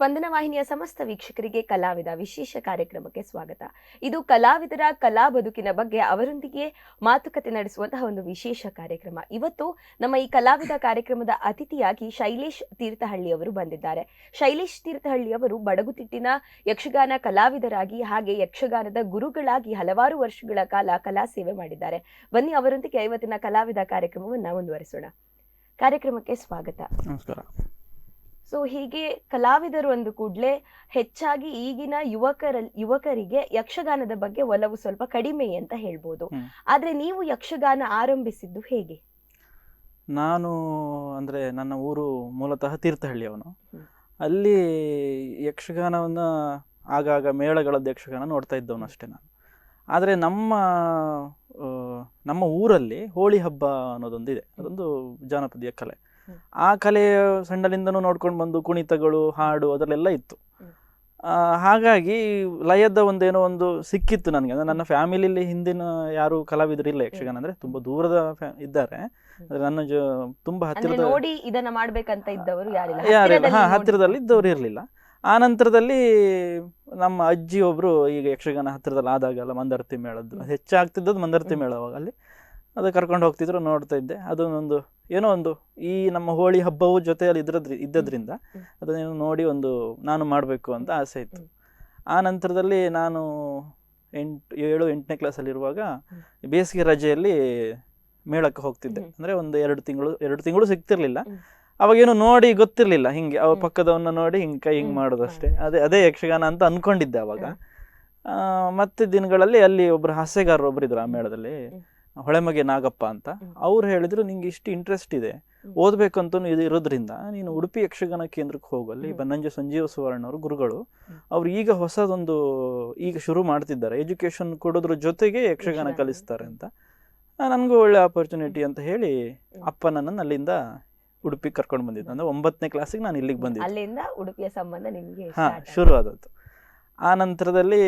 ಸ್ಪಂದನ ವಾಹಿನಿಯ ಸಮಸ್ತ ವೀಕ್ಷಕರಿಗೆ ಕಲಾವಿದ ವಿಶೇಷ ಕಾರ್ಯಕ್ರಮಕ್ಕೆ ಸ್ವಾಗತ. ಇದು ಕಲಾವಿದರ ಕಲಾ ಬದುಕಿನ ಬಗ್ಗೆ ಅವರೊಂದಿಗೆ ಮಾತುಕತೆ ನಡೆಸುವಂತಹ ಒಂದು ವಿಶೇಷ ಕಾರ್ಯಕ್ರಮ. ಇವತ್ತು ನಮ್ಮ ಈ ಕಲಾವಿದ ಕಾರ್ಯಕ್ರಮದ ಅತಿಥಿಯಾಗಿ ಶೈಲೇಶ್ ತೀರ್ಥಹಳ್ಳಿ ಅವರು ಬಂದಿದ್ದಾರೆ. ಶೈಲೇಶ್ ತೀರ್ಥಹಳ್ಳಿ ಅವರು ಬಡಗುತಿಟ್ಟಿನ ಯಕ್ಷಗಾನ ಕಲಾವಿದರಾಗಿ ಹಾಗೆ ಯಕ್ಷಗಾನದ ಗುರುಗಳಾಗಿ ಹಲವಾರು ವರ್ಷಗಳ ಕಾಲ ಕಲಾ ಸೇವೆ ಮಾಡಿದ್ದಾರೆ. ಬನ್ನಿ ಅವರೊಂದಿಗೆ ಇವತ್ತಿನ ಕಲಾವಿದ ಕಾರ್ಯಕ್ರಮವನ್ನು ಮುಂದುವರಿಸೋಣ. ಕಾರ್ಯಕ್ರಮಕ್ಕೆ ಸ್ವಾಗತ. ನಮಸ್ಕಾರ. ಸೊ ಹೀಗೆ ಕಲಾವಿದರು ಅಂದ ಕೂಡಲೇ ಹೆಚ್ಚಾಗಿ ಈಗಿನ ಯುವಕರಿಗೆ ಯಕ್ಷಗಾನದ ಬಗ್ಗೆ ಒಲವು ಸ್ವಲ್ಪ ಕಡಿಮೆ ಅಂತ ಹೇಳ್ಬೋದು. ಆದ್ರೆ ನೀವು ಯಕ್ಷಗಾನ ಆರಂಭಿಸಿದ್ದು ಹೇಗೆ? ನಾನು ಅಂದರೆ ನನ್ನ ಊರು ಮೂಲತಃ ತೀರ್ಥಹಳ್ಳಿಯವನು. ಅಲ್ಲಿ ಯಕ್ಷಗಾನವನ್ನು ಆಗಾಗ ಮೇಳಗಳದ್ದು ಯಕ್ಷಗಾನ ನೋಡ್ತಾ ಇದ್ದವನು ಅಷ್ಟೇ ನಾನು. ಆದರೆ ನಮ್ಮ ಊರಲ್ಲಿ ಹೋಳಿ ಹಬ್ಬ ಅನ್ನೋದೊಂದಿದೆ. ಅದೊಂದು ಜಾನಪದೀಯ ಕಲೆ. ಆ ಕಲೆ ಸಣ್ಣಲಿಂದನೂ ನೋಡ್ಕೊಂಡು ಬಂದು ಕುಣಿತಗಳು, ಹಾಡು ಅದರಲ್ಲೆಲ್ಲ ಇತ್ತು. ಹಾಗಾಗಿ ಲಯದ ಒಂದೇನೋ ಒಂದು ಸಿಕ್ಕಿತ್ತು ನನಗೆ. ಅಂದರೆ ನನ್ನ ಫ್ಯಾಮಿಲಿಯಲ್ಲಿ ಹಿಂದಿನ ಯಾರು ಕಲಾವಿದರಿಲ್ಲ ಯಕ್ಷಗಾನ, ಅಂದರೆ ತುಂಬ ದೂರದ ಇದ್ದಾರೆ. ಅಂದರೆ ನನ್ನ ತುಂಬ ಹತ್ತಿರದ ನೋಡಿ ಇದನ್ನ ಮಾಡ್ಬೇಕಂತ ಇದ್ದವರು ಯಾರಿಲ್ಲ, ಹತ್ತಿರದಲ್ಲಿ ಇದ್ದವರು ಇರಲಿಲ್ಲ. ಆ ನಂತರದಲ್ಲಿ ನಮ್ಮ ಅಜ್ಜಿ ಒಬ್ರು ಈಗ ಯಕ್ಷಗಾನ ಹತ್ತಿರದಲ್ಲಿ ಆದಾಗಲ್ಲ ಮಂದರ್ತಿ ಮೇಳದ್ದು ಹೆಚ್ಚಾಗ್ತಿದ್ದದ್ದು ಮಂದರ್ತಿ ಮೇಳ. ಅವಾಗ ಅಲ್ಲಿ ಅದು ಕರ್ಕೊಂಡು ಹೋಗ್ತಿದ್ರು, ನೋಡ್ತಾ ಇದ್ದೆ. ಅದನ್ನೊಂದು ಏನೋ ಒಂದು ಈ ನಮ್ಮ ಹೋಳಿ ಹಬ್ಬವು ಜೊತೆಯಲ್ಲಿ ಇದ್ದದ್ರಿಂದ ಅದನ್ನೇನು ನೋಡಿ ಒಂದು ನಾನು ಮಾಡಬೇಕು ಅಂತ ಆಸೆ ಇತ್ತು. ಆ ನಂತರದಲ್ಲಿ ನಾನು 7-8ನೇ ಕ್ಲಾಸಲ್ಲಿರುವಾಗ ಬೇಸಿಗೆ ರಜೆಯಲ್ಲಿ ಮೇಳಕ್ಕೆ ಹೋಗ್ತಿದ್ದೆ. ಅಂದರೆ ಒಂದು 2 ತಿಂಗಳು ಸಿಗ್ತಿರ್ಲಿಲ್ಲ. ಅವಾಗೇನು ನೋಡಿ ಗೊತ್ತಿರಲಿಲ್ಲ, ಹಿಂಗೆ ಅವ ಪಕ್ಕದವನ್ನ ನೋಡಿ ಹಿಂಗೆ ಕೈ ಹಿಂಗೆ ಮಾಡೋದು ಅಷ್ಟೇ. ಅದೇ ಯಕ್ಷಗಾನ ಅಂತ ಅಂದ್ಕೊಂಡಿದ್ದೆ ಅವಾಗ. ಮತ್ತೆ ದಿನಗಳಲ್ಲಿ ಅಲ್ಲಿ ಒಬ್ರು ಹಾಸ್ಯಗಾರರು ಒಬ್ರು ಇದ್ರು ಆ ಮೇಳದಲ್ಲಿ, ಹೊಳೆಮಗೆ ನಾಗಪ್ಪ ಅಂತ. ಅವ್ರು ಹೇಳಿದ್ರು, ನಿಂಗೆ ಇಷ್ಟು ಇಂಟ್ರೆಸ್ಟ್ ಇದೆ, ಓದ್ಬೇಕಂತೂ ಇದು ಇರೋದ್ರಿಂದ ನೀನು ಉಡುಪಿ ಯಕ್ಷಗಾನ ಕೇಂದ್ರಕ್ಕೆ ಹೋಗಲ್ಲಿ. ಬನ್ನಂಜೆ ಸಂಜೀವ ಸುವರ್ಣ ಅವರು ಗುರುಗಳು, ಅವ್ರು ಈಗ ಹೊಸದೊಂದು ಈಗ ಶುರು ಮಾಡ್ತಿದ್ದಾರೆ, ಎಜುಕೇಶನ್ ಕೊಡೋದ್ರ ಜೊತೆಗೆ ಯಕ್ಷಗಾನ ಕಲಿಸ್ತಾರೆ ಅಂತ. ನನಗೂ ಒಳ್ಳೆ ಆಪರ್ಚುನಿಟಿ ಅಂತ ಹೇಳಿ ಅಪ್ಪ ನನ್ನನ್ನು ಅಲ್ಲಿಂದ ಉಡುಪಿಗೆ ಕರ್ಕೊಂಡು ಬಂದಿದ್ದು. ಅಂದ್ರೆ 9ನೇ ಕ್ಲಾಸಿಗೆ ನಾನು ಇಲ್ಲಿಗೆ ಬಂದಿದ್ದೆ. ಅಲ್ಲಿಂದ ಉಡುಪಿಯ ಸಂಬಂಧ ನಿಮಗೆ ಶುರು ಆದದ್ದು. ಆ ನಂತರದಲ್ಲಿ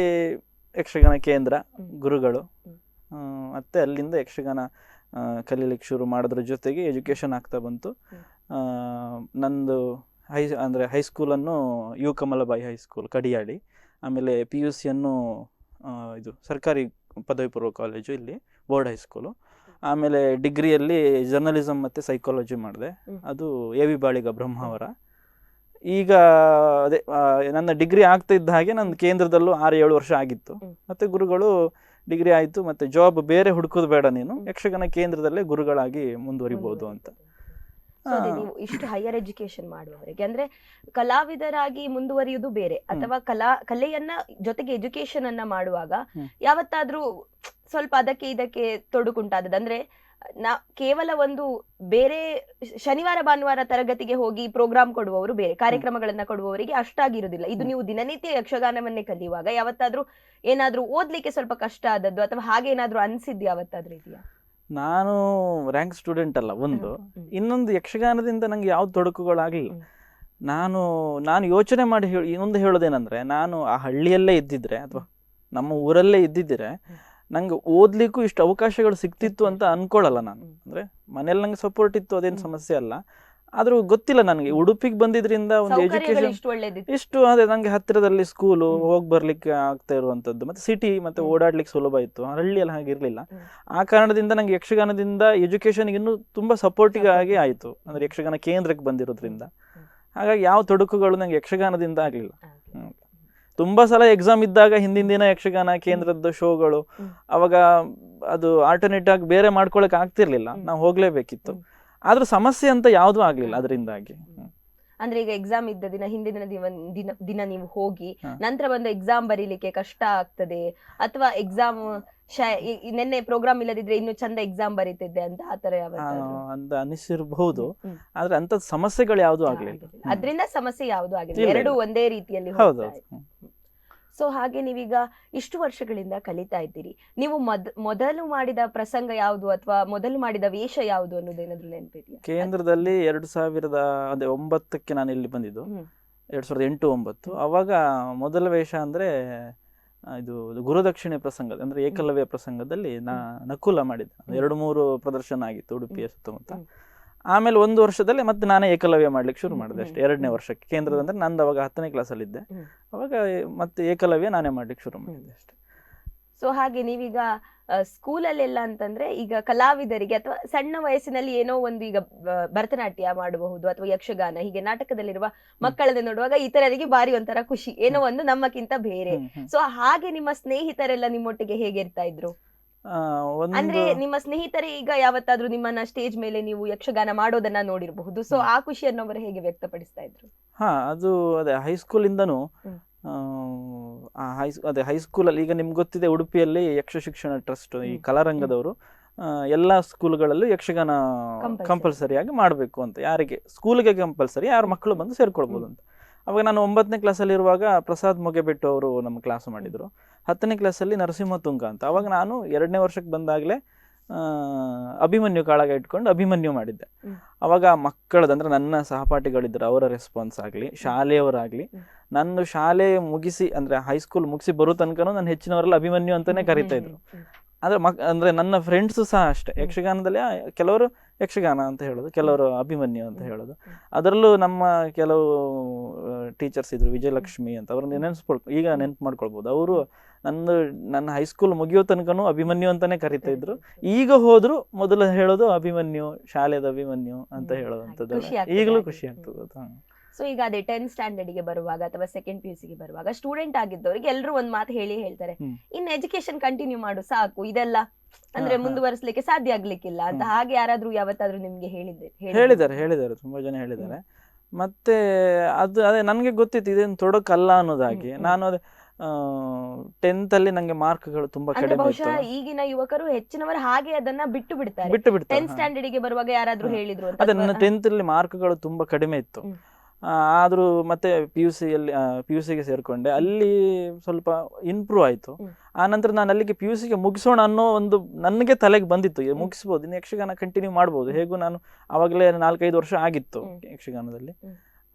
ಯಕ್ಷಗಾನ ಕೇಂದ್ರ ಗುರುಗಳು, ಮತ್ತೆ ಅಲ್ಲಿಂದ ಯಕ್ಷಗಾನ ಕಲೀಲಿಕ್ಕೆ ಶುರು ಮಾಡೋದ್ರ ಜೊತೆಗೆ ಎಜುಕೇಷನ್ ಆಗ್ತಾ ಬಂತು. ನಂದು ಹೈಸ್ಕೂಲನ್ನು ಯು ಕಮಲಬಾಯಿ ಹೈಸ್ಕೂಲ್ ಕಡಿಯಾಳಿ, ಆಮೇಲೆ PUC ಇದು ಸರ್ಕಾರಿ ಪದವಿ ಪೂರ್ವ ಕಾಲೇಜು ಇಲ್ಲಿ ಬೋರ್ಡ್ ಹೈಸ್ಕೂಲು. ಆಮೇಲೆ ಡಿಗ್ರಿಯಲ್ಲಿ ಜರ್ನಲಿಸಮ್ ಮತ್ತು ಸೈಕಾಲಜಿ ಮಾಡಿದೆ, ಅದು AV ಬಾಳಿಗ ಬ್ರಹ್ಮಾವರ. ಈಗ ಅದೇ ನನ್ನ ಡಿಗ್ರಿ ಆಗ್ತಾ ಇದ್ದ ಹಾಗೆ ನನ್ನ ಕೇಂದ್ರದಲ್ಲೂ 6-7 ವರ್ಷ ಆಗಿತ್ತು. ಮತ್ತು ಗುರುಗಳು ಡಿಗ್ರಿ ಆಯಿತು, ಮತ್ತು ಜಾಬ್ ಬೇರೆ ಹುಡುಕೋದು ಬೇಡ, ನೀನು ಯಕ್ಷಗಾನ ಕೇಂದ್ರದಲ್ಲೇ ಗುರುಗಳಾಗಿ ಮುಂದುವರಿಬೋದು ಅಂತ. ನೀವು ಇಷ್ಟು ಹೈಯರ್ ಎಜುಕೇಶನ್ ಮಾಡುವವರೆಗೆ ಅಂದ್ರೆ ಕಲಾವಿದರಾಗಿ ಮುಂದುವರಿಯುವುದು ಬೇರೆ, ಅಥವಾ ಕಲೆಯನ್ನ ಜೊತೆಗೆ ಎಜುಕೇಶನ್ ಅನ್ನ ಮಾಡುವಾಗ ಯಾವತ್ತಾದ್ರೂ ಸ್ವಲ್ಪ ಅದಕ್ಕೆ ಇದಕ್ಕೆ ತೊಡಕುಂಟಾದದ್ದು? ಅಂದ್ರೆ ಕೇವಲ ಒಂದು ಬೇರೆ ಶನಿವಾರ ಭಾನುವಾರ ತರಗತಿಗೆ ಹೋಗಿ ಪ್ರೋಗ್ರಾಮ್ ಕೊಡುವವರು ಬೇರೆ, ಕಾರ್ಯಕ್ರಮಗಳನ್ನ ಕೊಡುವವರಿಗೆ ಅಷ್ಟಾಗಿರುವುದಿಲ್ಲ. ಇದು ನೀವು ದಿನನಿತ್ಯ ಯಕ್ಷಗಾನವನ್ನೇ ಕಲಿಯುವಾಗ ಯಾವತ್ತಾದ್ರೂ ಏನಾದ್ರೂ ಓದ್ಲಿಕ್ಕೆ ಸ್ವಲ್ಪ ಕಷ್ಟ ಆದದ್ದು ಅಥವಾ ಹಾಗೆ ಏನಾದ್ರೂ ಅನ್ಸಿದ್ದು ಯಾವತ್ತಾದ್ರೂ ಇದೆಯಾ? ನಾನು ರ್ಯಾಂಕ್ ಸ್ಟೂಡೆಂಟ್ ಅಲ್ಲ ಒಂದು, ಇನ್ನೊಂದು ಯಕ್ಷಗಾನದಿಂದ ನಂಗೆ ಯಾವ ತೊಡಕುಗಳಾಗಲಿಲ್ಲ. ನಾನು ಯೋಚನೆ ಮಾಡಿ ಇನ್ನೊಂದು ಹೇಳೋದೇನೆಂದರೆ, ನಾನು ಆ ಹಳ್ಳಿಯಲ್ಲೇ ಇದ್ದಿದ್ರೆ ಅಥವಾ ನಮ್ಮ ಊರಲ್ಲೇ ಇದ್ದಿದ್ದರೆ ನಂಗೆ ಓದ್ಲಿಕ್ಕೂ ಇಷ್ಟು ಅವಕಾಶಗಳು ಸಿಗ್ತಿತ್ತು ಅಂತ ಅನ್ಕೊಳ್ಳಲ್ಲ ನಾನು. ಅಂದರೆ ಮನೇಲಿ ನಂಗೆ ಸಪೋರ್ಟ್ ಇತ್ತು, ಅದೇನು ಸಮಸ್ಯೆ ಅಲ್ಲ. ಆದರೂ ಗೊತ್ತಿಲ್ಲ ನನಗೆ ಉಡುಪಿಗೆ ಬಂದಿದ್ರಿಂದ ಒಂದು ಎಜುಕೇಶನ್ ಇಷ್ಟು ಅದೇ ನಂಗೆ ಹತ್ತಿರದಲ್ಲಿ ಸ್ಕೂಲು ಹೋಗಿ ಬರ್ಲಿಕ್ಕೆ ಆಗ್ತಾ ಇರುವಂಥದ್ದು, ಮತ್ತು ಸಿಟಿ ಮತ್ತು ಓಡಾಡ್ಲಿಕ್ಕೆ ಸುಲಭ ಇತ್ತು. ಹಳ್ಳಿಯಲ್ಲಿ ಹಾಗಿರಲಿಲ್ಲ. ಆ ಕಾರಣದಿಂದ ನಂಗೆ ಯಕ್ಷಗಾನದಿಂದ ಎಜುಕೇಶನ್ಗೆ ಇನ್ನೂ ತುಂಬ ಸಪೋರ್ಟಿವ್ ಆಗಿ ಆಯಿತು, ಅಂದರೆ ಯಕ್ಷಗಾನ ಕೇಂದ್ರಕ್ಕೆ ಬಂದಿರೋದ್ರಿಂದ. ಹಾಗಾಗಿ ಯಾವ ತೊಡಕುಗಳು ನಂಗೆ ಯಕ್ಷಗಾನದಿಂದ ಆಗಲಿಲ್ಲ. ತುಂಬ ಸಲ ಎಕ್ಸಾಮ್ ಇದ್ದಾಗ ಹಿಂದಿನ ದಿನ ಯಕ್ಷಗಾನ ಕೇಂದ್ರದ ಶೋಗಳು, ಅವಾಗ ಅದು ಆಲ್ಟರ್ನೇಟ್ ಆಗಿ ಬೇರೆ ಮಾಡ್ಕೊಳಕ್ ಆಗ್ತಿರ್ಲಿಲ್ಲ, ನಾವು ಹೋಗ್ಲೇಬೇಕಿತ್ತು. ಆದ್ರೂ ಸಮಸ್ಯೆ ಅಂತ ಯಾವ್ದೂ ಆಗ್ಲಿಲ್ಲ ಅದರಿಂದಾಗಿ. ಅಂದ್ರೆ ಈಗ ಎಕ್ಸಾಮ್ ಇದ್ದ ದಿನ ಹಿಂದಿನ ದಿನ ನೀವು ಹೋಗಿ ನಂತರ ಬಂದು ಎಕ್ಸಾಮ್ ಬರೀಲಿಕ್ಕೆ ಕಷ್ಟ ಆಗ್ತದೆ, ಅಥವಾ ಎಕ್ಸಾಮ್ ನೆನ್ನೆ ಪ್ರೋಗ್ರಾಮ್ ಇಲ್ಲದಿದ್ರೆ ಇನ್ನು ಚಂದ ಎಕ್ಸಾಮ್ ಬರೀತಿದ್ದೆ ಅಂತ ಆತರ ಅಂತ ಅನಿಸಿರಬಹುದು. ಆದ್ರೆ ಅಂತ ಸಮಸ್ಯೆಗಳು ಯಾವ್ದು ಆಗ್ಲಿಲ್ಲ, ಅದ್ರಿಂದ ಸಮಸ್ಯೆ ಯಾವ್ದು ಆಗಿಲ್ಲ, ಎರಡು ಒಂದೇ ರೀತಿಯಲ್ಲಿ. ಹೌದು. ಸೊ ಹಾಗೆ ನೀವೀಗ ಇಷ್ಟು ವರ್ಷಗಳಿಂದ ಕಲಿತಾ ಇದ್ದೀರಿ. ನೀವು ಮೊದಲು ಮಾಡಿದ ಪ್ರಸಂಗ ಯಾವುದು ಅಥವಾ ಮೊದಲು ಮಾಡಿದ ವೇಷ ಯಾವುದು ಅನ್ನೋದೇನಾದ್ರೂ ನೆನಪಿದೆಯಾ? ಕೇಂದ್ರದಲ್ಲಿ 2009ಕ್ಕೆ ನಾನು ಇಲ್ಲಿ ಬಂದಿದ್ದು, 2008-9. ಅವಾಗ ಮೊದಲ ವೇಷ ಅಂದ್ರೆ ಇದು ಗುರುದಕ್ಷಿಣೆ ಪ್ರಸಂಗ, ಅಂದ್ರೆ ಏಕಲವ್ಯ ಪ್ರಸಂಗದಲ್ಲಿ ನಕುಲ ಮಾಡಿದ್ದೆ. 2-3 ಪ್ರದರ್ಶನ ಆಗಿತ್ತು ಉಡುಪಿಯ ಸುತ್ತಮುತ್ತ. ಆಮೇಲೆ 1 ವರ್ಷದಲ್ಲಿ ಮತ್ತೆ ನಾನೇ ಏಕಲವ್ಯ ಮಾಡ್ಲಿಕ್ಕೆ ಶುರು ಮಾಡಿದೆ ಅಷ್ಟೇ. 2ನೇ ವರ್ಷಕ್ಕೆ ಕೇಂದ್ರದ ಅಂದ್ರೆ ನಂದು ಅವಾಗ 10ನೇ ಕ್ಲಾಸಲ್ಲಿದ್ದೆ, ಅವಾಗ ಮತ್ತೆ ಏಕಲವ್ಯ ನಾನೇ ಮಾಡ್ಲಿಕ್ಕೆ ಶುರು ಮಾಡಿದೆ ಅಷ್ಟೇ. ಸೊ ಹಾಗೆ ನೀವೀಗ ಸ್ಕೂಲಲ್ಲೆಲ್ಲ ಅಂತಂದ್ರೆ ಈಗ ಕಲಾವಿದರಿಗೆ ಅಥವಾ ಸಣ್ಣ ವಯಸ್ಸಿನಲ್ಲಿ ಏನೋ ಒಂದು ಈಗ ಭರತನಾಟ್ಯ ಮಾಡಬಹುದು ಅಥವಾ ಯಕ್ಷಗಾನ ಹೀಗೆ ನಾಟಕದಲ್ಲಿರುವ ಮಕ್ಕಳನ್ನ ನೋಡುವಾಗ ಇತರರಿಗೆ ಬಾರಿ ಒಂಥರ ಖುಷಿ, ಏನೋ ಒಂದು ನಮ್ಮಕ್ಕಿಂತ ಬೇರೆ. ಸೊ ಹಾಗೆ ನಿಮ್ಮ ಸ್ನೇಹಿತರೆಲ್ಲ ನಿಮ್ಮೊಟ್ಟಿಗೆ ಹೇಗಿರ್ತಾ ಇದ್ರು? ಅಂದ್ರೆ ನಿಮ್ಮ ಸ್ನೇಹಿತರೇ ಈಗ ಯಾವತ್ತಾದ್ರೂ ನಿಮ್ಮನ್ನ ಸ್ಟೇಜ್ ಮೇಲೆ ನೀವು ಯಕ್ಷಗಾನ ಮಾಡೋದನ್ನ ನೋಡಿರಬಹುದು, ಸೊ ಆ ಖುಷಿಯನ್ನು ಅವರು ಹೇಗೆ ವ್ಯಕ್ತಪಡಿಸ್ತಾ ಇದ್ರು? ಅದು ಅದೇ ಹೈಸ್ಕೂಲಿಂದನೂ ಅದೇ ಹೈಸ್ಕೂಲಲ್ಲಿ ಈಗ ನಿಮ್ಗೆ ಗೊತ್ತಿದೆ, ಉಡುಪಿಯಲ್ಲಿ ಯಕ್ಷ ಶಿಕ್ಷಣ ಟ್ರಸ್ಟ್ ಈ ಕಲಾರಂಗದವರು ಎಲ್ಲ ಸ್ಕೂಲ್ಗಳಲ್ಲೂ ಯಕ್ಷಗಾನ ಕಂಪಲ್ಸರಿಯಾಗಿ ಮಾಡಬೇಕು ಅಂತ, ಯಾರಿಗೆ ಸ್ಕೂಲ್ಗೆ ಕಂಪಲ್ಸರಿ, ಯಾರ ಮಕ್ಕಳು ಬಂದು ಸೇರ್ಕೊಳ್ಬೋದು ಅಂತ. ಅವಾಗ ನಾನು 9ನೇ ಕ್ಲಾಸಲ್ಲಿ ಇರುವಾಗ ಪ್ರಸಾದ್ ಮೊಗೆಬೆಟ್ಟು ಅವರು ನಮ್ಮ ಕ್ಲಾಸ್ ಮಾಡಿದ್ರು. 10ನೇ ಕ್ಲಾಸಲ್ಲಿ ನರಸಿಂಹ ತುಂಗ ಅಂತ. ಅವಾಗ ನಾನು 2ನೇ ವರ್ಷಕ್ಕೆ ಬಂದಾಗಲೇ ಅಭಿಮನ್ಯು ಕಾಳಗ ಇಟ್ಕೊಂಡು ಅಭಿಮನ್ಯು ಮಾಡಿದ್ದೆ. ಅವಾಗ ಮಕ್ಕಳದಂದ್ರೆ ನನ್ನ ಸಹಪಾಠಿಗಳಿದ್ರು, ಅವರ ರೆಸ್ಪಾನ್ಸ್ ಆಗಲಿ, ಶಾಲೆಯವರಾಗಲಿ, ನನ್ನ ಶಾಲೆ ಮುಗಿಸಿ ಅಂದ್ರೆ ಹೈಸ್ಕೂಲ್ ಮುಗಿಸಿ ಬರೋ ತನಕನೂ ನನ್ನ ಹೆಚ್ಚಿನವರೆಲ್ಲ ಅಭಿಮನ್ಯು ಅಂತಾನೆ ಕರಿತಾ ಇದ್ರು. ಅಂದ್ರೆ ನನ್ನ ಫ್ರೆಂಡ್ಸು ಸಹ ಅಷ್ಟೇ, ಯಕ್ಷಗಾನದಲ್ಲಿ ಕೆಲವರು ಯಕ್ಷಗಾನ ಅಂತ ಹೇಳೋದು, ಕೆಲವರು ಅಭಿಮನ್ಯು ಅಂತ ಹೇಳೋದು. ಅದರಲ್ಲೂ ನಮ್ಮ ಕೆಲವು ಟೀಚರ್ಸ್ ಇದ್ರು, ವಿಜಯಲಕ್ಷ್ಮಿ ಅಂತ, ಅವ್ರನ್ನ ಈಗ ನೆನ್ಪು ಮಾಡ್ಕೊಳ್ಬೋದು. ಅವರು ನನ್ನ ಹೈಸ್ಕೂಲ್ ಮುಗಿಯೋ ತನಕನೂ ಅಭಿಮನ್ಯು ಅಂತಾನೆ ಕರಿತಾ ಇದ್ರು. ಈಗ ಹೋದ್ರು ಮೊದಲು ಹೇಳೋದು ಅಭಿಮನ್ಯು, ಶಾಲೆದ ಅಭಿಮನ್ಯು ಅಂತ ಹೇಳೋದಂಥದ್ದು. ಈಗಲೂ ಖುಷಿ ಆಗ್ತದೆ. ಸೊ ಈಗ ಅದೇ 10th ಸ್ಟ್ಯಾಂಡರ್ಡ್ಗೆ ಬರುವಾಗ ಅಥವಾ 2nd PUC ಗೆ ಬರುವಾಗ ಸ್ಟೂಡೆಂಟ್ ಆಗಿದ್ದವರಿಗೆ ಎಲ್ಲರೂ ಒಂದ್ ಮಾತು ಹೇಳ್ತಾರೆ, ಇನ್ನು ಎಜುಕೇಶನ್ ಕಂಟಿನ್ಯೂ ಮಾಡು ಸಾಕು, ಇದೆಲ್ಲ ಅಂದ್ರೆ ಮುಂದುವರಿಸಲಿಕ್ಕೆ ಸಾಧ್ಯ ಆಗ್ಲಿಕ್ಕಿಲ್ಲ ಅಂತ. ಹಾಗೆ ಯಾರಾದ್ರೂ ಯಾವತ್ತಾದ್ರೂ ನಿಮ್ಗೆ ಹೇಳಿದ್ದಾರೆ, ತುಂಬಾ ಜನ ಹೇಳಿದ್ದಾರೆ. ಮತ್ತೆ ಅದೇ ನನ್ಗೆ ಗೊತ್ತಿತ್ತು ಇದೇನು ತೊಡಕಲ್ಲ ಅನ್ನೋದಾಗಿ. ನಾನು ಅದೇ 10th ಅಲ್ಲಿ ನಂಗೆ ಮಾರ್ಕ್ಗಳು ತುಂಬಾ ಕಡಿಮೆ ಬಹುಶಃ ಈಗಿನ ಯುವಕರು ಹೆಚ್ಚಿನವರು ಹಾಗೆ ಅದನ್ನ ಬಿಟ್ಟು ಬಿಡ್ತಾರೆ. 10th ಸ್ಟ್ಯಾಂಡರ್ಡ್ ಗೆ ಬರುವಾಗ ಯಾರಾದ್ರೂ ಹೇಳಿದ್ರು ಅಂತ. ಅದೇ ನನ್ನ 10th ಅಲ್ಲಿ ಮಾರ್ಕ್ಗಳು ತುಂಬಾ ಕಡಿಮೆ ಇತ್ತು. ಆದ್ರೂ ಮತ್ತೆ PUC ಗೆ ಸೇರ್ಕೊಂಡೆ, ಅಲ್ಲಿ ಸ್ವಲ್ಪ ಇಂಪ್ರೂವ್ ಆಯ್ತು. ಆ ನಂತರ ನಾನು ಅಲ್ಲಿಗೆ PUC ಗೆ ಮುಗಿಸೋಣ ಅನ್ನೋ ಒಂದು ನನಗೆ ತಲೆಗೆ ಬಂದಿತ್ತು, ಮುಗಿಸ್ಬೋದು, ಇನ್ನು ಯಕ್ಷಗಾನ ಕಂಟಿನ್ಯೂ ಮಾಡ್ಬೋದು. ಹೇಗೂ ನಾನು ಅವಾಗಲೇ 4-5 ವರ್ಷ ಆಗಿತ್ತು ಯಕ್ಷಗಾನದಲ್ಲಿ.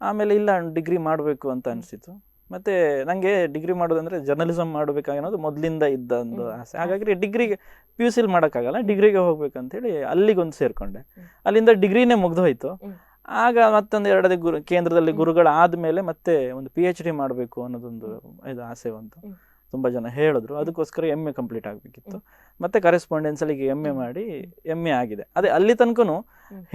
ಆಮೇಲೆ ಇಲ್ಲ, ಡಿಗ್ರಿ ಮಾಡಬೇಕು ಅಂತ ಅನಿಸಿತು. ಮತ್ತೆ ನಂಗೆ ಡಿಗ್ರಿ ಮಾಡೋದಂದ್ರೆ ಜರ್ನಲಿಸಮ್ ಮಾಡಬೇಕಾಗಿರೋದು ಮೊದಲಿಂದ ಇದ್ದ ಒಂದು ಆಸೆ. ಹಾಗಾಗಿ ಡಿಗ್ರಿಗೆ PUC ಮಾಡೋಕ್ಕಾಗಲ್ಲ, ಡಿಗ್ರಿಗೆ ಹೋಗ್ಬೇಕಂತೇಳಿ ಅಲ್ಲಿಗೊಂದು ಸೇರ್ಕೊಂಡೆ. ಅಲ್ಲಿಂದ ಡಿಗ್ರಿನೇ ಮುಗ್ದೋಯ್ತು. ಆಗ ಮತ್ತೊಂದು 2 ಕೇಂದ್ರದಲ್ಲಿ ಗುರುಗಳಾದ್ಮೇಲೆ ಮತ್ತೆ ಒಂದು PhD ಮಾಡಬೇಕು ಅನ್ನೋದೊಂದು ಇದು ಆಸೆ ಬಂತು. ತುಂಬಾ ಜನ ಹೇಳಿದ್ರು, ಅದಕ್ಕೋಸ್ಕರ MA ಕಂಪ್ಲೀಟ್ ಆಗ್ಬೇಕಿತ್ತು. ಮತ್ತೆ ಕರೆಸ್ಪಾಂಡೆನ್ಸ್ ಅಲ್ಲಿ MA ಮಾಡಿ MA ಆಗಿದೆ. ಅದೇ ಅಲ್ಲಿ ತನಕನು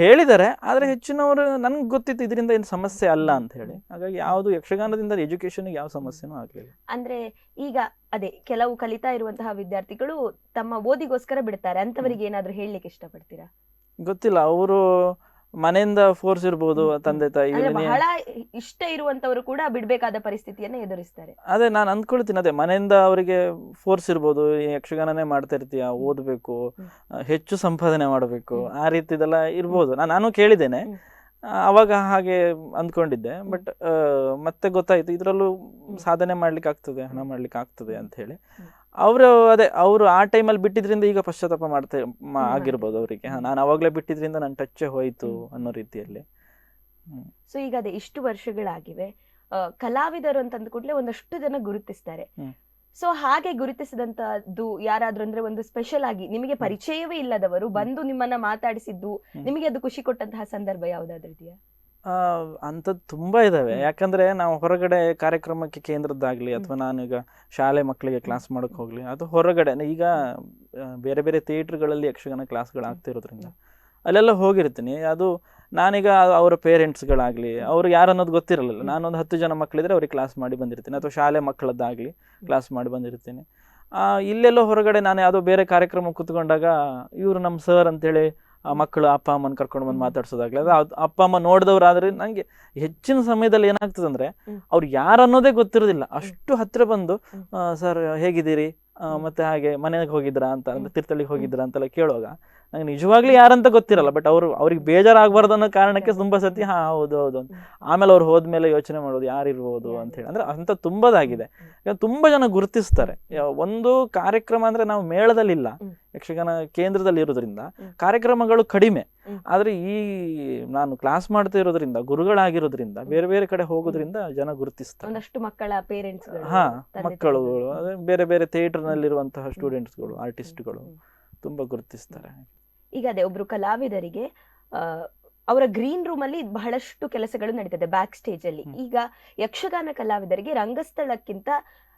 ಹೇಳಿದ್ದಾರೆ, ಆದ್ರೆ ಹೆಚ್ಚಿನವರು ನನ್ಗೆ ಗೊತ್ತಿತ್ತು ಇದರಿಂದ ಏನು ಸಮಸ್ಯೆ ಅಲ್ಲ ಅಂತ ಹೇಳಿ. ಹಾಗಾಗಿ ಯಾವ್ದು ಯಕ್ಷಗಾನದಿಂದ ಎಜುಕೇಶನ್ ಯಾವ ಸಮಸ್ಯೆನೂ ಆಗ್ಲಿಲ್ಲ. ಅಂದ್ರೆ ಈಗ ಅದೇ ಕೆಲವು ಕಲಿತಾ ಇರುವಂತಹ ವಿದ್ಯಾರ್ಥಿಗಳು ತಮ್ಮ ಓದಿಗೋಸ್ಕರ ಬಿಡ್ತಾರೆ, ಅಂತವರಿಗೆ ಏನಾದ್ರೂ ಹೇಳಲಿಕ್ಕೆ ಇಷ್ಟಪಡ್ತೀರಾ? ಗೊತ್ತಿಲ್ಲ, ಅವರು ಮನೆಯಿಂದ ಫೋರ್ಸ್ ಇರ್ಬೋದು, ತಂದೆ ತಾಯಿ ಬಹಳ ಇಷ್ಟ ಇರುವಂತವರು ಕೂಡ ಬಿಡ್ಬೇಕಾದ ಪರಿಸ್ಥಿತಿಯನ್ನ ಎದುರಿಸ್ತಾರೆ. ಅದೇ ನಾನು ಅಂದ್ಕೊಳ್ತೀನಿ, ಅದೇ ಮನೆಯಿಂದ ಅವರಿಗೆ ಫೋರ್ಸ್ ಇರ್ಬೋದು, ಯಕ್ಷಗಾನನೇ ಮಾಡ್ತಾ ಇರ್ತೀಯ, ಓದ್ಬೇಕು, ಹೆಚ್ಚು ಸಂಪಾದನೆ ಮಾಡಬೇಕು, ಆ ರೀತಿದೆಲ್ಲ ಇರ್ಬೋದು. ನಾನು ಕೇಳಿದ್ದೇನೆ, ಅವಾಗ ಹಾಗೆ ಅಂದ್ಕೊಂಡಿದ್ದೆ. ಬಟ್ ಮತ್ತೆ ಗೊತ್ತಾಯ್ತು ಇದ್ರಲ್ಲೂ ಸಾಧನೆ ಮಾಡ್ಲಿಕ್ಕೆ ಆಗ್ತದೆ, ಹಣ ಮಾಡ್ಲಿಕ್ಕೆ ಆಗ್ತದೆ ಅಂತ ಹೇಳಿ. ಅವರು ಆ ಟೈಮಲ್ಲಿ ಬಿಟ್ಟಿದ್ರಿಂದ ಈಗ ಪಶ್ಚಾತ್ತಾಪ ಆಗಿರ್ಬೋದು ಅವರಿಗೆ, ನಾನು ಅವಾಗಲೇ ಬಿಟ್ಟಿದ್ರಿಂದ ನನ್ನ ಟಚ್ಚೇ ಹೋಯ್ತು ಅನ್ನೋ ರೀತಿಯಲ್ಲಿ. ಸೊ ಈಗ ಅದೇ ಇಷ್ಟು ವರ್ಷಗಳಾಗಿವೆ, ಕಲಾವಿದರು ಅಂತ ಅಂದ್ಕೂಡ್ಲೆ ಒಂದಷ್ಟು ಜನ ಗುರುತಿಸ್ತಾರೆ. ಸೊ ಹಾಗೆ ಗುರುತಿಸಿದಂತದ್ದು ಯಾರಾದ್ರೂ ಅಂದ್ರೆ ಒಂದು ಸ್ಪೆಷಲ್ ಆಗಿ ನಿಮಗೆ ಪರಿಚಯವೇ ಇಲ್ಲದವರು ಬಂದು ನಿಮ್ಮನ್ನ ಮಾತಾಡಿಸಿದ್ದು, ನಿಮಗೆ ಅದು ಖುಷಿ ಕೊಟ್ಟಂತಹ ಸಂದರ್ಭ ಯಾವ್ದಾದ್ರು ಇದೆಯಾ? ಅಂಥದ್ದು ತುಂಬಾ ಇದಾವೆ. ಯಾಕಂದ್ರೆ ನಾವು ಹೊರಗಡೆ ಕಾರ್ಯಕ್ರಮಕ್ಕೆ ಕೇಂದ್ರದ್ದಾಗ್ಲಿ ಅಥವಾ ನಾನೀಗ ಶಾಲೆ ಮಕ್ಕಳಿಗೆ ಕ್ಲಾಸ್ ಮಾಡಕ್ ಹೋಗ್ಲಿ, ಅದು ಹೊರಗಡೆ ಈಗ ಬೇರೆ ಬೇರೆ ಥಿಯೇಟರ್ಗಳಲ್ಲಿ ಯಕ್ಷಗಾನ ಕ್ಲಾಸ್ಗಳು ಆಗ್ತಿರೋದ್ರಿಂದ ಅಲ್ಲೆಲ್ಲ ಹೋಗಿರ್ತೀನಿ. ಅದು ನಾನೀಗ ಅವರ ಪೇರೆಂಟ್ಸ್ಗಳಾಗ್ಲಿ, ಅವ್ರು ಯಾರನ್ನೋದು ಗೊತ್ತಿರಲಿಲ್ಲ. ನಾನೊಂದು 10 ಜನ ಮಕ್ಕಳಿದ್ರೆ ಅವ್ರಿಗೆ ಕ್ಲಾಸ್ ಮಾಡಿ ಬಂದಿರ್ತೀನಿ, ಅಥವಾ ಶಾಲೆ ಮಕ್ಕಳದ್ದಾಗ್ಲಿ ಕ್ಲಾಸ್ ಮಾಡಿ ಬಂದಿರ್ತೀನಿ. ಇಲ್ಲೆಲ್ಲೋ ಹೊರಗಡೆ ನಾನು ಯಾವುದೋ ಬೇರೆ ಕಾರ್ಯಕ್ರಮ ಕೂತ್ಕೊಂಡಾಗ ಇವರು ನಮ್ಮ ಸರ್ ಅಂತೇಳಿ ಆ ಮಕ್ಕಳು ಅಪ್ಪ ಅಮ್ಮನ ಕರ್ಕೊಂಡು ಬಂದು ಮಾತಾಡ್ಸೋದಾಗ್ಲಿ, ಅದು ಅಪ್ಪ ಅಮ್ಮ ನೋಡಿದವ್ರಾದ್ರೆ ನಂಗೆ ಹೆಚ್ಚಿನ ಸಮಯದಲ್ಲಿ ಏನಾಗ್ತದಂದ್ರೆ ಅವ್ರು ಯಾರನ್ನೋದೇ ಗೊತ್ತಿರೋದಿಲ್ಲ, ಅಷ್ಟು ಹತ್ರ ಬಂದು ಸರ್ ಹೇಗಿದ್ದೀರಿ, ಮತ್ತೆ ಹಾಗೆ ಮನೆಗೆ ಹೋಗಿದ್ರಾ ಅಂತ, ತೀರ್ಥಳ್ಳಿಗೆ ಹೋಗಿದ್ರಾ ಅಂತೆಲ್ಲ ಕೇಳುವಾಗ ನಂಗೆ ನಿಜವಾಗ್ಲೂ ಯಾರಂತ ಗೊತ್ತಿರಲ್ಲ. ಬಟ್ ಅವ್ರಿಗೆ ಬೇಜಾರಾಗಬಾರ್ದು ಅನ್ನೋ ಕಾರಣಕ್ಕೆ ತುಂಬಾ ಸತಿ ಹೌದು ಹೌದು ಅಂತ, ಆಮೇಲೆ ಅವ್ರು ಹೋದ್ಮೇಲೆ ಯೋಚನೆ ಮಾಡೋದು ಯಾರಿರ್ಬೋದು ಅಂತ ಹೇಳಿ. ಅಂದ್ರೆ ಅಂತ ತುಂಬದಾಗಿದೆ. ತುಂಬಾ ಜನ ಗುರುತಿಸ್ತಾರೆ. ಒಂದು ಕಾರ್ಯಕ್ರಮ ಅಂದ್ರೆ ನಾವು ಮೇಳದಲ್ಲಿಲ್ಲ, ಯಕ್ಷಗಾನ ಕೇಂದ್ರದಲ್ಲಿ ಇರೋದ್ರಿಂದ ಕಾರ್ಯಕ್ರಮಗಳು ಕಡಿಮೆ. ಆದ್ರೆ ಈ ನಾನು ಕ್ಲಾಸ್ ಮಾಡ್ತಾ ಇರೋದ್ರಿಂದ, ಗುರುಗಳಾಗಿರೋದ್ರಿಂದ, ಬೇರೆ ಬೇರೆ ಕಡೆ ಹೋಗೋದ್ರಿಂದ ಜನ ಗುರುತಿಸ್ತಾರೆ. ಒಂದಷ್ಟು ಮಕ್ಕಳ ಪೇರೆಂಟ್ಸ್ಗಳು, ಮಕ್ಕಳುಗಳು, ಅದೇ ಬೇರೆ ಬೇರೆ ಥಿಯೇಟರ್ ನಲ್ಲಿರುವಂತಹ ಸ್ಟೂಡೆಂಟ್ಸ್ಗಳು, ಆರ್ಟಿಸ್ಟ್ಗಳು ತುಂಬಾ ಗುರುತಿಸ್ತಾರೆ. ಈಗ ಅದೇ ಒಬ್ರು ಕಲಾವಿದರಿಗೆ ಅವರ ಗ್ರೀನ್ ರೂಮ್ ಅಲ್ಲಿ ಬಹಳಷ್ಟು ಕೆಲಸಗಳು ನಡೀತದೆ ಬ್ಯಾಕ್ ಸ್ಟೇಜ್ ಅಲ್ಲಿ. ಈಗ ಯಕ್ಷಗಾನ ಕಲಾವಿದರಿಗೆ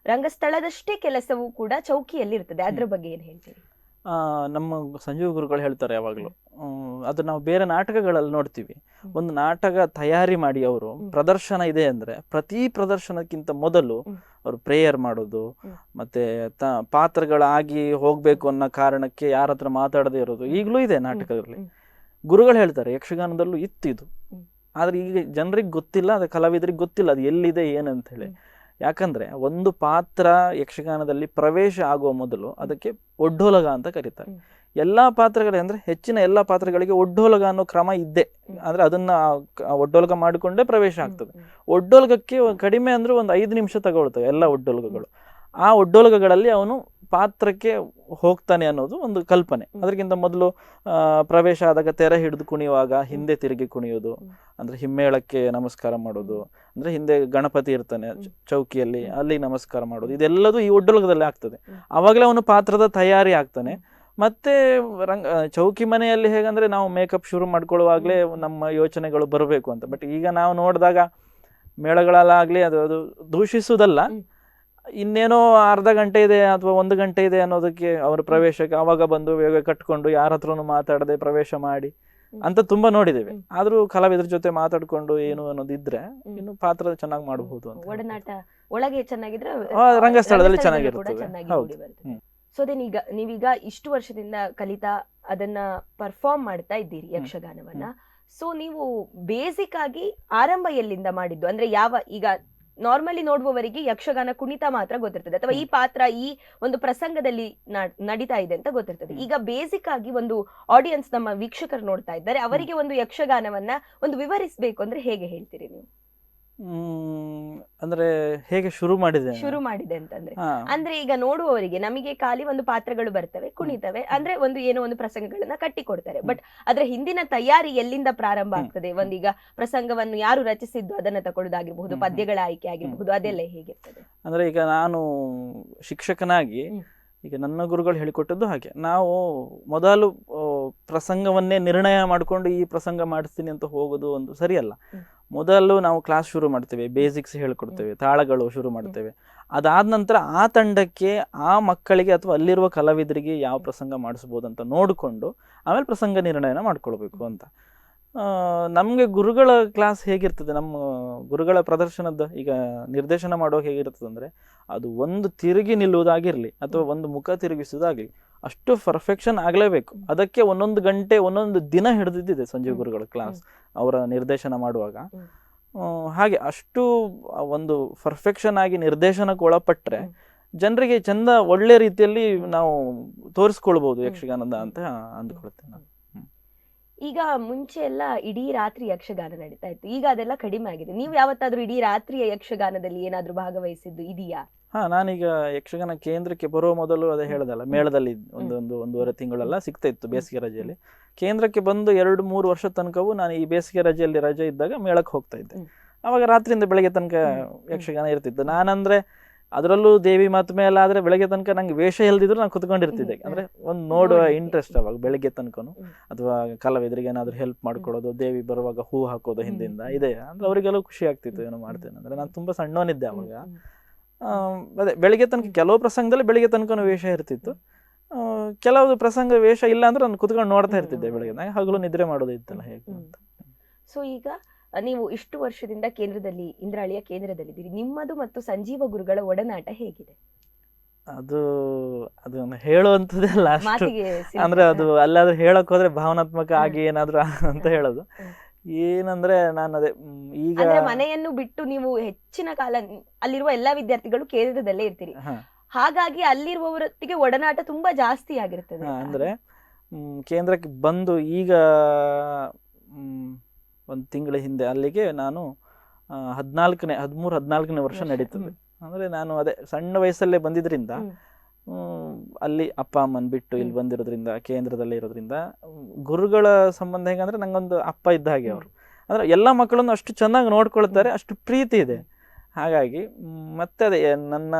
ರಂಗಸ್ಥಳದಷ್ಟೇ ಕೆಲಸವೂ ಕೂಡ ಚೌಕಿಯಲ್ಲಿ ಇರ್ತದೆ. ಅದ್ರ ಬಗ್ಗೆ ಏನ್ ಹೇಳ್ತೀರಿ? ನಮ್ಮ ಸಂಜೀವ್ ಗುರುಗಳು ಹೇಳ್ತಾರೆ ಯಾವಾಗಲೂ, ಅದು ನಾವು ಬೇರೆ ನಾಟಕಗಳಲ್ಲಿ ನೋಡ್ತೀವಿ. ಒಂದು ನಾಟಕ ತಯಾರಿ ಮಾಡಿ ಅವರು ಪ್ರದರ್ಶನ ಇದೆ ಅಂದ್ರೆ ಪ್ರತಿ ಪ್ರದರ್ಶನಕ್ಕಿಂತ ಮೊದಲು ಅವರು ಪ್ರೇಯರ್ ಮಾಡೋದು, ಮತ್ತೆ ಪಾತ್ರಗಳಾಗಿ ಹೋಗ್ಬೇಕು ಅನ್ನೋ ಕಾರಣಕ್ಕೆ ಯಾರ ಹತ್ರ ಮಾತಾಡದೇ ಇರೋದು ಈಗಲೂ ಇದೆ ನಾಟಕದಲ್ಲಿ. ಗುರುಗಳು ಹೇಳ್ತಾರೆ ಯಕ್ಷಗಾನದಲ್ಲೂ ಇತ್ತು ಇದು, ಆದ್ರೆ ಈಗ ಜನರಿಗೆ ಗೊತ್ತಿಲ್ಲ, ಅದು ಕಲಾವಿದರಿಗೆ ಗೊತ್ತಿಲ್ಲ ಅದು ಎಲ್ಲಿದೆ ಏನಂತ ಹೇಳಿ. ಯಾಕಂದ್ರೆ ಒಂದು ಪಾತ್ರ ಯಕ್ಷಗಾನದಲ್ಲಿ ಪ್ರವೇಶ ಆಗುವ ಮೊದಲು ಅದಕ್ಕೆ ಒಡ್ಡೋಲಗ ಅಂತ ಕರೀತಾರೆ. ಎಲ್ಲಾ ಪಾತ್ರಗಳೇ ಅಂದ್ರೆ ಹೆಚ್ಚಿನ ಎಲ್ಲಾ ಪಾತ್ರಗಳಿಗೆ ಒಡ್ಡೋಲಗ ಅನ್ನೋ ಕ್ರಮ ಇದ್ದೆ, ಅಂದ್ರೆ ಅದನ್ನ ಒಡ್ಡೋಲಗ ಮಾಡಿಕೊಂಡೇ ಪ್ರವೇಶ ಆಗ್ತದೆ. ಒಡ್ಡೋಲಗಕ್ಕೆ ಕಡಿಮೆ ಅಂದ್ರೆ ಒಂದು 5 ನಿಮಿಷ ತಗೊಳ್ತವೆ ಎಲ್ಲ ಒಡ್ಡೋಲಗಗಳು. ಆ ಒಡ್ಡೋಲಗಗಳಲ್ಲಿ ಅವನು ಪಾತ್ರಕ್ಕೆ ಹೋಗ್ತಾನೆ ಅನ್ನೋದು ಒಂದು ಕಲ್ಪನೆ. ಅದಕ್ಕಿಂತ ಮೊದಲು ಪ್ರವೇಶ ಆದಾಗ ತೆರೆ ಹಿಡಿದು ಕುಣಿಯುವಾಗ ಹಿಂದೆ ತಿರುಗಿ ಕುಣಿಯೋದು, ಅಂದ್ರೆ ಹಿಮ್ಮೇಳಕ್ಕೆ ನಮಸ್ಕಾರ ಮಾಡೋದು, ಅಂದ್ರೆ ಹಿಂದೆ ಗಣಪತಿ ಇರ್ತಾನೆ ಚೌಕಿಯಲ್ಲಿ, ಅಲ್ಲಿ ನಮಸ್ಕಾರ ಮಾಡೋದು, ಇದೆಲ್ಲದೂ ಈ ಒಡ್ಡೋಲಗದಲ್ಲಿ ಆಗ್ತದೆ. ಆವಾಗಲೇ ಅವನು ಪಾತ್ರದ ತಯಾರಿ ಆಗ್ತಾನೆ. ಮತ್ತೆ ಚೌಕಿ ಮನೆಯಲ್ಲಿ ಹೇಗಂದ್ರೆ ನಾವು ಮೇಕಪ್ ಶುರು ಮಾಡ್ಕೊಳ್ಳುವಾಗ್ಲೇ ನಮ್ಮ ಯೋಚನೆಗಳು ಬರಬೇಕು ಅಂತ. ಬಟ್ ಈಗ ನಾವು ನೋಡಿದಾಗ ಮೇಳಗಳಲ್ಲಾಗ್ಲಿ ಅದು ದೂಷಿಸುವುದಲ್ಲ, ಇನ್ನೇನೋ ಅರ್ಧ ಗಂಟೆ ಇದೆ ಅಥವಾ 1 ಗಂಟೆ ಇದೆ ಅನ್ನೋದಕ್ಕೆ ಅವರ ಪ್ರವೇಶಕ್ಕೆ ಆವಾಗ ಬಂದು ಬೇಗ ಕಟ್ಕೊಂಡು ಯಾರ ಹತ್ರನು ಮಾತಾಡದೆ ಪ್ರವೇಶ ಮಾಡಿ ಅಂತ ತುಂಬಾ ನೋಡಿದ್ದೇವೆ. ಆದ್ರೂ ಕಲಾವಿದರ ಜೊತೆ ಮಾತಾಡ್ಕೊಂಡು ಏನು ಅನ್ನೋದಿದ್ರೆ ಇನ್ನು ಪಾತ್ರ ಚೆನ್ನಾಗಿ ಮಾಡಬಹುದು ಅಂತ. ಒಡನಾಟ ಒಳಗೆ ಚೆನ್ನಾಗಿದ್ರೆ ರಂಗಸ್ಥಳದಲ್ಲಿ ಚೆನ್ನಾಗಿರ್ತದೆ. ಹೌದು. ಸೊ ದೆನ್ ಈಗ ನೀವೀಗ ಇಷ್ಟು ವರ್ಷದಿಂದ ಕಲಿತಾ ಅದನ್ನ ಪರ್ಫಾರ್ಮ್ ಮಾಡ್ತಾ ಇದ್ದೀರಿ ಯಕ್ಷಗಾನವನ್ನ. ಸೊ ನೀವು ಬೇಸಿಕ್ ಆಗಿ ಆರಂಭ ಎಲ್ಲಿಂದ ಮಾಡಿದ್ದು? ಅಂದ್ರೆ ಈಗ ನಾರ್ಮಲಿ ನೋಡುವವರಿಗೆ ಯಕ್ಷಗಾನ ಕುಣಿತ ಮಾತ್ರ ಗೊತ್ತಿರ್ತದೆ, ಅಥವಾ ಈ ಪಾತ್ರ ಈ ಒಂದು ಪ್ರಸಂಗದಲ್ಲಿ ನಡೀತಾ ಇದೆ ಅಂತ ಗೊತ್ತಿರ್ತದೆ. ಈಗ ಬೇಸಿಕ್ ಆಗಿ ಒಂದು ಆಡಿಯನ್ಸ್, ನಮ್ಮ ವೀಕ್ಷಕರು ನೋಡ್ತಾ ಇದ್ದಾರೆ, ಅವರಿಗೆ ಒಂದು ಯಕ್ಷಗಾನವನ್ನ ಒಂದು ವಿವರಿಸಬೇಕು ಅಂದ್ರೆ ಹೇಗೆ ಹೇಳ್ತೀರಿ ನೀವು? ಅಂದ್ರೆ ಹೇಗೆ ಶುರು ಮಾಡಿದೆ ಅಂತಂದ್ರೆ, ಅಂದ್ರೆ ಈಗ ನೋಡುವವರಿಗೆ ನಮಗೆ ಖಾಲಿ ಒಂದು ಪಾತ್ರಗಳು ಬರ್ತವೆ, ಕುಣಿತವೆ, ಅಂದ್ರೆ ಏನೋ ಒಂದು ಪ್ರಸಂಗಗಳನ್ನ ಕಟ್ಟಿಕೊಡ್ತಾರೆ. ಬಟ್ ಅದ್ರ ಹಿಂದಿನ ತಯಾರಿ ಎಲ್ಲಿಂದ ಪ್ರಾರಂಭ ಆಗ್ತದೆ? ಒಂದೀಗ ಪ್ರಸಂಗವನ್ನು ಯಾರು ರಚಿಸಿದ್ದು ಅದನ್ನ ತಗೊಳ್ಳೋದಾಗಿರ್ಬಹುದು, ಪದ್ಯಗಳ ಆಯ್ಕೆ ಆಗಿರ್ಬಹುದು, ಅದೆಲ್ಲ ಹೇಗಿರ್ತದೆ? ಅಂದ್ರೆ ಈಗ ನಾನು ಶಿಕ್ಷಕನಾಗಿ ಈಗ ನನ್ನ ಗುರುಗಳು ಹೇಳಿಕೊಟ್ಟದ್ದು ಹಾಗೆ, ನಾವು ಮೊದಲು ಪ್ರಸಂಗವನ್ನೇ ನಿರ್ಣಯ ಮಾಡಿಕೊಂಡು ಈ ಪ್ರಸಂಗ ಮಾಡಿಸ್ತೀನಿ ಅಂತ ಹೋಗೋದು ಒಂದು ಸರಿಯಲ್ಲ. ಮೊದಲು ನಾವು ಕ್ಲಾಸ್ ಶುರು ಮಾಡ್ತೇವೆ, ಬೇಸಿಕ್ಸ್ ಹೇಳ್ಕೊಡ್ತೇವೆ, ತಾಳಗಳು ಶುರು ಮಾಡ್ತೇವೆ. ಅದಾದ ನಂತರ ಆ ತಂಡಕ್ಕೆ, ಆ ಮಕ್ಕಳಿಗೆ ಅಥವಾ ಅಲ್ಲಿರುವ ಕಲಾವಿದರಿಗೆ ಯಾವ ಪ್ರಸಂಗ ಮಾಡಿಸ್ಬೋದು ಅಂತ ನೋಡಿಕೊಂಡು ಆಮೇಲೆ ಪ್ರಸಂಗ ನಿರ್ಣಯನ ಮಾಡ್ಕೊಳ್ಬೇಕು ಅಂತ. ನಮಗೆ ಗುರುಗಳ ಕ್ಲಾಸ್ ಹೇಗಿರ್ತದೆ, ನಮ್ಮ ಗುರುಗಳ ಪ್ರದರ್ಶನದ ಈಗ ನಿರ್ದೇಶನ ಮಾಡುವಾಗ ಹೇಗಿರ್ತದೆ ಅಂದರೆ, ಅದು ಒಂದು ತಿರುಗಿ ನಿಲ್ಲುವುದಾಗಿರಲಿ ಅಥವಾ ಒಂದು ಮುಖ ತಿರುಗಿಸುವುದಾಗಲಿ ಅಷ್ಟು ಪರ್ಫೆಕ್ಷನ್ ಆಗಲೇಬೇಕು. ಅದಕ್ಕೆ 1 ಗಂಟೆ 1 ದಿನ ಹಿಡಿದಿದ್ದಿದೆ ಸಂಜೀವ್ ಗುರುಗಳ ಕ್ಲಾಸ್ ಅವರ ನಿರ್ದೇಶನ ಮಾಡುವಾಗ. ಹಾಗೆ ಅಷ್ಟು ಒಂದು ಪರ್ಫೆಕ್ಷನ್ ಆಗಿ ನಿರ್ದೇಶನಕ್ಕೆ ಒಳಪಟ್ಟರೆ ಜನರಿಗೆ ಚಂದ ಒಳ್ಳೆ ರೀತಿಯಲ್ಲಿ ನಾವು ತೋರಿಸ್ಕೊಳ್ಬಹುದು ಯಕ್ಷಗಾನದ ಅಂತ ಅಂದ್ಕೊಳ್ತೇನೆ ನಾನು. ಈಗ ಮುಂಚೆ ಎಲ್ಲ ಇಡೀ ರಾತ್ರಿ ಯಕ್ಷಗಾನ ನಡೀತಾ ಇತ್ತು, ಈಗ ಅದೆಲ್ಲ ಕಡಿಮೆ ಆಗಿದೆ. ನೀವು ಯಾವತ್ತಾದ್ರೂ ಇಡೀ ರಾತ್ರಿಯ ಯಕ್ಷಗಾನದಲ್ಲಿ ಏನಾದ್ರೂ ಭಾಗವಹಿಸಿದ್ದು ಇದೆಯಾ? ನಾನೀಗ ಯಕ್ಷಗಾನ ಕೇಂದ್ರಕ್ಕೆ ಬರುವ ಮೊದಲು ಅದೇ ಹೇಳದಲ್ಲ, ಮೇಳದಲ್ಲಿ 1.5 ತಿಂಗಳೆಲ್ಲ ಸಿಗ್ತಾ ಇತ್ತು ಬೇಸಿಗೆ ರಜೆಯಲ್ಲಿ. ಕೇಂದ್ರಕ್ಕೆ ಬಂದು 2-3 ವರ್ಷ ತನಕವೂ ನಾನು ಈ ಬೇಸಿಗೆ ರಜೆಯಲ್ಲಿ ರಜೆ ಇದ್ದಾಗ ಮೇಳಕ್ಕೆ ಹೋಗ್ತಾ ಇದ್ದೆ. ಅವಾಗ ರಾತ್ರಿಯಿಂದ ಬೆಳಗ್ಗೆ ತನಕ ಯಕ್ಷಗಾನ ಇರ್ತಿತ್ತು. ನಾನಂದ್ರೆ ಅದರಲ್ಲೂ ದೇವಿ ಮಾತು ಮೇಲೆ ಆದ್ರೆ ಬೆಳಗ್ಗೆ ತನಕ ನಂಗೆ ವೇಷ ಇಲ್ದಿದ್ರು ನಾನು ಕುತ್ಕೊಂಡಿರ್ತಿದ್ದೆ. ಅಂದ್ರೆ ಒಂದು ನೋಡುವ ಇಂಟ್ರೆಸ್ಟ್ ಅವಾಗ ಬೆಳಗ್ಗೆ ತನಕನು. ಅಥವಾ ಕಲಾವಿದರಿಗೆ ಏನಾದ್ರು ಹೆಲ್ಪ್ ಮಾಡ್ಕೊಡೋದು, ದೇವಿ ಬರುವಾಗ ಹೂ ಹಾಕೋದು ಹಿಂದಿಂದ ಇದೆ ಅಂದ್ರೆ ಅವರಿಗೆಲ್ಲ ಖುಷಿ ಆಗ್ತಿತ್ತು ಏನೋ ಮಾಡ್ತೇನೆ ಅಂದ್ರೆ. ನಾನು ತುಂಬಾ ಸಣ್ಣವನಿದ್ದೆ ಅವಾಗ. ಅದೇ ಬೆಳಿಗ್ಗೆ ತನಕ ಕೆಲವು ಪ್ರಸಂಗದಲ್ಲಿ ಬೆಳಿಗ್ಗೆ ತನಕ ವೇಷ ಇರ್ತಿತ್ತು, ಕೆಲವು ಪ್ರಸಂಗ ವೇಷ ಇಲ್ಲ ಅಂದ್ರೆ ನಾನು ಕುತ್ಕೊಂಡು ನೋಡ್ತಾ ಇರ್ತಿದ್ದೆ ಬೆಳಗ್ಗೆ. ನಂಗೆ ಹಗಲು ನಿದ್ರೆ ಮಾಡೋದು ಇತ್ತಲ್ಲ ಹೇಗೆ ಅಂತ. ಸೊ ಈಗ ನೀವು ಇಷ್ಟು ವರ್ಷದಿಂದ ಕೇಂದ್ರದಲ್ಲಿ, ಇಂದ್ರಾಳಿಯ ಕೇಂದ್ರದಲ್ಲಿದ್ದೀರಿ, ನಿಮ್ಮದು ಮತ್ತು ಸಂಜೀವ ಗುರುಗಳ ಒಡನಾಟ ಹೇಗಿದೆ? ಅದನ್ನ ಹೇಳುವಂಥದ್ದೆಲ್ಲ ಅಷ್ಟು, ಅಂದ್ರೆ ಅದು ಅಲ್ಲಾದ್ರೂ ಹೇಳಕ್ ಹೋದ್ರೆ ಭಾವನಾತ್ಮಕ ಆಗಿ ಏನಾದ್ರು ಅಂತ ಹೇಳೋದು. ಏನಂದ್ರೆ ನಾನು ಅದೇ ಈಗ ಮನೆಯನ್ನು ಬಿಟ್ಟು ನೀವು ಹೆಚ್ಚಿನ ಕಾಲ ಅಲ್ಲಿರುವ ಎಲ್ಲಾ ವಿದ್ಯಾರ್ಥಿಗಳು ಕೇಂದ್ರದಲ್ಲೇ ಇರ್ತೀರಿ, ಹಾಗಾಗಿ ಅಲ್ಲಿರುವವರೊಟ್ಟಿಗೆ ಒಡನಾಟ ತುಂಬಾ ಜಾಸ್ತಿ ಆಗಿರ್ತದೆ. ಅಂದ್ರೆ ಕೇಂದ್ರಕ್ಕೆ ಬಂದು ಈಗ 1 ತಿಂಗಳ ಹಿಂದೆ ಅಲ್ಲಿಗೆ ನಾನು 13-14ನೇ ವರ್ಷ ನಡೀತದೆ. ಅಂದ್ರೆ ನಾನು ಅದೇ ಸಣ್ಣ ವಯಸ್ಸಲ್ಲೇ ಬಂದಿದ್ರಿಂದ ಅಲ್ಲಿ ಅಪ್ಪ ಅಮ್ಮನ್ ಬಿಟ್ಟು ಇಲ್ಲಿ ಬಂದಿರೋದ್ರಿಂದ, ಕೇಂದ್ರದಲ್ಲೇ ಇರೋದ್ರಿಂದ ಗುರುಗಳ ಸಂಬಂಧ ಹೇಗಂದ್ರೆ ನಂಗೊಂದು ಅಪ್ಪ ಇದ್ದ ಹಾಗೆ ಅವರು. ಅಂದ್ರೆ ಎಲ್ಲಾ ಮಕ್ಕಳನ್ನು ಅಷ್ಟು ಚೆನ್ನಾಗಿ ನೋಡ್ಕೊಳ್ತಾರೆ, ಅಷ್ಟು ಪ್ರೀತಿ ಇದೆ. ಹಾಗಾಗಿ ಮತ್ತೆ ಅದೇ ನನ್ನ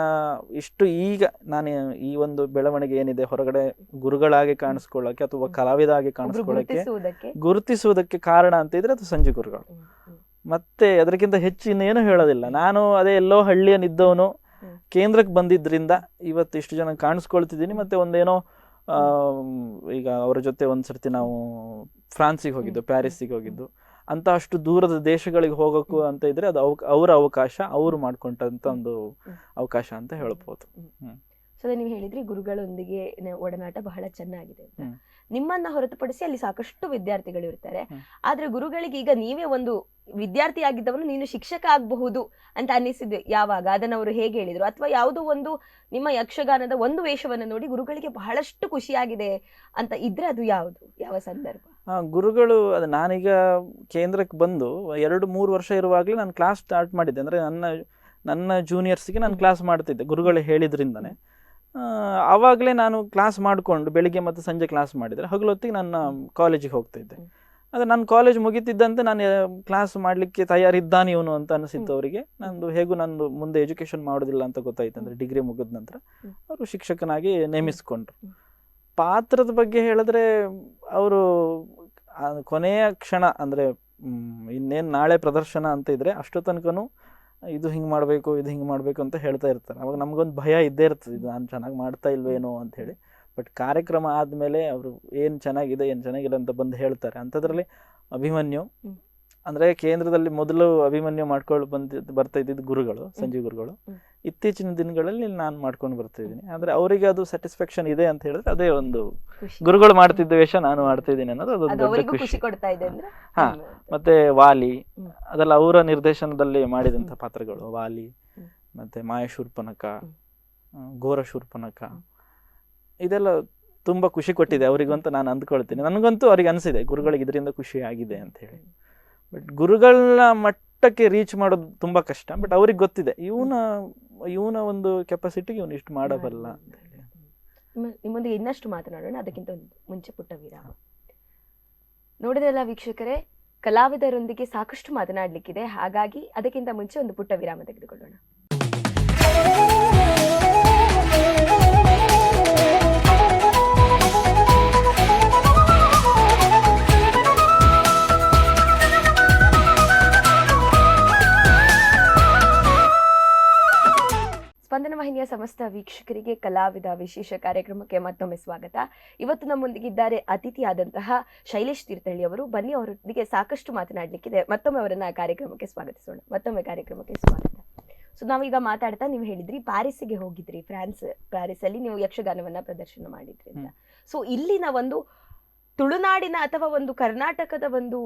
ಇಷ್ಟು ಈಗ ನಾನು ಈ ಒಂದು ಬೆಳವಣಿಗೆ ಏನಿದೆ ಹೊರಗಡೆ ಗುರುಗಳಾಗಿ ಕಾಣಿಸ್ಕೊಳ್ಳೋಕೆ ಅಥವಾ ಕಲಾವಿದ ಆಗಿ ಕಾಣಿಸ್ಕೊಳ್ಳೋಕೆ ಗುರುತಿಸುವುದಕ್ಕೆ ಕಾರಣ ಅಂತ ಇದ್ರೆ ಅದು ಸಂಜೆ ಗುರುಗಳು. ಮತ್ತೆ ಅದಕ್ಕಿಂತ ಹೆಚ್ಚು ಇನ್ನೇನು ಹೇಳೋದಿಲ್ಲ. ನಾನು ಅದೇ ಎಲ್ಲೋ ಹಳ್ಳಿಯನಿದ್ದವನು ಕೇಂದ್ರಕ್ಕೆ ಬಂದಿದ್ರಿಂದ ಇವತ್ತು ಇಷ್ಟು ಜನ ಕಾಣಿಸ್ಕೊಳ್ತಿದ್ದೀನಿ. ಮತ್ತೆ ಒಂದೇನೋ ಈಗ ಅವರ ಜೊತೆ ಒಂದ್ಸರ್ತಿ ನಾವು ಫ್ರಾನ್ಸಿಗೆ ಹೋಗಿದ್ದು, ಪ್ಯಾರಿಸ್ಸಿಗೆ ಹೋಗಿದ್ದು, ಅಂತ ಅಷ್ಟು ದೂರದ ದೇಶಗಳಿಗೆ ಹೋಗೋಕ್ಕೂ ಅಂತ ಇದ್ರೆ ಅದು ಅವರ ಅವಕಾಶ, ಅವರು ಮಾಡ್ಕೊಂಡಂತ ಒಂದು ಅವಕಾಶ ಅಂತ ಹೇಳ್ಬೋದು. ಸೊ ನೀವು ಹೇಳಿದ್ರಿ ಗುರುಗಳೊಂದಿಗೆ ಒಡನಾಟ ಬಹಳ ಚೆನ್ನಾಗಿದೆ ಅಂತ. ನಿಮ್ಮನ್ನ ಹೊರತುಪಡಿಸಿ ಅಲ್ಲಿ ಸಾಕಷ್ಟು ವಿದ್ಯಾರ್ಥಿಗಳು ಇರ್ತಾರೆ. ಆದ್ರೆ ಗುರುಗಳಿಗೆ ಈಗ ನೀವೇ ಒಂದು ವಿದ್ಯಾರ್ಥಿ ಆಗಿದ್ದವನು ನೀನು ಶಿಕ್ಷಕ ಆಗಬಹುದು ಅಂತ ಅನ್ನಿಸಿದ್ವಿ ಯಾವಾಗ? ಅದನ್ನ ಅವರು ಹೇಗೆ ಹೇಳಿದ್ರು? ಅಥವಾ ಯಾವುದೋ ಒಂದು ನಿಮ್ಮ ಯಕ್ಷಗಾನದ ಒಂದು ವೇಷವನ್ನು ನೋಡಿ ಗುರುಗಳಿಗೆ ಬಹಳಷ್ಟು ಖುಷಿಯಾಗಿದೆ ಅಂತ ಇದ್ರೆ ಅದು ಯಾವುದು, ಯಾವ ಸಂದರ್ಭ? ಗುರುಗಳು ಅದು ನಾನೀಗ ಕೇಂದ್ರಕ್ಕೆ ಬಂದು 2-3 ವರ್ಷ ಇರುವಾಗಲೇ ನಾನು ಕ್ಲಾಸ್ ಸ್ಟಾರ್ಟ್ ಮಾಡಿದ್ದೆ. ಅಂದರೆ ನನ್ನ ಜೂನಿಯರ್ಸ್ಗೆ ನಾನು ಕ್ಲಾಸ್ ಮಾಡ್ತಿದ್ದೆ ಗುರುಗಳು ಹೇಳಿದ್ರಿಂದನೇ. ಆವಾಗಲೇ ನಾನು ಕ್ಲಾಸ್ ಮಾಡಿಕೊಂಡು ಬೆಳಿಗ್ಗೆ ಮತ್ತು ಸಂಜೆ ಕ್ಲಾಸ್ ಮಾಡಿದರೆ ಹಗಲೊತ್ತಿಗೆ ನನ್ನ ಕಾಲೇಜಿಗೆ ಹೋಗ್ತಾ ಇದ್ದೆ. ಆದರೆ ನನ್ನ ಕಾಲೇಜ್ ಮುಗಿತಿದ್ದಂತೆ ನಾನು ಕ್ಲಾಸ್ ಮಾಡಲಿಕ್ಕೆ ತಯಾರಿದ್ದಾನೆ ಇವನು ಅಂತ ಅನಿಸಿತ್ತು ಅವರಿಗೆ. ನಂದು ಮುಂದೆ ಎಜುಕೇಷನ್ ಮಾಡೋದಿಲ್ಲ ಅಂತ ಗೊತ್ತಾಯ್ತು. ಅಂದರೆ ಡಿಗ್ರಿ ಮುಗಿದ ನಂತರ ಅವರು ಶಿಕ್ಷಕನಾಗಿ ನೇಮಿಸ್ಕೊಂಡ್ರು. ಪಾತ್ರದ ಬಗ್ಗೆ ಹೇಳಿದ್ರೆ ಅವರು ಕೊನೆಯ ಕ್ಷಣ ಅಂದರೆ ಇನ್ನೇನು ನಾಳೆ ಪ್ರದರ್ಶನ ಅಂತ ಇದ್ರೆ ಅಷ್ಟೋ ತನಕನೂ ಇದು ಹಿಂಗೆ ಮಾಡಬೇಕು, ಇದು ಹಿಂಗೆ ಮಾಡಬೇಕು ಅಂತ ಹೇಳ್ತಾ ಇರ್ತಾರೆ. ಅವಾಗ ನಮಗೊಂದು ಭಯ ಇದ್ದೇ ಇರ್ತದೆ, ಇದು ನಾನು ಚೆನ್ನಾಗಿ ಮಾಡ್ತಾ ಇಲ್ವೇನೋ ಅಂತ ಹೇಳಿ. ಬಟ್ ಕಾರ್ಯಕ್ರಮ ಆದಮೇಲೆ ಅವರು ಏನು ಚೆನ್ನಾಗಿದೆ ಏನು ಚೆನ್ನಾಗಿಲ್ಲ ಅಂತ ಬಂದು ಹೇಳ್ತಾರೆ. ಅಂಥದ್ರಲ್ಲಿ ಅಭಿಮನ್ಯು ಅಂದರೆ ಕೇಂದ್ರದಲ್ಲಿ ಮೊದಲು ಅಭಿಮನ್ಯು ಮಾಡ್ಕೊಂಡು ಬರ್ತಾ ಇದ್ದಿದ್ದು ಗುರುಗಳು, ಸಂಜೀವ್ ಗುರುಗಳು. ಇತ್ತೀಚಿನ ದಿನಗಳಲ್ಲಿ ನಾನು ಮಾಡ್ಕೊಂಡು ಬರ್ತಾ ಇದ್ದೀನಿ. ಅಂದರೆ ಅವರಿಗೆ ಅದು ಸ್ಯಾಟಿಸ್ಫ್ಯಾಕ್ಷನ್ ಇದೆ ಅಂತ ಹೇಳಿದ್ರೆ ಅದೇ ಒಂದು ಗುರುಗಳು ಮಾಡ್ತಿದ್ದ ವೇಷ ನಾನು ಮಾಡ್ತಿದ್ದೀನಿ ಅನ್ನೋದು ಅದೊಂದು ದೊಡ್ಡ ಖುಷಿ ಕೊಡ್ತಾ ಇದೆ. ಹಾ, ಮತ್ತೆ ವಾಲಿ ಅದೆಲ್ಲ ಅವರ ನಿರ್ದೇಶನದಲ್ಲಿ ಮಾಡಿದಂಥ ಪಾತ್ರಗಳು. ವಾಲಿ ಮತ್ತೆ ಮಾಯಶೂರ್ಪನಕ, ಘೋರಶೂರ್ಪನಕ, ಇದೆಲ್ಲ ತುಂಬಾ ಖುಷಿ ಕೊಟ್ಟಿದೆ ಅವರಿಗಂತ ನಾನು ಅಂದ್ಕೊಳ್ತೀನಿ. ನನಗಂತೂ ಅವ್ರಿಗೆ ಅನಿಸಿದೆ ಗುರುಗಳಿಗೆ ಇದರಿಂದ ಖುಷಿ ಆಗಿದೆ ಅಂತ ಹೇಳಿ. ಬಟ್ ಗುರುಗಳನ್ನ ಮಟ್ಟಕ್ಕೆ ರೀಚ್ ಮಾಡೋದು ತುಂಬಾ ಕಷ್ಟ. ಬಟ್ ಅವ್ರಿಗೆ ಗೊತ್ತಿದೆ ಇವನ ಒಂದು ಕೆಪಾಸಿಟಿಗೆ ಇವನು ಇಷ್ಟು ಮಾಡಬಲ್ಲ ಅಂತ ಹೇಳಿ. ನಿಮ್ಮೊಂದಿಗೆ ಇನ್ನಷ್ಟು ಮಾತನಾಡೋಣ, ಅದಕ್ಕಿಂತ ಮುಂಚೆ ಪುಟ್ಟ ವಿರಾಮ. ನೋಡಿದ್ರಲ್ಲ ವೀಕ್ಷಕರೇ, ಕಲಾವಿದರೊಂದಿಗೆ ಸಾಕಷ್ಟು ಮಾತನಾಡ್ಲಿಕ್ಕಿದೆ. ಹಾಗಾಗಿ ಅದಕ್ಕಿಂತ ಮುಂಚೆ ಒಂದು ಪುಟ್ಟ ವಿರಾಮ ತೆಗೆದುಕೊಳ್ಳೋಣ. ಸ್ಪಂದನ ವಾಹಿನಿಯ ಸಮಸ್ತ ವೀಕ್ಷಕರಿಗೆ ಕಲಾವಿದ ವಿಶೇಷ ಕಾರ್ಯಕ್ರಮಕ್ಕೆ ಮತ್ತೊಮ್ಮೆ ಸ್ವಾಗತ. ಇವತ್ತು ನಮ್ಮೊಂದಿಗಿದ್ದಾರೆ ಅತಿಥಿಯಾದಂತಹ ಶೈಲೇಶ್ ತೀರ್ಥಹಳ್ಳಿ ಅವರು. ಬನ್ನಿ, ಅವರೊಂದಿಗೆ ಸಾಕಷ್ಟು ಮಾತನಾಡ್ಲಿಕ್ಕಿದೆ. ಮತ್ತೊಮ್ಮೆ ಅವರನ್ನ ಕಾರ್ಯಕ್ರಮಕ್ಕೆ ಸ್ವಾಗತಿಸೋಣ. ಮತ್ತೊಮ್ಮೆ ಕಾರ್ಯಕ್ರಮಕ್ಕೆ ಸ್ವಾಗತ. ಸೊ ನಾವೀಗ ಮಾತಾಡ್ತಾ ನೀವು ಹೇಳಿದ್ರಿ ಪ್ಯಾರಿಸ್ಗೆ ಹೋಗಿದ್ರಿ, ಪ್ಯಾರಿಸ್ ಅಲ್ಲಿ ನೀವು ಯಕ್ಷಗಾನವನ್ನ ಪ್ರದರ್ಶನ ಮಾಡಿದ್ರಿ ಅಂತ. ಸೊ ಇಲ್ಲಿನ ಒಂದು ತುಳುನಾಡಿನ ಅಥವಾ ಒಂದು ಕರ್ನಾಟಕದ ಒಂದು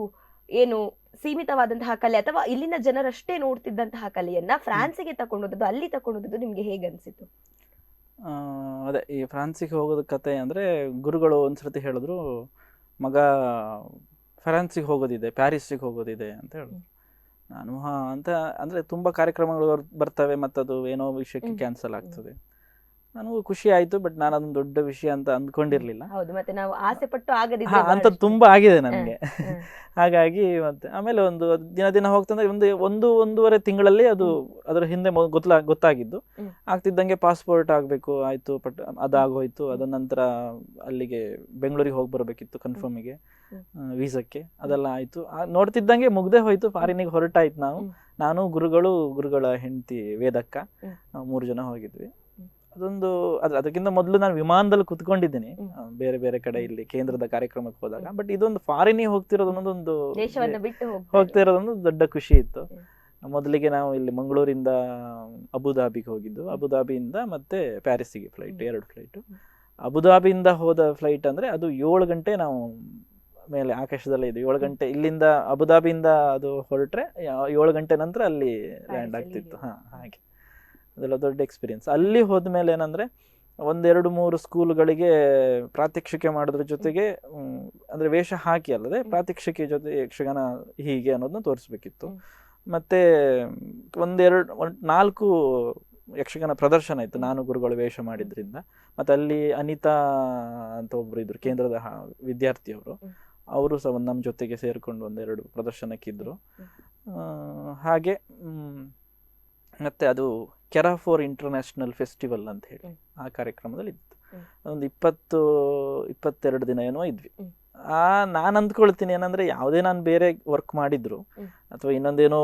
ಏನು ಸೀಮಿತವಾದಂತಹ ಕಲೆ ಅಥವಾ ಇಲ್ಲಿನ ಜನರಷ್ಟೇ ನೋಡ್ತಿದ್ದಂತಹ ಕಲೆಯನ್ನ ಫ್ರಾನ್ಸಿಗೆ ತಗೊಂಡೋದದ್ದು, ಅಲ್ಲಿ ತಗೊಂಡೋದದ್ದು ನಿಮ್ಗೆ ಹೇಗೆ ಅನ್ಸಿತ್ತು? ಅದೇ ಈ ಫ್ರಾನ್ಸಿಗೆ ಹೋಗೋದ ಕತೆ ಅಂದ್ರೆ ಗುರುಗಳು ಒಂದ್ಸರ್ತಿ ಹೇಳಿದ್ರು, ಮಗ ಫ್ರಾನ್ಸಿಗೆ ಹೋಗೋದಿದೆ, ಪ್ಯಾರಿಸ್ಸಿಗೆ ಹೋಗೋದಿದೆ ಅಂತ ಹೇಳಿದ್ರು. ನಾನು ಹಾ ಅಂತ ಅಂದ್ರೆ ತುಂಬಾ ಕಾರ್ಯಕ್ರಮಗಳು ಬರ್ತವೆ ಮತ್ತದು ಏನೋ ವಿಷಯಕ್ಕೆ ಕ್ಯಾನ್ಸಲ್ ಆಗ್ತದೆ. ನನಗೂ ಖುಷಿ ಆಯ್ತು. ಬಟ್ ನಾನು ಅದೊಂದು ದೊಡ್ಡ ವಿಷಯ ಅಂತ ಅಂದ್ಕೊಂಡಿರ್ಲಿಲ್ಲ. ಹೌದು, ಮತ್ತೆ ನಾವು ಆಸೆ ಪಟ್ಟು ಆಗದಿದ್ರೆ ಅಂತ ತುಂಬಾ ಆಗಿದೆ ನನಗೆ. ಹಾಗಾಗಿ ಮತ್ತೆ ಆಮೇಲೆ ಒಂದು ದಿನ ಹೋಗ್ತಂದ್ರೆ ಒಂದೂವರೆ ತಿಂಗಳಲ್ಲಿ ಅದರ ಹಿಂದೆ ಗೊತ್ತಾಗಿದ್ದು. ಆಗ್ತಿದ್ದಂಗೆ ಪಾಸ್ಪೋರ್ಟ್ ಆಗ್ಬೇಕು ಆಯ್ತು, ಬಟ್ ಅದಾಗೋಯ್ತು. ಅದ ನಂತರ ಅಲ್ಲಿಗೆ ಬೆಂಗಳೂರಿಗೆ ಹೋಗಿ ಬರಬೇಕಿತ್ತು ಕನ್ಫರ್ಮಿಗೆ, ವೀಸಕ್ಕೆ, ಅದೆಲ್ಲ ಆಯ್ತು. ನೋಡ್ತಿದ್ದಂಗೆ ಮುಗ್ದೇ ಹೋಯ್ತು, ಫಾರಿನಿಗೆ ಹೊರಟಾಯ್ತು. ನಾನು ಗುರುಗಳ ಹೆಂಡತಿ ವೇದಕ್ಕ, ನಾವು 3 ಜನ ಹೋಗಿದ್ವಿ. ಅದಕ್ಕಿಂತ ಮೊದಲು ನಾನು ವಿಮಾನದಲ್ಲಿ ಕುತ್ಕೊಂಡಿದ್ದೀನಿ ಬೇರೆ ಬೇರೆ ಕಡೆ ಇಲ್ಲಿ ಕೇಂದ್ರದ ಕಾರ್ಯಕ್ರಮಕ್ಕೆ ಹೋದಾಗ. ಬಟ್ ಇದೊಂದು ಫಾರಿನಿಗೆ ಹೋಗ್ತಿರೋದೊಂದು ಹೋಗ್ತಿರೋದೊಂದು ದೊಡ್ಡ ಖುಷಿ ಇತ್ತು. ಮೊದಲಿಗೆ ನಾವು ಇಲ್ಲಿ ಮಂಗಳೂರಿಂದ ಅಬುದಾಬಿಗೆ ಹೋಗಿದ್ದು, ಅಬುದಾಬಿಯಿಂದ ಮತ್ತೆ ಪ್ಯಾರಿಸ್ಸಿಗೆ ಫ್ಲೈಟ್, 2 ಫ್ಲೈಟ್. ಅಬುದಾಬಿಯಿಂದ ಹೋದ ಫ್ಲೈಟ್ ಅಂದ್ರೆ ಅದು 7 ಗಂಟೆ ನಾವು ಮೇಲೆ ಆಕಾಶದಲ್ಲೇ ಇದೆ. 7 ಗಂಟೆ ಇಲ್ಲಿಂದ ಅಬುದಾಬಿಯಿಂದ ಅದು ಹೊರಟ್ರೆ 7 ಗಂಟೆ ನಂತರ ಅಲ್ಲಿ ಲ್ಯಾಂಡ್ ಆಗ್ತಿತ್ತು. ಹಾಗೆ ಅದೆಲ್ಲ ದೊಡ್ಡ ಎಕ್ಸ್ಪೀರಿಯನ್ಸ್. ಅಲ್ಲಿ ಹೋದ್ಮೇಲೆ ಏನಂದ್ರೆ 1-2-3 ಸ್ಕೂಲ್ಗಳಿಗೆ ಪ್ರಾತ್ಯಕ್ಷಿಕೆ ಮಾಡೋದ್ರ ಜೊತೆಗೆ ಅಂದ್ರೆ ವೇಷ ಹಾಕಿ ಅಲ್ಲದೆ ಪ್ರಾತ್ಯಕ್ಷಿಕೆ ಜೊತೆ ಯಕ್ಷಗಾನ ಹೀಗೆ ಅನ್ನೋದನ್ನ ತೋರಿಸ್ಬೇಕಿತ್ತು. ಮತ್ತೆ 4 ಯಕ್ಷಗಾನ ಪ್ರದರ್ಶನ ಇತ್ತು ನಾನು ಗುರುಗಳು ವೇಷ ಮಾಡಿದ್ರಿಂದ. ಮತ್ತೆ ಅಲ್ಲಿ ಅನಿತಾ ಅಂತ ಒಬ್ರು ಇದ್ರು, ಕೇಂದ್ರದ ವಿದ್ಯಾರ್ಥಿಯವರು. ಅವರು ಸಹ ನಮ್ಮ ಜೊತೆಗೆ ಸೇರ್ಕೊಂಡು 1-2 ಪ್ರದರ್ಶನಕ್ಕಿದ್ರು. ಹಾಗೆ ಮತ್ತೆ ಅದು ಕೆರಾಫೋರ್ ಇಂಟರ್ನ್ಯಾಷನಲ್ ಫೆಸ್ಟಿವಲ್ ಅಂತ ಹೇಳಿ ಆ ಕಾರ್ಯಕ್ರಮದಲ್ಲಿ ಇತ್ತು. ಒಂದು 22 ದಿನ ಏನೋ ಇದ್ವಿ. ನಾನು ಅಂದ್ಕೊಳ್ತೀನಿ ಏನಂದ್ರೆ ಯಾವುದೇ ನಾನು ಬೇರೆ ವರ್ಕ್ ಮಾಡಿದ್ರು ಅಥವಾ ಇನ್ನೊಂದೇನೋ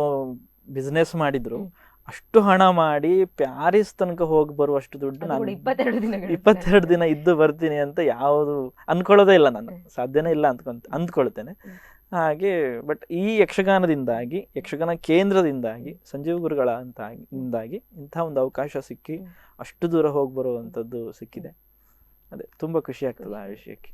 ಬಿಸ್ನೆಸ್ ಮಾಡಿದ್ರು ಅಷ್ಟು ಹಣ ಮಾಡಿ ಪ್ಯಾರಿಸ್ ತನಕ ಹೋಗಿ ಬರುವಷ್ಟು ದುಡ್ಡು ನಾನು 22 ದಿನ ಇದ್ದು ಬರ್ತೀನಿ ಅಂತ ಯಾವುದು ಅನ್ಕೊಳ್ಳೋದೇ ಇಲ್ಲ, ನಾನು ಸಾಧ್ಯನೇ ಇಲ್ಲ ಅಂದ್ಕೊಳ್ತೇನೆ. ಹಾಗೆ ಬಟ್ ಈ ಯಕ್ಷಗಾನದಿಂದಾಗಿ, ಯಕ್ಷಗಾನ ಕೇಂದ್ರದಿಂದಾಗಿ, ಸಂಜೀವ್ ಗುರುಗಳ ಇಂದಾಗಿ ಇಂಥ ಒಂದು ಅವಕಾಶ ಸಿಕ್ಕಿ ಅಷ್ಟು ದೂರ ಹೋಗಿ ಬರುವಂಥದ್ದು ಸಿಕ್ಕಿದೆ. ಅದೇ ತುಂಬಾ ಖುಷಿ ಆಗ್ತದೆ ಆ ವಿಷಯಕ್ಕೆ.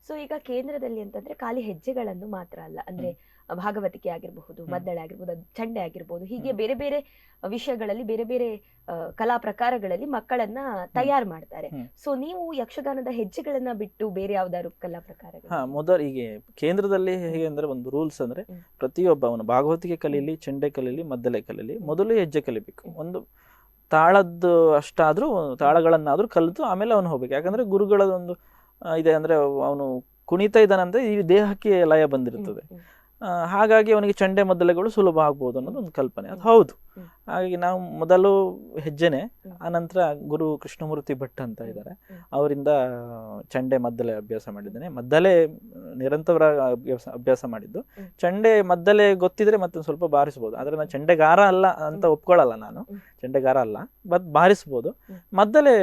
ಸೊ ಈಗ ಕೇಂದ್ರದಲ್ಲಿ ಅಂತಂದ್ರೆ ಖಾಲಿ ಹೆಜ್ಜೆಗಳನ್ನು ಮಾತ್ರ ಅಲ್ಲ, ಅಂದ್ರೆ ಭಾಗವತಿಕೆ ಆಗಿರಬಹುದು, ಮದ್ದಳೆ ಆಗಿರ್ಬೋದು, ಚಂಡೆ ಆಗಿರ್ಬೋದು, ಹೀಗೆ ಬೇರೆ ಬೇರೆ ವಿಷಯಗಳಲ್ಲಿ ಬೇರೆ ಬೇರೆ ಕಲಾ ಪ್ರಕಾರಗಳಲ್ಲಿ ಮಕ್ಕಳನ್ನ ತಯಾರು ಮಾಡ್ತಾರೆ. ಸೊ ನೀವು ಯಕ್ಷಗಾನದ ಹೆಜ್ಜೆಗಳನ್ನ ಬಿಟ್ಟು ಬೇರೆ ಯಾವ್ದಾದ್ರು ಕಲಾ ಪ್ರಕಾರಗಳು? ಮೊದಲು ಈಗ ಕೇಂದ್ರದಲ್ಲಿ ಹೇಗೆ ಅಂದ್ರೆ ಒಂದು ರೂಲ್ಸ್ ಅಂದ್ರೆ ಪ್ರತಿಯೊಬ್ಬ ಅವನು ಭಾಗವತಿಕೆ ಕಲೀಲಿ, ಚಂಡೆ ಕಲೀಲಿ, ಮದ್ದಳೆ ಕಲೀಲಿ, ಮೊದಲು ಹೆಜ್ಜೆ ಕಲಿಬೇಕು. ಒಂದು ತಾಳದ್ದು ಅಷ್ಟಾದ್ರೂ ತಾಳಗಳನ್ನಾದ್ರೂ ಕಲಿತು ಆಮೇಲೆ ಅವನು ಹೋಗ್ಬೇಕು. ಯಾಕಂದ್ರೆ ಗುರುಗಳದೊಂದು ಇದೆ ಅಂದ್ರೆ ಅವನು ಕುಣಿತಾ ಇದ್ದಾನಂದ್ರೆ ಈ ದೇಹಕ್ಕೆ ಲಯ ಬಂದಿರ್ತದೆ, ಹಾಗಾಗಿ ಅವನಿಗೆ ಚಂಡೆ ಮದ್ದಳೆಗಳು ಸುಲಭ ಆಗ್ಬೋದು ಅನ್ನೋದು ಒಂದು ಕಲ್ಪನೆ. ಅದು ಹೌದು. ಹಾಗಾಗಿ ನಾವು ಮೊದಲು ಹೆಜ್ಜೆನೆ, ಆನಂತರ ಗುರು ಕೃಷ್ಣಮೂರ್ತಿ ಭಟ್ ಅಂತ ಇದ್ದಾರೆ, ಅವರಿಂದ ಚಂಡೆ ಮದ್ದಳೆ ಅಭ್ಯಾಸ ಮಾಡಿದ್ದೇನೆ. ಮದ್ದಳೆ ನಿರಂತರ ಅಭ್ಯಾಸ ಮಾಡಿದ್ದು. ಚಂಡೆ ಮದ್ದಳೆ ಗೊತ್ತಿದ್ರೆ ಮತ್ತೆ ಸ್ವಲ್ಪ ಬಾರಿಸ್ಬೋದು, ಆದ್ರೆ ನಾನು ಚಂಡೆಗಾರ ಅಲ್ಲ ಅಂತ ಒಪ್ಕೊಳ್ಳಲ್ಲ. ನಾನು ಚಂಡೆಗಾರ ಅಲ್ಲ, ಬಟ್ ಬಾರಿಸ್ಬೋದು. ಮದ್ದಳೆ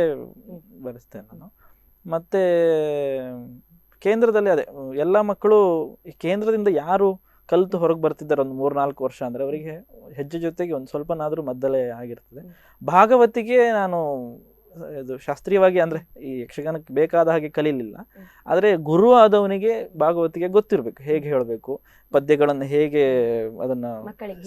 ಬಾರಿಸ್ತೇನೆ ನಾನು. ಮತ್ತೆ ಕೇಂದ್ರದಲ್ಲಿ ಅದೇ ಎಲ್ಲ ಮಕ್ಕಳು ಕೇಂದ್ರದಿಂದ ಯಾರು ಕಲಿತು ಹೊರಗೆ ಬರ್ತಿದ್ದಾರೆ ಒಂದು 3-4 ವರ್ಷ ಅಂದ್ರೆ ಅವರಿಗೆ ಹೆಜ್ಜೆ ಜೊತೆಗೆ ಒಂದು ಸ್ವಲ್ಪನಾದ್ರೂ ಮದ್ದಳೆ ಆಗಿರ್ತದೆ. ಭಾಗವತಿಗೆ ನಾನು ಇದು ಶಾಸ್ತ್ರೀಯವಾಗಿ ಅಂದ್ರೆ ಈ ಯಕ್ಷಗಾನಕ್ಕೆ ಬೇಕಾದ ಹಾಗೆ ಕಲೀಲಿಲ್ಲ, ಆದ್ರೆ ಗುರು ಆದವನಿಗೆ ಭಾಗವತಿಗೆ ಗೊತ್ತಿರ್ಬೇಕು, ಹೇಗೆ ಹೇಳಬೇಕು, ಪದ್ಯಗಳನ್ನು ಹೇಗೆ ಅದನ್ನ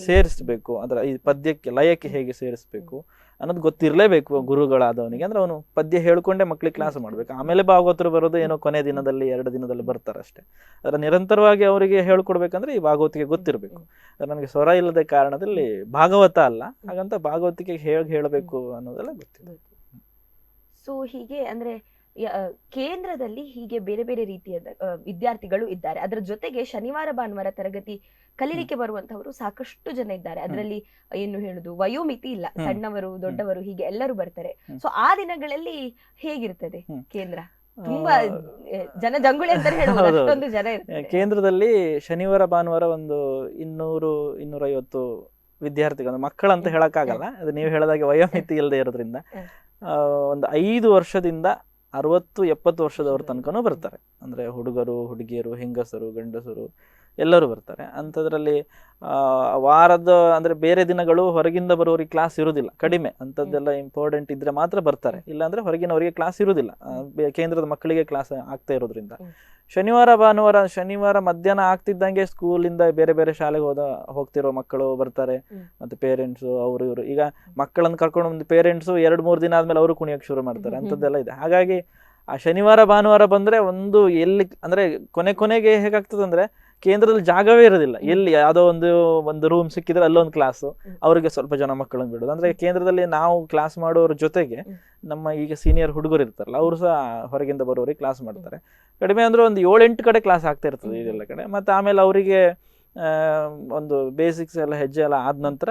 ಸೇರಿಸ್ಬೇಕು, ಅದರ ಈ ಪದ್ಯಕ್ಕೆ ಲಯಕ್ಕೆ ಹೇಗೆ ಸೇರಿಸ್ಬೇಕು ಅನ್ನೋದು ಗೊತ್ತಿರಲೇಬೇಕು ಗುರುಗಳಾದವನಿಗೆ. ಅಂದ್ರೆ ಅವನು ಪದ್ಯ ಹೇಳ್ಕೊಂಡೆ ಮಕ್ಳಿಗೆ ಕ್ಲಾಸ್ ಮಾಡ್ಬೇಕು. ಆಮೇಲೆ ಭಾಗವತರು ಬರೋದು ಏನೋ ಕೊನೆ ದಿನದಲ್ಲಿ 2 ದಿನದಲ್ಲಿ ಬರ್ತಾರೆ ಅಷ್ಟೇ. ಅದರ ನಿರಂತರವಾಗಿ ಅವರಿಗೆ ಹೇಳ್ಕೊಡ್ಬೇಕಂದ್ರೆ ಈ ಭಾಗವತಿಗೆ ಗೊತ್ತಿರಬೇಕು. ನನಗೆ ಸ್ವರ ಇಲ್ಲದ ಕಾರಣದಲ್ಲಿ ಭಾಗವತ ಅಲ್ಲ, ಹಾಗಂತ ಭಾಗವತಿಗೆ ಹೇಗೆ ಹೇಳಬೇಕು ಅನ್ನೋದೆಲ್ಲ ಗೊತ್ತಿದೆ. ಸೊ ಹೀಗೆ ಅಂದ್ರೆ ಕೇಂದ್ರದಲ್ಲಿ ಹೀಗೆ ಬೇರೆ ಬೇರೆ ರೀತಿಯ ವಿದ್ಯಾರ್ಥಿಗಳು ಇದ್ದಾರೆ. ಅದರ ಜೊತೆಗೆ ಶನಿವಾರ ಭಾನುವಾರ ತರಗತಿ ಕಲೀಲಿಕ್ಕೆ ಬರುವಂತವರು ಸಾಕಷ್ಟು ಜನ ಇದ್ದಾರೆ. ಅದರಲ್ಲಿ ಏನು ಹೇಳುದು, ವಯೋಮಿತಿ ಇಲ್ಲ, ಸಣ್ಣವರು ದೊಡ್ಡವರು ಹೀಗೆ ಎಲ್ಲರೂ ಬರ್ತಾರೆ. ಸೊ ಆ ದಿನಗಳಲ್ಲಿ ಹೇಗಿರ್ತದೆ ಕೇಂದ್ರ? ತುಂಬಾ ಜನಜಂಗುಳಿ ಅಂತ ಹೇಳ್ಬೋದು, ಅಷ್ಟೊಂದು ಜನ ಇರ್ತಾರೆ ಕೇಂದ್ರದಲ್ಲಿ. ಶನಿವಾರ ಭಾನುವಾರ ಒಂದು 200-250 ವಿದ್ಯಾರ್ಥಿಗಳು, ಮಕ್ಕಳಂತ ಹೇಳಕ್ಕಾಗಲ್ಲ, ಅದು ನೀವು ಹೇಳದಾಗೆ ವಯೋಮಿತಿ ಇಲ್ಲದೆ ಇರೋದ್ರಿಂದ ಒಂದು 5 ವರ್ಷದಿಂದ 60-70 ವರ್ಷದವ್ರ ತನಕನೂ ಬರ್ತಾರೆ. ಅಂದ್ರೆ ಹುಡುಗರು, ಹುಡುಗಿಯರು, ಹೆಂಗಸರು, ಗಂಡಸರು ಎಲ್ಲರೂ ಬರ್ತಾರೆ. ಅಂಥದ್ರಲ್ಲಿ ವಾರದ ಅಂದ್ರೆ ಬೇರೆ ದಿನಗಳು ಹೊರಗಿಂದ ಬರೋರಿಗೆ ಕ್ಲಾಸ್ ಇರುವುದಿಲ್ಲ, ಕಡಿಮೆ. ಅಂಥದ್ದೆಲ್ಲ ಇಂಪಾರ್ಟೆಂಟ್ ಇದ್ರೆ ಮಾತ್ರ ಬರ್ತಾರೆ, ಇಲ್ಲಾಂದ್ರೆ ಹೊರಗಿನವರಿಗೆ ಕ್ಲಾಸ್ ಇರುವುದಿಲ್ಲ, ಕೇಂದ್ರದ ಮಕ್ಕಳಿಗೆ ಕ್ಲಾಸ್ ಆಗ್ತಾ ಇರೋದ್ರಿಂದ. ಶನಿವಾರ ಭಾನುವಾರ, ಶನಿವಾರ ಮಧ್ಯಾಹ್ನ ಆಗ್ತಿದ್ದಂಗೆ ಸ್ಕೂಲಿಂದ ಬೇರೆ ಬೇರೆ ಶಾಲೆಗೆ ಹೋಗ್ತಿರೋ ಮಕ್ಕಳು ಬರ್ತಾರೆ, ಮತ್ತೆ ಪೇರೆಂಟ್ಸು ಅವರು ಇವರು. ಈಗ ಮಕ್ಕಳನ್ನು ಕರ್ಕೊಂಡು ಬಂದು ಪೇರೆಂಟ್ಸು 2-3 ದಿನ ಆದ್ಮೇಲೆ ಅವರು ಕುಣಿಯಕ್ಕೆ ಶುರು ಮಾಡ್ತಾರೆ, ಅಂಥದ್ದೆಲ್ಲ ಇದೆ. ಹಾಗಾಗಿ ಆ ಶನಿವಾರ ಭಾನುವಾರ ಬಂದ್ರೆ ಒಂದು ಎಲ್ಲಿ ಅಂದ್ರೆ ಕೊನೆಗೆ ಹೇಗಾಗ್ತದೆ ಅಂದ್ರೆ ಕೇಂದ್ರದಲ್ಲಿ ಜಾಗವೇ ಇರೋದಿಲ್ಲ. ಎಲ್ಲಿ ಯಾವುದೋ ಒಂದು ರೂಮ್ ಸಿಕ್ಕಿದ್ರೆ ಅಲ್ಲೊಂದು ಕ್ಲಾಸು, ಅವರಿಗೆ ಸ್ವಲ್ಪ ಜನ ಮಕ್ಕಳನ್ನು ಬಿಡೋದು. ಅಂದ್ರೆ ಕೇಂದ್ರದಲ್ಲಿ ನಾವು ಕ್ಲಾಸ್ ಮಾಡೋರ ಜೊತೆಗೆ ನಮ್ಮ ಈಗ ಸೀನಿಯರ್ ಹುಡುಗರು ಇರ್ತಾರಲ್ಲ, ಅವರು ಸಹ ಹೊರಗಿಂದ ಬರೋರಿಗೆ ಕ್ಲಾಸ್ ಮಾಡ್ತಾರೆ. ಕಡಿಮೆ ಅಂದ್ರೆ ಒಂದು 7-8 ಕಡೆ ಕ್ಲಾಸ್ ಆಗ್ತಾ ಇರ್ತದೆ ಇದೆಲ್ಲ ಕಡೆ. ಮತ್ತೆ ಆಮೇಲೆ ಅವರಿಗೆ ಒಂದು ಬೇಸಿಕ್ಸ್ ಎಲ್ಲ ಹೆಜ್ಜೆ ಎಲ್ಲ ಆದ ನಂತರ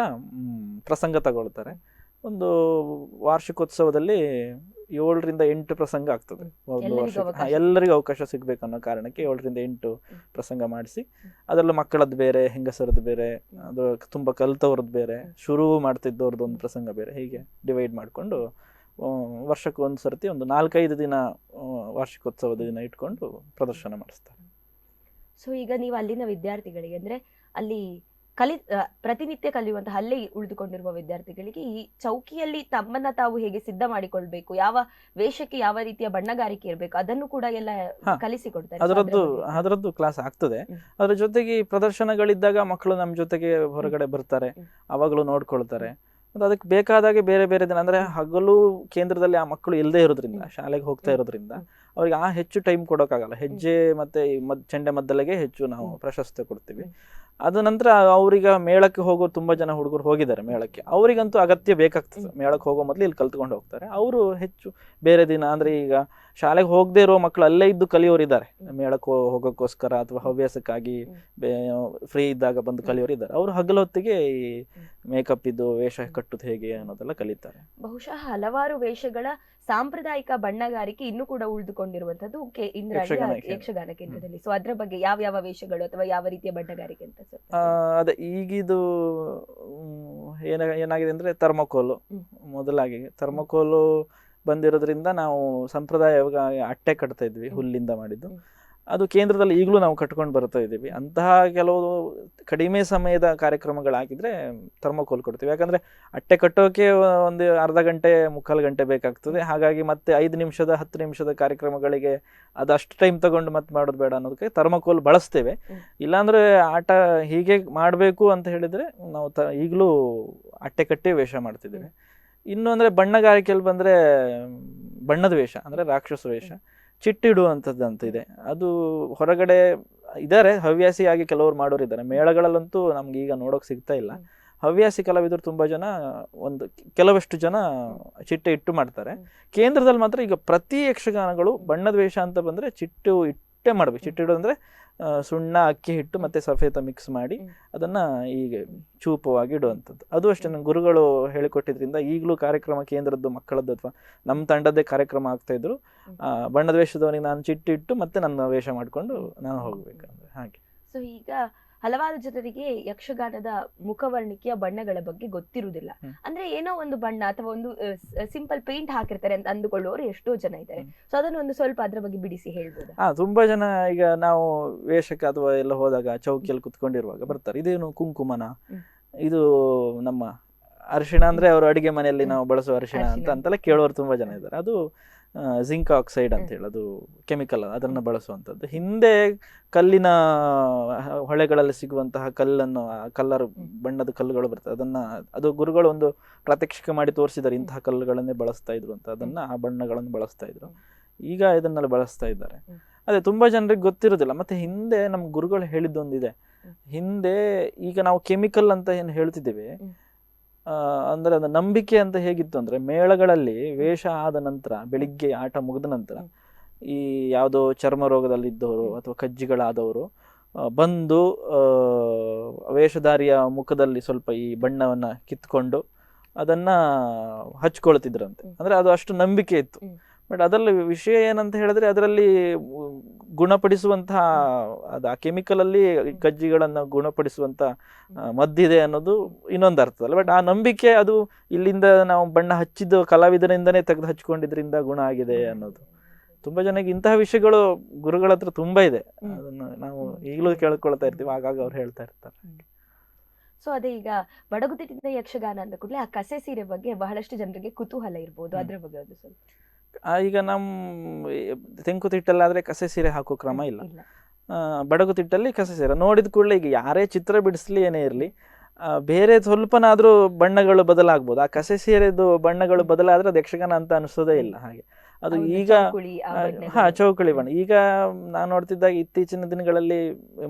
ಪ್ರಸಂಗ ತಗೊಳ್ತಾರೆ. ಒಂದು ವಾರ್ಷಿಕೋತ್ಸವದಲ್ಲಿ 7-8 ಪ್ರಸಂಗ ಆಗ್ತದೆ ಒಂದು ವರ್ಷ. ಎಲ್ಲರಿಗೂ ಅವಕಾಶ ಸಿಗ್ಬೇಕನ್ನೋ ಕಾರಣಕ್ಕೆ 7-8 ಪ್ರಸಂಗ ಮಾಡಿಸಿ, ಅದರಲ್ಲೂ ಮಕ್ಕಳದ್ದು ಬೇರೆ, ಹೆಂಗಸರದ್ದು ಬೇರೆ, ಅದು ತುಂಬಾ ಕಲಿತವ್ರದ್ದು ಬೇರೆ, ಶುರು ಮಾಡ್ತಿದ್ದವ್ರದ್ದು ಒಂದು ಪ್ರಸಂಗ ಬೇರೆ, ಹೀಗೆ ಡಿವೈಡ್ ಮಾಡಿಕೊಂಡು ವರ್ಷಕ್ಕೆ ಒಂದು ಸರ್ತಿ ಒಂದು 4-5 ದಿನ ವಾರ್ಷಿಕೋತ್ಸವದ ದಿನ ಇಟ್ಕೊಂಡು ಪ್ರದರ್ಶನ ಮಾಡಿಸ್ತಾರೆ. ಸೊ ಈಗ ನೀವು ಅಲ್ಲಿನ ವಿದ್ಯಾರ್ಥಿಗಳಿಗೆ ಅಂದ್ರೆ ಅಲ್ಲಿ ಪ್ರತಿನಿತ್ಯ ಕಲಿಯುವಂತಹ ಅಲ್ಲೇ ಉಳಿದುಕೊಂಡಿರುವ ವಿದ್ಯಾರ್ಥಿಗಳಿಗೆ ಈ ಚೌಕಿಯಲ್ಲಿ ತಮ್ಮನ್ನ ತಾವು ಹೇಗೆ ಸಿದ್ಧ ಮಾಡಿಕೊಳ್ಬೇಕು, ಯಾವ ವೇಷಕ್ಕೆ ಯಾವ ರೀತಿಯ ಬಣ್ಣಗಾರಿಕೆ ಇರಬೇಕು, ಅದನ್ನು ಕೂಡ ಎಲ್ಲ ಕಲಿಸಿಕೊಡ್ತಾರೆ. ಅದರದ್ದು ಕ್ಲಾಸ್ ಆಗ್ತದೆ. ಅದ್ರ ಜೊತೆಗೆ ಪ್ರದರ್ಶನಗಳಿದ್ದಾಗ ಮಕ್ಕಳು ನಮ್ಮ ಜೊತೆಗೆ ಹೊರಗಡೆ ಬರ್ತಾರೆ, ಅವಾಗಲೂ ನೋಡ್ಕೊಳ್ತಾರೆ. ಅದಕ್ಕೆ ಬೇಕಾದಾಗೆ ಬೇರೆ ಬೇರೆ ದಿನ ಅಂದ್ರೆ ಹಗಲು ಕೇಂದ್ರದಲ್ಲಿ ಆ ಮಕ್ಕಳು ಇಲ್ಲದೆ ಇರೋದ್ರಿಂದ, ಶಾಲೆಗೆ ಹೋಗ್ತಾ ಇರೋದ್ರಿಂದ ಅವ್ರಿಗೆ ಹೆಚ್ಚು ಟೈಮ್ ಕೊಡೋಕ್ಕಾಗಲ್ಲ. ಹೆಜ್ಜೆ ಮತ್ತೆ ಚಂಡೆ ಮದ್ದಳೆಗೆ ಹೆಚ್ಚು ನಾವು ಪ್ರಾಶಸ್ತ್ಯ ಕೊಡ್ತೀವಿ. ಅದ ನಂತರ ಅವ್ರಿಗೆ ಮೇಳಕ್ಕೆ ಹೋಗೋ ತುಂಬಾ ಜನ ಹುಡುಗರು ಹೋಗಿದ್ದಾರೆ ಮೇಳಕ್ಕೆ, ಅವರಿಗಂತೂ ಅಗತ್ಯ ಬೇಕಾಗ್ತದೆ. ಮೇಳಕ್ಕೆ ಹೋಗೋ ಮೊದಲು ಇಲ್ಲಿ ಕಲ್ತ್ಕೊಂಡು ಹೋಗ್ತಾರೆ. ಅವರು ಹೆಚ್ಚು ಬೇರೆ ದಿನ ಅಂದ್ರೆ ಈಗ ಶಾಲೆಗೆ ಹೋಗದೆ ಇರೋ ಮಕ್ಕಳು ಅಲ್ಲೇ ಇದ್ದು ಕಲಿಯೋರಿದ್ದಾರೆ, ಮೇಳಕ್ಕೆ ಹೋಗೋಕ್ಕೋಸ್ಕರ ಅಥವಾ ಹವ್ಯಾಸಕ್ಕಾಗಿ ಫ್ರೀ ಇದ್ದಾಗ ಬಂದು ಕಲಿಯೋರಿದ್ದಾರೆ. ಅವರು ಹಗಲು ಹೊತ್ತಿಗೆ ಈ ಮೇಕಪ್ ಇದ್ದು ವೇಷ ಕಟ್ಟುದು ಹೇಗೆ ಅನ್ನೋದೆಲ್ಲ ಕಲಿತಾರೆ. ಬಹುಶಃ ಹಲವಾರು ವೇಷಗಳ ಸಾಂಪ್ರದಾಯಿಕ ಬಣ್ಣಗಾರಿಕೆ ಇನ್ನೂ ಕೂಡ ಉಳಿದುಕೊಂಡಿರುವಂತದ್ದು ಯಕ್ಷಗಾನ ಕೇಂದ್ರದಲ್ಲಿ. ಸೊ ಅದ್ರ ಬಗ್ಗೆ ಯಾವ ಯಾವ ವೇಷಗಳು ಅಥವಾ ಯಾವ ರೀತಿಯ ಬಣ್ಣಗಾರಿಕೆ ಅಂತ ಅದೇ ಈಗಿದು ಏನಾಗಿದೆ ಅಂದ್ರೆ ಥರ್ಮೋಕೋಲು ಮೊದಲಾಗಿ ಥರ್ಮೋಕೋಲು ಬಂದಿರೋದ್ರಿಂದ ನಾವು ಸಂಪ್ರದಾಯವಾಗಿ ಅಟ್ಟೆ ಕಟ್ತಾ ಇದ್ವಿ, ಹುಲ್ಲಿಂದ ಮಾಡಿದ್ದು. ಅದು ಕೇಂದ್ರದಲ್ಲಿ ಈಗಲೂ ನಾವು ಕಟ್ಕೊಂಡು ಬರ್ತಾ ಇದ್ದೀವಿ. ಅಂತಹ ಕೆಲವು ಕಡಿಮೆ ಸಮಯದ ಕಾರ್ಯಕ್ರಮಗಳಾಗಿದ್ರೆ ಥರ್ಮೋಕೋಲ್ ಕೊಡ್ತೀವಿ. ಯಾಕಂದರೆ ಅಟ್ಟೆ ಕಟ್ಟೋಕೆ ಒಂದು ಅರ್ಧ ಗಂಟೆ ಮುಕ್ಕಾಲು ಗಂಟೆ ಬೇಕಾಗ್ತದೆ. ಹಾಗಾಗಿ ಮತ್ತೆ 5 ನಿಮಿಷದ 10 ನಿಮಿಷದ ಕಾರ್ಯಕ್ರಮಗಳಿಗೆ ಅದು ಅಷ್ಟು ಟೈಮ್ ತಗೊಂಡು ಮತ್ತೆ ಮಾಡೋದು ಬೇಡ ಅನ್ನೋದಕ್ಕೆ ಥರ್ಮೋಕೋಲ್ ಬಳಸ್ತೇವೆ. ಇಲ್ಲಾಂದರೆ ಆಟ ಹೀಗೆ ಮಾಡಬೇಕು ಅಂತ ಹೇಳಿದರೆ ನಾವು ಈಗಲೂ ಅಟ್ಟೆ ಕಟ್ಟಿ ವೇಷ ಮಾಡ್ತಿದ್ದೇವೆ. ಇನ್ನು ಅಂದರೆ ಬಣ್ಣಗಾರಿಕೆಯಲ್ಲಿ ಬಂದರೆ ಬಣ್ಣದ ವೇಷ ಅಂದರೆ ರಾಕ್ಷಸ ವೇಷ, ಚಿಟ್ಟಿಡುವಂಥದ್ದು ಅಂತ ಇದೆ. ಅದು ಹೊರಗಡೆ ಇದ್ದಾರೆ, ಹವ್ಯಾಸಿಯಾಗಿ ಕೆಲವರು ಮಾಡೋರು ಇದ್ದಾರೆ. ಮೇಳಗಳಲ್ಲಂತೂ ನಮ್ಗೆ ಈಗ ನೋಡೋಕೆ ಸಿಗ್ತಾ ಇಲ್ಲ. ಹವ್ಯಾಸಿ ಕಲಾವಿದರು ತುಂಬ ಜನ, ಕೆಲವಷ್ಟು ಜನ ಚಿಟ್ಟೆ ಇಟ್ಟು ಮಾಡ್ತಾರೆ. ಕೇಂದ್ರದಲ್ಲಿ ಮಾತ್ರ ಈಗ ಪ್ರತಿ ಯಕ್ಷಗಾನಗಳು ಬಣ್ಣದ ವೇಷ ಅಂತ ಬಂದರೆ ಚಿಟ್ಟು ಇಟ್ಟೇ ಮಾಡ್ಬೇಕು. ಚಿಟ್ಟಿಡು ಅಂದರೆ ಸುಣ್ಣ, ಅಕ್ಕಿ ಹಿಟ್ಟು ಮತ್ತು ಸಫೇದ ಮಿಕ್ಸ್ ಮಾಡಿ ಅದನ್ನು ಈಗ ಚೂಪವಾಗಿ ಇಡುವಂಥದ್ದು. ಅದು ಅಷ್ಟೇ ನನ್ನ ಗುರುಗಳು ಹೇಳಿಕೊಟ್ಟಿದ್ರಿಂದ ಈಗಲೂ ಕಾರ್ಯಕ್ರಮ ಕೇಂದ್ರದ್ದು ಮಕ್ಕಳದ್ದು ಅಥವಾ ನಮ್ಮ ತಂಡದ್ದೇ ಕಾರ್ಯಕ್ರಮ ಆಗ್ತಾಯಿದ್ರು. ಬಣ್ಣದ ವೇಷದವನಿಗೆ ನಾನು ಚಿಟ್ಟಿಟ್ಟು ಮತ್ತೆ ನನ್ನ ವೇಷ ಮಾಡಿಕೊಂಡು ನಾನು ಹೋಗ್ಬೇಕಂದ್ರೆ ಹಾಗೆ. ಸೊ ಈಗ ಹಲವಾರು ಜನರಿಗೆ ಯಕ್ಷಗಾನದ ಮುಖವರ್ಣಿಕೆಯ ಬಣ್ಣಗಳ ಬಗ್ಗೆ ಗೊತ್ತಿರುವುದಿಲ್ಲ. ಅಂದ್ರೆ ಏನೋ ಒಂದು ಬಣ್ಣ ಅಥವಾ ಒಂದು ಸಿಂಪಲ್ ಪೇಂಟ್ ಹಾಕಿರ್ತಾರೆ ಅಂತ ಅಂದುಕೊಳ್ಳುವವರು ಎಷ್ಟೋ ಜನ ಇದ್ದಾರೆ. ಸೊ ಅದನ್ನು ಒಂದು ಸ್ವಲ್ಪ ಅದ್ರ ಬಗ್ಗೆ ಬಿಡಿಸಿ ಹೇಳ್ಬೋದು. ತುಂಬಾ ಜನ ಈಗ ನಾವು ವೇಷಕ್ಕೆ ಅಥವಾ ಎಲ್ಲ ಹೋದಾಗ ಚೌಕಿಯಲ್ಲಿ ಕುತ್ಕೊಂಡಿರುವಾಗ ಬರ್ತಾರೆ, ಇದೇನು ಕುಂಕುಮನ, ಇದು ನಮ್ಮ ಅರಿಶಿಣ ಅಂದ್ರೆ ಅವರು ಅಡಿಗೆ ಮನೆಯಲ್ಲಿ ನಾವು ಬಳಸುವ ಅರಿಶಿಣ ಅಂತೆಲ್ಲ ಕೇಳೋರು ತುಂಬಾ ಜನ ಇದ್ದಾರೆ. ಅದು ಜಿಂಕ್ ಆಕ್ಸೈಡ್ ಅಂತ ಹೇಳಿ ಅದು ಕೆಮಿಕಲ್, ಅದನ್ನು ಬಳಸುವಂಥದ್ದು. ಹಿಂದೆ ಕಲ್ಲಿನ ಹೊಳೆಗಳಲ್ಲಿ ಸಿಗುವಂತಹ ಕಲ್ಲನ್ನು, ಕಲ್ಲರ್ ಬಣ್ಣದ ಕಲ್ಲುಗಳು ಬರ್ತದೆ, ಅದು ಗುರುಗಳು ಒಂದು ಪ್ರಾತ್ಯಕ್ಷಿಕೆ ಮಾಡಿ ತೋರಿಸಿದ್ದಾರೆ. ಇಂತಹ ಕಲ್ಲುಗಳನ್ನೇ ಬಳಸ್ತಾ ಇದ್ರು ಅಂತ, ಆ ಬಣ್ಣಗಳನ್ನು ಬಳಸ್ತಾ ಇದ್ರು. ಈಗ ಇದನ್ನೆಲ್ಲ ಬಳಸ್ತಾ ಇದ್ದಾರೆ. ಅದೇ ತುಂಬಾ ಜನರಿಗೆ ಗೊತ್ತಿರೋದಿಲ್ಲ. ಮತ್ತೆ ಹಿಂದೆ ನಮ್ಮ ಗುರುಗಳು ಹೇಳಿದ್ದೊಂದಿದೆ. ಹಿಂದೆ ಈಗ ನಾವು ಕೆಮಿಕಲ್ ಅಂತ ಏನು ಹೇಳ್ತಿದ್ದೇವೆ, ಅಂದ್ರೆ ಅದು ನಂಬಿಕೆ ಅಂತ ಹೇಗಿತ್ತು ಅಂದ್ರೆ, ಮೇಳಗಳಲ್ಲಿ ವೇಷ ಆದ ನಂತರ, ಬೆಳಿಗ್ಗೆ ಆಟ ಮುಗಿದ ನಂತರ ಈ ಯಾವುದೋ ಚರ್ಮ ರೋಗದಲ್ಲಿದ್ದವರು ಅಥವಾ ಕಜ್ಜಿಗಳಾದವರು ಬಂದು ವೇಷಧಾರಿಯ ಮುಖದಲ್ಲಿ ಸ್ವಲ್ಪ ಈ ಬಣ್ಣವನ್ನ ಕಿತ್ಕೊಂಡು ಅದನ್ನ ಹಚ್ಕೊಳ್ತಿದ್ರಂತೆ. ಅಂದ್ರೆ ಅದು ಅಷ್ಟು ನಂಬಿಕೆ ಇತ್ತು. ಬಟ್ ಅದರಲ್ಲಿ ವಿಷಯ ಏನಂತ ಹೇಳಿದ್ರೆ, ಅದರಲ್ಲಿ ಗುಣಪಡಿಸುವಂತಹ ಅದು ಆ ಕೆಮಿಕಲ್ ಅಲ್ಲಿ ಕಜ್ಜಿಗಳನ್ನು ಗುಣಪಡಿಸುವಂತ ಮದ್ದಿದೆ ಅನ್ನೋದು ಇನ್ನೊಂದು ಅರ್ಥದಲ್ಲ. ಬಟ್ ಆ ನಂಬಿಕೆ ಅದು ಇಲ್ಲಿಂದ ನಾವು ಬಣ್ಣ ಹಚ್ಚಿದ್ದು ಕಲಾವಿದರಿಂದನೇ ತೆಗೆದು ಹಚ್ಕೊಂಡಿದ್ರಿಂದ ಗುಣ ಆಗಿದೆ ಅನ್ನೋದು. ತುಂಬಾ ಜನಕ್ಕೆ ಇಂತಹ ವಿಷಯಗಳು ಗುರುಗಳ ಹತ್ರ ತುಂಬಾ ಇದೆ. ಅದನ್ನು ನಾವು ಈಗಲೂ ಕೇಳ್ಕೊಳ್ತಾ ಇರ್ತೀವಿ, ಆಗಾಗ ಅವ್ರು ಹೇಳ್ತಾ ಇರ್ತಾರೆ. ಸೊ ಅದೇ ಈಗ ಬಡಗುತಿಟ್ಟಿನ ಯಕ್ಷಗಾನ ಅಂದ ಕೂಡಲೇ ಆ ಕಸೆ ಸೀರೆ ಬಗ್ಗೆ ಬಹಳಷ್ಟು ಜನರಿಗೆ ಕುತೂಹಲ ಇರ್ಬೋದು, ಅದ್ರ ಬಗ್ಗೆ ಅದು ಸ್ವಲ್ಪ. ಈಗ ನಮ್ಮ ತೆಂಕುತಿಟ್ಟಲ್ಲಾದ್ರೆ ಕಸೆ ಸೀರೆ ಹಾಕೋ ಕ್ರಮ ಇಲ್ಲ. ಬಡಗುತಿಟ್ಟಲ್ಲಿ ಕಸೆ ಸೀರೆ ನೋಡಿದ ಕೂಡಲೇ ಈಗ ಯಾರೇ ಚಿತ್ರ ಬಿಡಿಸ್ಲಿ ಏನೇ ಇರಲಿ, ಬೇರೆ ಸ್ವಲ್ಪನಾದ್ರೂ ಬಣ್ಣಗಳು ಬದಲಾಗ್ಬೋದು. ಆ ಕಸೆ ಸೀರೆದು ಬಣ್ಣಗಳು ಬದಲಾದ್ರೆ ಅದು ಯಕ್ಷಗಾನ ಅಂತ ಅನಿಸೋದೇ ಇಲ್ಲ. ಹಾಗೆ ಅದು ಈಗ ಚೌಕಳಿ ಬಣ್ಣ. ಈಗ ನಾನು ನೋಡ್ತಿದ್ದಾಗ ಇತ್ತೀಚಿನ ದಿನಗಳಲ್ಲಿ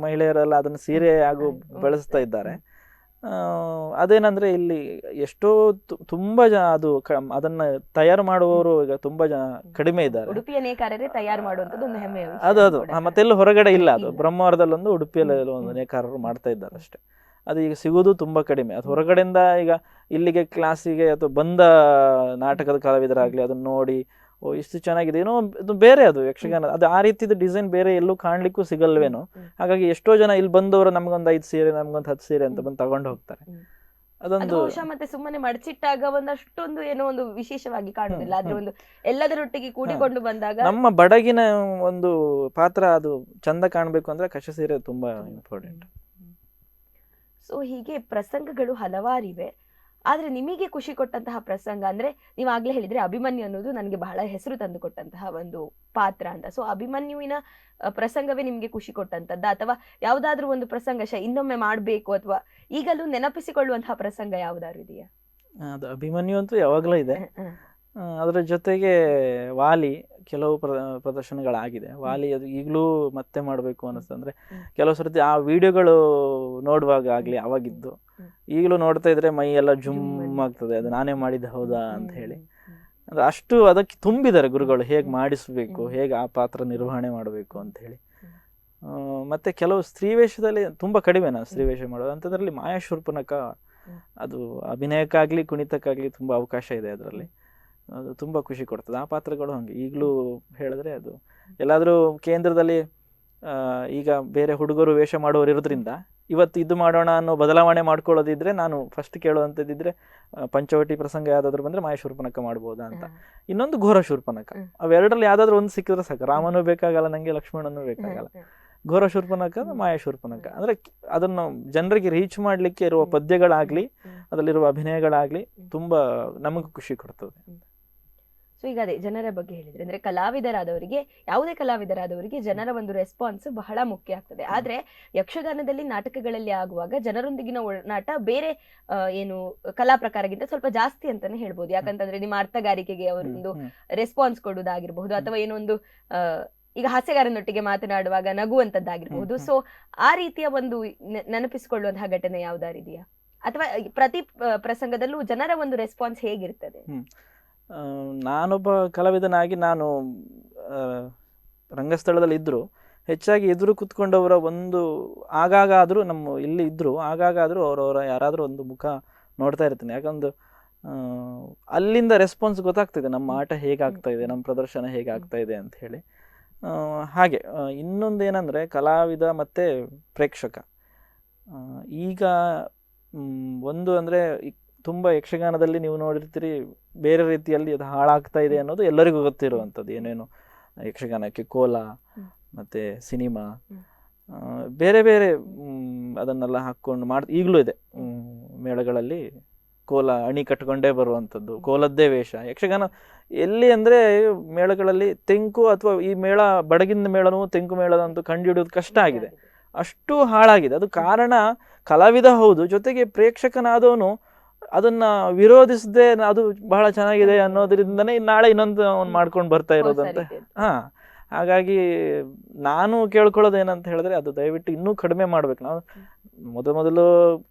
ಮಹಿಳೆಯರೆಲ್ಲ ಅದನ್ನು ಸೀರೆ ಹಾಗೂ ಬಳಸ್ತಾ ಇದ್ದಾರೆ. ಅದೇನಂದ್ರೆ ಇಲ್ಲಿ ಎಷ್ಟೋ ತುಂಬಾ ಜನ ಅದನ್ನ ತಯಾರು ಮಾಡುವವರು ಈಗ ತುಂಬಾ ಜನ ಕಡಿಮೆ ಇದ್ದಾರೆ. ಉಡುಪಿಯ ನೇಕಾರರೇ ತಯಾರು ಮಾಡುವಂತದ್ದು ಒಂದು ಹೆಮ್ಮೆ. ಅದು ಮತ್ತೆಲ್ಲ ಹೊರಗಡೆ ಇಲ್ಲ. ಅದು ಬ್ರಹ್ಮಾವರದಲ್ಲೊಂದು, ಉಡುಪಿಯಲ್ಲಿ ಒಂದು ನೇಕಾರರು ಮಾಡ್ತಾ ಇದ್ದಾರೆ ಅಷ್ಟೇ. ಅದು ಈಗ ಸಿಗೋದು ತುಂಬಾ ಕಡಿಮೆ. ಅದು ಹೊರಗಡೆಯಿಂದ ಈಗ ಇಲ್ಲಿಗೆ ಕ್ಲಾಸಿಗೆ ಅಥವಾ ಬಂದ ನಾಟಕದ ಕಲಾವಿದರಾಗ್ಲಿ ಅದನ್ನ ನೋಡಿ, ಓ ಇಷ್ಟು ಚೆನ್ನಾಗಿದೆ, ಏನೋ ಅದು ಬೇರೆ, ಅದು ಯಕ್ಷಗಾನ ಅದು ಆ ರೀತಿದ ಡಿಸೈನ್ ಬೇರೆ ಎಲ್ಲೂ ಕಾಣ್ಲಿಕ್ಕೂ ಸಿಗಲ್ವೇನೋ. ಹಾಗಾಗಿ ಎಷ್ಟೋ ಜನ ಇಲ್ಲಿ ಬಂದವರು ನಮ್ಗೊಂದು 5 ಸೀರೆ, ನಮ್ಗೊಂದು 10 ಸೀರೆ ಅಂತ ಬಂದು ತಗೊಂಡು ಹೋಗ್ತಾರೆ. ಅದೊಂದು ಮತ್ತೆ ಸುಮ್ಮನೆ ಮಡಚಿಟ್ಟಾಗ ಒಂದಷ್ಟೊಂದು ಏನೋ ಒಂದು ವಿಶೇಷವಾಗಿ ಕಾಣುದಿಲ್ಲ. ಆದ್ರೆ ಒಂದು ಎಲ್ಲದರೊಟ್ಟಿಗೆ ಕೂಡಿಕೊಂಡು ಬಂದಾಗ ನಮ್ಮ ಬಡಗಿನ ಒಂದು ಪಾತ್ರ ಅದು ಚಂದ ಕಾಣ್ಬೇಕು ಅಂದ್ರೆ ಕಸ ಸೀರೆ ತುಂಬಾ ಇಂಪಾರ್ಟೆಂಟ್. ಸೊ ಹೀಗೆ ಪ್ರಸಂಗಗಳು ಹಲವಾರಿವೆ. ಆದ್ರೆ ನಿಮಗೆ ಖುಷಿ ಕೊಟ್ಟಂತಹ ಪ್ರಸಂಗ ಅಂದ್ರೆ, ನೀವು ಆಗ್ಲೇ ಹೇಳಿದ್ರೆ ಅಭಿಮನ್ಯು ಅನ್ನೋದು ನನಗೆ ಬಹಳ ಹೆಸರು ತಂದು ಕೊಟ್ಟಂತಹ ಒಂದು ಪಾತ್ರ ಅಂತ. ಸೊ ಅಭಿಮನ್ಯುವಿನ ಪ್ರಸಂಗವೇ ನಿಮ್ಗೆ ಖುಷಿ ಕೊಟ್ಟಂತದ್ದ, ಅಥವಾ ಯಾವ್ದಾದ್ರು ಒಂದು ಪ್ರಸಂಗ ಇನ್ನೊಮ್ಮೆ ಮಾಡ್ಬೇಕು ಅಥವಾ ಈಗಲೂ ನೆನಪಿಸಿಕೊಳ್ಳುವಂತಹ ಪ್ರಸಂಗ ಯಾವ್ದಾದ್ರು ಇದೆಯಾ? ಅದು ಅಭಿಮನ್ಯು ಅಂತೂ ಯಾವಾಗ್ಲೂ ಇದೆ. ಅದರ ಜೊತೆಗೆ ವಾಲಿ ಕೆಲವು ಪ್ರದರ್ಶನಗಳಾಗಿದೆ. ವಾಲಿ ಅದು ಈಗಲೂ ಮತ್ತೆ ಮಾಡಬೇಕು ಅನ್ನಿಸ್ತಂದ್ರೆ, ಕೆಲವು ಸರ್ತಿ ಆ ವಿಡಿಯೋಗಳು ನೋಡುವಾಗ ಆಗ್ಲಿ ಅವಾಗಿದ್ದು ಈಗಲೂ ನೋಡ್ತಾ ಇದ್ರೆ ಮೈ ಎಲ್ಲ ಜುಮ್ ಆಗ್ತದೆ. ಅದು ನಾನೇ ಮಾಡಿದ ಹೌದಾ ಅಂತ ಹೇಳಿ. ಅಂದ್ರೆ ಅಷ್ಟು ಅದಕ್ಕೆ ತುಂಬಿದ್ದಾರೆ ಗುರುಗಳು, ಹೇಗೆ ಮಾಡಿಸ್ಬೇಕು, ಹೇಗೆ ಆ ಪಾತ್ರ ನಿರ್ವಹಣೆ ಮಾಡಬೇಕು ಅಂತ ಹೇಳಿ. ಮತ್ತೆ ಕೆಲವು ಸ್ತ್ರೀವೇಷದಲ್ಲಿ ತುಂಬಾ ಕಡಿಮೆ ನಾವು ಸ್ತ್ರೀವೇಷ ಮಾಡೋದು. ಅಂಥದ್ರಲ್ಲಿ ಮಾಯಾಶೂರ್ಪನಖ ಅದು ಅಭಿನಯಕ್ಕಾಗ್ಲಿ ಕುಣಿತಕ್ಕಾಗ್ಲಿ ತುಂಬಾ ಅವಕಾಶ ಇದೆ ಅದರಲ್ಲಿ. ಅದು ತುಂಬಾ ಖುಷಿ ಕೊಡ್ತದೆ. ಆ ಪಾತ್ರಗಳು ಹಂಗೆ ಈಗಲೂ ಹೇಳಿದ್ರೆ ಅದು ಎಲ್ಲಾದ್ರೂ ಕೇಂದ್ರದಲ್ಲಿ ಈಗ ಬೇರೆ ಹುಡುಗರು ವೇಷ ಮಾಡುವವರು ಇರೋದ್ರಿಂದ ಇವತ್ತು ಇದು ಮಾಡೋಣ ಅನ್ನೋ ಬದಲಾವಣೆ ಮಾಡ್ಕೊಳ್ಳೋದಿದ್ರೆ ನಾನು ಫಸ್ಟ್ ಕೇಳುವಂಥದ್ದಿದ್ರೆ ಪಂಚವಟಿ ಪ್ರಸಂಗ ಯಾವ್ದಾದ್ರು ಬಂದ್ರೆ ಮಾಯ ಶೂರ್ಪನಖ ಮಾಡ್ಬೋದಾ ಅಂತ, ಇನ್ನೊಂದು ಘೋರ ಶೂರ್ಪನಖ. ಅವೆರಡರಲ್ಲಿ ಯಾವ್ದಾದ್ರು ಒಂದು ಸಿಕ್ಕಿದ್ರೆ ಸಾಕು. ರಾಮನೂ ಬೇಕಾಗಲ್ಲ ನಂಗೆ, ಲಕ್ಷ್ಮಣನೂ ಬೇಕಾಗಲ್ಲ. ಘೋರ ಶೂರ್ಪನಖ, ಮಾಯ ಶೂರ್ಪನಖ ಅಂದ್ರೆ ಅದನ್ನು ಜನರಿಗೆ ರೀಚ್ ಮಾಡ್ಲಿಕ್ಕೆ ಇರುವ ಪದ್ಯಗಳಾಗ್ಲಿ ಅದರಲ್ಲಿರುವ ಅಭಿನಯಗಳಾಗ್ಲಿ ತುಂಬಾ ನಮಗೂ ಖುಷಿ ಕೊಡ್ತದೆ. ಸೊ ಈಗ ಅದೇ ಜನರ ಬಗ್ಗೆ ಹೇಳಿದ್ರೆ ಅಂದ್ರೆ ಕಲಾವಿದರಾದವರಿಗೆ, ಯಾವುದೇ ಕಲಾವಿದರಾದವರಿಗೆ ಜನರ ಒಂದು ರೆಸ್ಪಾನ್ಸ್ ಬಹಳ ಮುಖ್ಯ ಆಗ್ತದೆ. ಆದ್ರೆ ಯಕ್ಷಗಾನದಲ್ಲಿ ನಾಟಕಗಳಲ್ಲಿ ಆಗುವಾಗ ಜನರೊಂದಿಗಿನ ಒಡನಾಟ ಬೇರೆ ಏನು ಕಲಾ ಪ್ರಕಾರಕ್ಕಿಂತ ಸ್ವಲ್ಪ ಜಾಸ್ತಿ ಅಂತಾನೆ ಹೇಳ್ಬೋದು. ಯಾಕಂತಂದ್ರೆ ನಿಮ್ಮ ಅರ್ಥಗಾರಿಕೆಗೆ ಅವರೊಂದು ರೆಸ್ಪಾನ್ಸ್ ಕೊಡುವುದಾಗಿರ್ಬಹುದು, ಅಥವಾ ಏನೋ ಒಂದು ಈಗ ಹಾಸ್ಯಗಾರನೊಟ್ಟಿಗೆ ಮಾತನಾಡುವಾಗ ನಗುವಂತದ್ದಾಗಿರ್ಬಹುದು. ಸೊ ಆ ರೀತಿಯ ಒಂದು ನೆನಪಿಸಿಕೊಳ್ಳುವಂತಹ ಘಟನೆ ಯಾವ್ದಾರಿದೆಯಾ, ಅಥವಾ ಪ್ರತಿ ಪ್ರಸಂಗದಲ್ಲೂ ಜನರ ಒಂದು ರೆಸ್ಪಾನ್ಸ್ ಹೇಗಿರ್ತದೆ? ನಾನೊಬ್ಬ ಕಲಾವಿದನಾಗಿ ನಾನು ರಂಗಸ್ಥಳದಲ್ಲಿ ಇದ್ರು ಹೆಚ್ಚಾಗಿ ಎದುರು ಕುತ್ಕೊಂಡವರ ಒಂದು ಆಗಾಗಾದ್ರೂ ನಮ್ಮ ಇಲ್ಲಿ ಇದ್ರು ಆಗಾಗಾದ್ರೂ ಅವರವರ ಯಾರಾದ್ರೂ ಒಂದು ಮುಖ ನೋಡ್ತಾ ಇರ್ತೀನಿ. ಯಾಕಂದ್ರೆ ಅಲ್ಲಿಂದ ರೆಸ್ಪಾನ್ಸ್ ಗೊತ್ತಾಗ್ತಿದೆ, ನಮ್ಮ ಆಟ ಹೇಗಾಗ್ತಾ ಇದೆ, ನಮ್ಮ ಪ್ರದರ್ಶನ ಹೇಗಾಗ್ತಾ ಇದೆ ಅಂತ ಹೇಳಿ. ಹಾಗೆ ಇನ್ನೊಂದೇನಂದ್ರೆ ಕಲಾವಿದ ಮತ್ತೆ ಪ್ರೇಕ್ಷಕ. ಈಗ ಒಂದು ಅಂದ್ರೆ ತುಂಬ ಯಕ್ಷಗಾನದಲ್ಲಿ ನೀವು ನೋಡಿರ್ತೀರಿ ಬೇರೆ ರೀತಿಯಲ್ಲಿ ಅದು ಹಾಳಾಗ್ತಾ ಇದೆ ಅನ್ನೋದು ಎಲ್ಲರಿಗೂ ಗೊತ್ತಿರುವಂಥದ್ದು. ಏನೇನು ಯಕ್ಷಗಾನಕ್ಕೆ ಕೋಲ ಮತ್ತು ಸಿನಿಮಾ ಬೇರೆ ಬೇರೆ ಅದನ್ನೆಲ್ಲ ಹಾಕ್ಕೊಂಡು ಈಗಲೂ ಇದೆ ಮೇಳಗಳಲ್ಲಿ. ಕೋಲ ಅಣಿ ಕಟ್ಕೊಂಡೇ ಬರುವಂಥದ್ದು, ಕೋಲದ್ದೇ ವೇಷ. ಯಕ್ಷಗಾನ ಎಲ್ಲಿ ಅಂದರೆ ಮೇಳಗಳಲ್ಲಿ ತೆಂಕು ಅಥವಾ ಈ ಮೇಳ ಬಡಗಿನ ಮೇಳನೂ ತೆಂಕು ಮೇಳದಂತೂ ಕಂಡುಹಿಡಿಯೋದು ಕಷ್ಟ ಆಗಿದೆ, ಅಷ್ಟು ಹಾಳಾಗಿದೆ. ಅದು ಕಾರಣ ಕಲಾವಿದ ಹೌದು, ಜೊತೆಗೆ ಪ್ರೇಕ್ಷಕನಾದವನು ಅದನ್ನ ವಿರೋಧಿಸದೆ ಅದು ಬಹಳ ಚೆನ್ನಾಗಿದೆ ಅನ್ನೋದ್ರಿಂದನೇ ನಾಳೆ ಇನ್ನೊಂದು ಅವ್ನು ಮಾಡ್ಕೊಂಡು ಬರ್ತಾ ಇರೋದಂತೆ. ಹಾಗಾಗಿ ನಾನು ಕೇಳ್ಕೊಳ್ಳೋದು ಏನಂತ ಹೇಳಿದ್ರೆ ಅದು ದಯವಿಟ್ಟು ಇನ್ನೂ ಕಡಿಮೆ ಮಾಡ್ಬೇಕು. ನಾವು ಮೊದಲು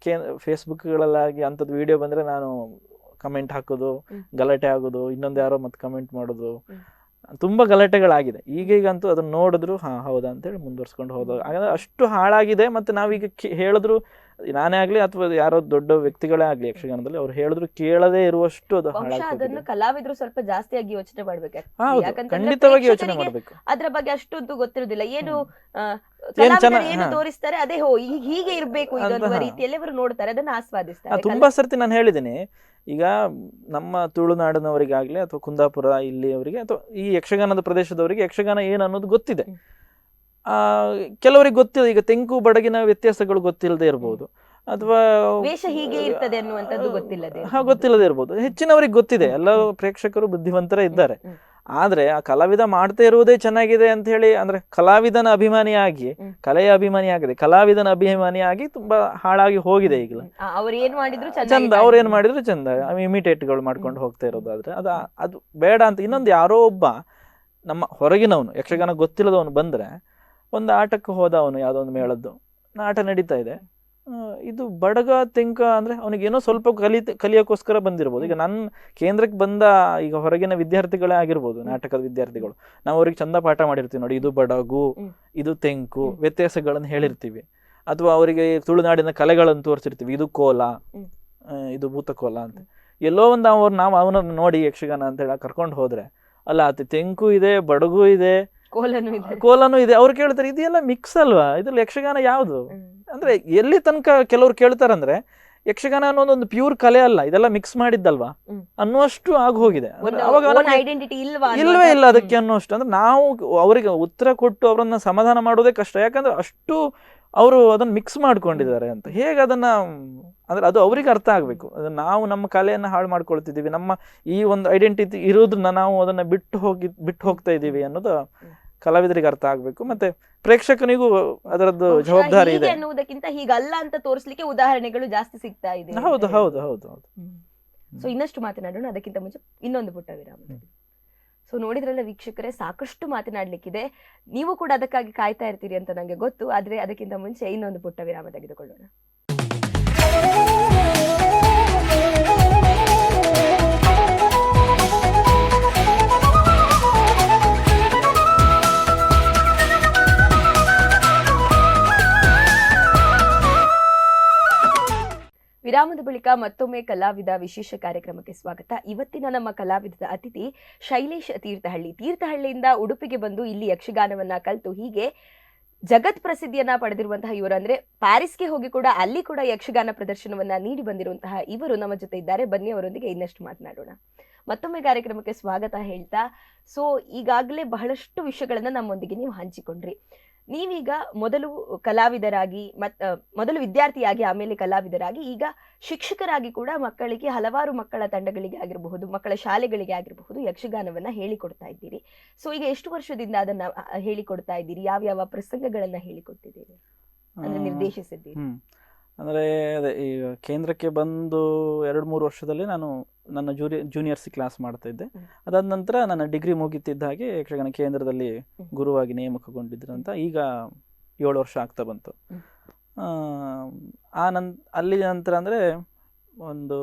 ಫೇಸ್ಬುಕ್ಗಳಲ್ಲಾಗಿ ಅಂಥದ್ದು ವಿಡಿಯೋ ಬಂದ್ರೆ ನಾನು ಕಮೆಂಟ್ ಹಾಕೋದು, ಗಲಾಟೆ ಆಗೋದು, ಇನ್ನೊಂದು ಯಾರೋ ಮತ್ತೆ ಕಮೆಂಟ್ ಮಾಡೋದು, ತುಂಬಾ ಗಲಾಟೆಗಳಾಗಿದೆ. ಈಗೀಗಂತೂ ಅದನ್ನ ನೋಡಿದ್ರು ಹೌದಾ ಅಂತೇಳಿ ಮುಂದುವರ್ಸ್ಕೊಂಡು ಹೋದ. ಹಾಗಾದ್ರೆ ಅಷ್ಟು ಹಾಳಾಗಿದೆ. ಮತ್ತೆ ನಾವೀಗ ಹೇಳಿದ್ರು, ನಾನೇ ಆಗ್ಲಿ ಅಥವಾ ಯಾರೋ ದೊಡ್ಡ ವ್ಯಕ್ತಿಗಳೇ ಆಗ್ಲಿ ಯಕ್ಷಗಾನದಲ್ಲಿ ಅವ್ರು ಹೇಳಿದ್ರು ಕೇಳದೇ ಇರುವಷ್ಟು ಅದು ಅದನ್ನು ಕಲಾವಿದ್ರು ಸ್ವಲ್ಪ ಜಾಸ್ತಿಯಾಗಿ ಯೋಚನೆ ಮಾಡ್ಬೇಕು. ಖಂಡಿತವಾಗಿ ಯೋಚನೆ ಮಾಡ್ಬೇಕು. ಅದ್ರ ಬಗ್ಗೆ ಅಷ್ಟೊಂದು ಗೊತ್ತಿರುದಿಲ್ಲ. ಏನು ಏನು ತೋರಿಸ್ತಾರೆ ಅದೇ ಹೀಗೆ ಇರ್ಬೇಕು ಇದೊಂದು ರೀತಿಯಲ್ಲಿ ಅವರು ನೋಡ್ತಾರೆ, ಅದನ್ನ ಆಸ್ವಾದಿಸ್ತಾರೆ. ತುಂಬಾ ಸರ್ತಿ ನಾನು ಹೇಳಿದ್ದೀನಿ, ಈಗ ನಮ್ಮ ತುಳುನಾಡಿನವರಿಗಾಗ್ಲಿ ಅಥವಾ ಕುಂದಾಪುರ ಇಲ್ಲಿಯವರಿಗೆ ಅಥವಾ ಈ ಯಕ್ಷಗಾನದ ಪ್ರದೇಶದವರಿಗೆ ಯಕ್ಷಗಾನ ಏನು ಅನ್ನೋದು ಗೊತ್ತಿದೆ. ಕೆಲವರಿಗೆ ಗೊತ್ತಿಲ್ಲ. ಈಗ ತೆಂಕು ಬಡಗಿನ ವ್ಯತ್ಯಾಸಗಳು ಗೊತ್ತಿಲ್ಲದೆ ಇರಬಹುದು, ಅಥವಾ ವೇಷ ಹೀಗೆ ಇರ್ತದೆ ಅನ್ನುವಂಥದ್ದು ಗೊತ್ತಿಲ್ಲದೆ ಇರ್ಬೋದು. ಹೆಚ್ಚಿನವರಿಗೆ ಗೊತ್ತಿದೆ, ಎಲ್ಲ ಪ್ರೇಕ್ಷಕರು ಬುದ್ಧಿವಂತರೇ ಇದ್ದಾರೆ. ಆದ್ರೆ ಆ ಕಲಾವಿದ ಮಾಡ್ತಾ ಇರುವುದೇ ಚೆನ್ನಾಗಿದೆ ಅಂತ ಹೇಳಿ ಅಂದ್ರೆ ಕಲಾವಿದನ ಅಭಿಮಾನಿಯಾಗಿ ಕಲೆಯ ಅಭಿಮಾನಿಯಾಗಿದೆ, ಕಲಾವಿದನ ಅಭಿಮಾನಿಯಾಗಿ ತುಂಬಾ ಹಾಳಾಗಿ ಹೋಗಿದೆ. ಈಗಲ ಚಂದ ಅವ್ರೇನ್ ಮಾಡಿದ್ರು ಚಂದ ಇಮಿಟೇಟ್ಗಳು ಮಾಡ್ಕೊಂಡು ಹೋಗ್ತಾ ಇರೋದಾದ್ರೆ ಅದು ಬೇಡ ಅಂತ. ಇನ್ನೊಂದು ಯಾರೋ ಒಬ್ಬ ನಮ್ಮ ಹೊರಗಿನವನು ಯಕ್ಷಗಾನ ಗೊತ್ತಿಲ್ಲದವನು ಬಂದ್ರೆ, ಒಂದು ಆಟಕ್ಕೆ ಹೋದ ಅವನು, ಯಾವುದೋ ಒಂದು ಮೇಳದ್ದು ಆಟ ನಡೀತಾ ಇದೆ, ಇದು ಬಡಗ ತೆಂಕ ಅಂದ್ರೆ ಅವನಿಗೇನೋ ಸ್ವಲ್ಪ ಕಲಿಯೋಕ್ಕೋಸ್ಕರ ಬಂದಿರ್ಬೋದು. ಈಗ ನನ್ನ ಕೇಂದ್ರಕ್ಕೆ ಬಂದ ಈಗ ಹೊರಗಿನ ವಿದ್ಯಾರ್ಥಿಗಳೇ ಆಗಿರ್ಬೋದು, ನಾಟಕದ ವಿದ್ಯಾರ್ಥಿಗಳು, ನಾವು ಅವ್ರಿಗೆ ಚಂದ ಪಾಠ ಮಾಡಿರ್ತೀವಿ ನೋಡಿ, ಇದು ಬಡಗು ಇದು ತೆಂಕು ವ್ಯತ್ಯಾಸಗಳನ್ನು ಹೇಳಿರ್ತೀವಿ, ಅಥವಾ ಅವರಿಗೆ ತುಳುನಾಡಿನ ಕಲೆಗಳನ್ನು ತೋರಿಸಿರ್ತೀವಿ, ಇದು ಕೋಲ ಇದು ಭೂತಕೋಲ ಅಂತ. ಎಲ್ಲೋ ಒಂದು ನಾವು ಅವನನ್ನು ನೋಡಿ ಯಕ್ಷಗಾನ ಅಂತ ಹೇಳಿ ಕರ್ಕೊಂಡು ಹೋದ್ರೆ, ಅಲ್ಲ ತೆಂಕು ಇದೆ, ಬಡಗು ಇದೆ, ಕೋಲನು ಇದೆ. ಅವ್ರು ಕೇಳ್ತಾರೆ ಇದೆಲ್ಲ ಮಿಕ್ಸ್ ಅಲ್ವಾ, ಇದ್ರಲ್ಲಿ ಯಕ್ಷಗಾನ ಯಾವುದು ಅಂದ್ರೆ ಎಲ್ಲಿ ತನಕ ಕೆಲವ್ರು ಕೇಳ್ತಾರಂದ್ರೆ ಯಕ್ಷಗಾನ ಅನ್ನೋದೊಂದು ಪ್ಯೂರ್ ಕಲೆ ಅಲ್ಲ, ಇದೆಲ್ಲ ಮಿಕ್ಸ್ ಮಾಡಿದ್ದಲ್ವಾ ಅನ್ನುವಷ್ಟು ಆಗಿ ಹೋಗಿದೆ. ಇಲ್ವೇ ಇಲ್ಲ ಅದಕ್ಕೆ ಅನ್ನುವಷ್ಟು. ಅಂದ್ರೆ ನಾವು ಅವರಿಗೆ ಉತ್ತರ ಕೊಟ್ಟು ಅವರನ್ನ ಸಮಾಧಾನ ಮಾಡೋದೇ ಕಷ್ಟ. ಯಾಕಂದ್ರೆ ಅಷ್ಟು ಅವರು ಅದನ್ನ ಮಿಕ್ಸ್ ಮಾಡ್ಕೊಂಡಿದ್ದಾರೆ ಅಂತ. ಹೇಗೆ ಅದನ್ನ ಅಂದ್ರೆ ಅದು ಅವ್ರಿಗೆ ಅರ್ಥ ಆಗ್ಬೇಕು. ನಾವು ನಮ್ಮ ಕಲೆಯನ್ನ ಹಾಳು ಮಾಡ್ಕೊಳ್ತಿದೀವಿ, ನಮ್ಮ ಈ ಒಂದು ಐಡೆಂಟಿಟಿ ಇರೋದನ್ನ ನಾವು ಅದನ್ನ ಬಿಟ್ಟು ಹೋಗ್ತಾ ಇದೀವಿ ಅನ್ನೋದು ಕಲಾವಿದರಿಗೆ ಅರ್ಥ ಆಗ್ಬೇಕು. ಮತ್ತೆ ಪ್ರೇಕ್ಷಕನಿಗೂ ಅದರದ್ದು ಜವಾಬ್ದಾರಿ ಇದೆ ಅನ್ನುವುದಕ್ಕಿಂತ ಹೀಗಲ್ಲ ಅಂತ ತೋರಿಸ್ಲಿಕ್ಕೆ ಉದಾಹರಣೆಗಳು ಜಾಸ್ತಿ ಸಿಗ್ತಾ ಇದೆ. ಹೌದು ಹೌದು ಹೌದು ಹೌದು. ಸೊ ಇನ್ನಷ್ಟು ಮಾತನಾಡೋಣ, ಅದಕ್ಕಿಂತ ಮುಂಚೆ ಇನ್ನೊಂದು ಪುಟ್ಟ ವಿರಾಮ. ಸೊ ನೋಡಿದ್ರಲ್ಲ ವೀಕ್ಷಕರೇ, ಸಾಕಷ್ಟು ಮಾತನಾಡ್ಲಿಕ್ಕಿದೆ, ನೀವು ಕೂಡ ಅದಕ್ಕಾಗಿ ಕಾಯ್ತಾ ಇರ್ತೀರಿ ಅಂತ ನಂಗೆ ಗೊತ್ತು. ಆದ್ರೆ ಅದಕ್ಕಿಂತ ಮುಂಚೆ ಇನ್ನೊಂದು ಪುಟ್ಟ ವಿರಾಮ ತೆಗೆದುಕೊಳ್ಳೋಣ. ವಿರಾಮ ವಿರಾಮದ ಬಳಿಕ ಮತ್ತೊಮ್ಮೆ ಕಲಾವಿದ ವಿಶೇಷ ಕಾರ್ಯಕ್ರಮಕ್ಕೆ ಸ್ವಾಗತ. ಇವತ್ತಿನ ನಮ್ಮ ಕಲಾವಿದದ ಅತಿಥಿ ಶೈಲೇಶ್ ತೀರ್ಥಹಳ್ಳಿಯಿಂದ ಉಡುಪಿಗೆ ಬಂದು ಇಲ್ಲಿ ಯಕ್ಷಗಾನವನ್ನ ಕಲಿತು ಹೀಗೆ ಜಗತ್ ಪ್ರಸಿದ್ಧಿಯನ್ನ ಪಡೆದಿರುವಂತಹ ಇವರು, ಅಂದ್ರೆ ಪ್ಯಾರಿಸ್ಗೆ ಹೋಗಿ ಕೂಡ ಅಲ್ಲಿ ಕೂಡ ಯಕ್ಷಗಾನ ಪ್ರದರ್ಶನವನ್ನ ನೀಡಿ ಬಂದಿರುವಂತಹ ಇವರು ನಮ್ಮ ಜೊತೆ ಇದ್ದಾರೆ. ಬನ್ನಿ ಅವರೊಂದಿಗೆ ಇನ್ನಷ್ಟು ಮಾತನಾಡೋಣ. ಮತ್ತೊಮ್ಮೆ ಕಾರ್ಯಕ್ರಮಕ್ಕೆ ಸ್ವಾಗತ ಹೇಳ್ತಾ, ಸೊ ಈಗಾಗಲೇ ಬಹಳಷ್ಟು ವಿಷಯಗಳನ್ನ ನಮ್ಮೊಂದಿಗೆ ನೀವು ಹಂಚಿಕೊಂಡ್ರಿ. ನೀವೀಗ ಮೊದಲು ಕಲಾವಿದರಾಗಿ ಮೊದಲು ವಿದ್ಯಾರ್ಥಿಯಾಗಿ ಆಮೇಲೆ ಕಲಾವಿದರಾಗಿ ಈಗ ಶಿಕ್ಷಕರಾಗಿ ಕೂಡ ಮಕ್ಕಳಿಗೆ ಹಲವಾರು ಮಕ್ಕಳ ತಂಡಗಳಿಗೆ ಆಗಿರಬಹುದು, ಮಕ್ಕಳ ಶಾಲೆಗಳಿಗೆ ಆಗಿರಬಹುದು ಯಕ್ಷಗಾನವನ್ನ ಹೇಳಿಕೊಡ್ತಾ ಇದ್ದೀರಿ. ಸೊ ಈಗ ಎಷ್ಟು ವರ್ಷದಿಂದ ಅದನ್ನ ಹೇಳಿಕೊಡ್ತಾ ಇದ್ದೀರಿ? ಯಾವ ಪ್ರಸಂಗಗಳನ್ನ ಹೇಳಿಕೊಡ್ತಿದ್ದೀರಿ ಅಂದ್ರೆ ನಿರ್ದೇಶಿಸಿದ್ದೀರಿ? ಅಂದರೆ ಅದೇ ಈಗ ಕೇಂದ್ರಕ್ಕೆ ಬಂದು 2-3 ವರ್ಷದಲ್ಲಿ ನಾನು ನನ್ನ ಜೂನಿಯರ್ಸ್ ಕ್ಲಾಸ್ ಮಾಡ್ತಾ ಇದ್ದೆ. ಅದಾದ ನಂತರ ನನ್ನ ಡಿಗ್ರಿ ಮುಗಿತಿದ್ದ ಹಾಗೆ ಯಕ್ಷಗಾನ ಕೇಂದ್ರದಲ್ಲಿ ಗುರುವಾಗಿ ನೇಮಕಗೊಂಡಿದ್ರಂತ ಈಗ 7 ವರ್ಷ ಆಗ್ತಾ ಬಂತು. ಅಲ್ಲಿ ನಂತರ ಅಂದರೆ ಒಂದು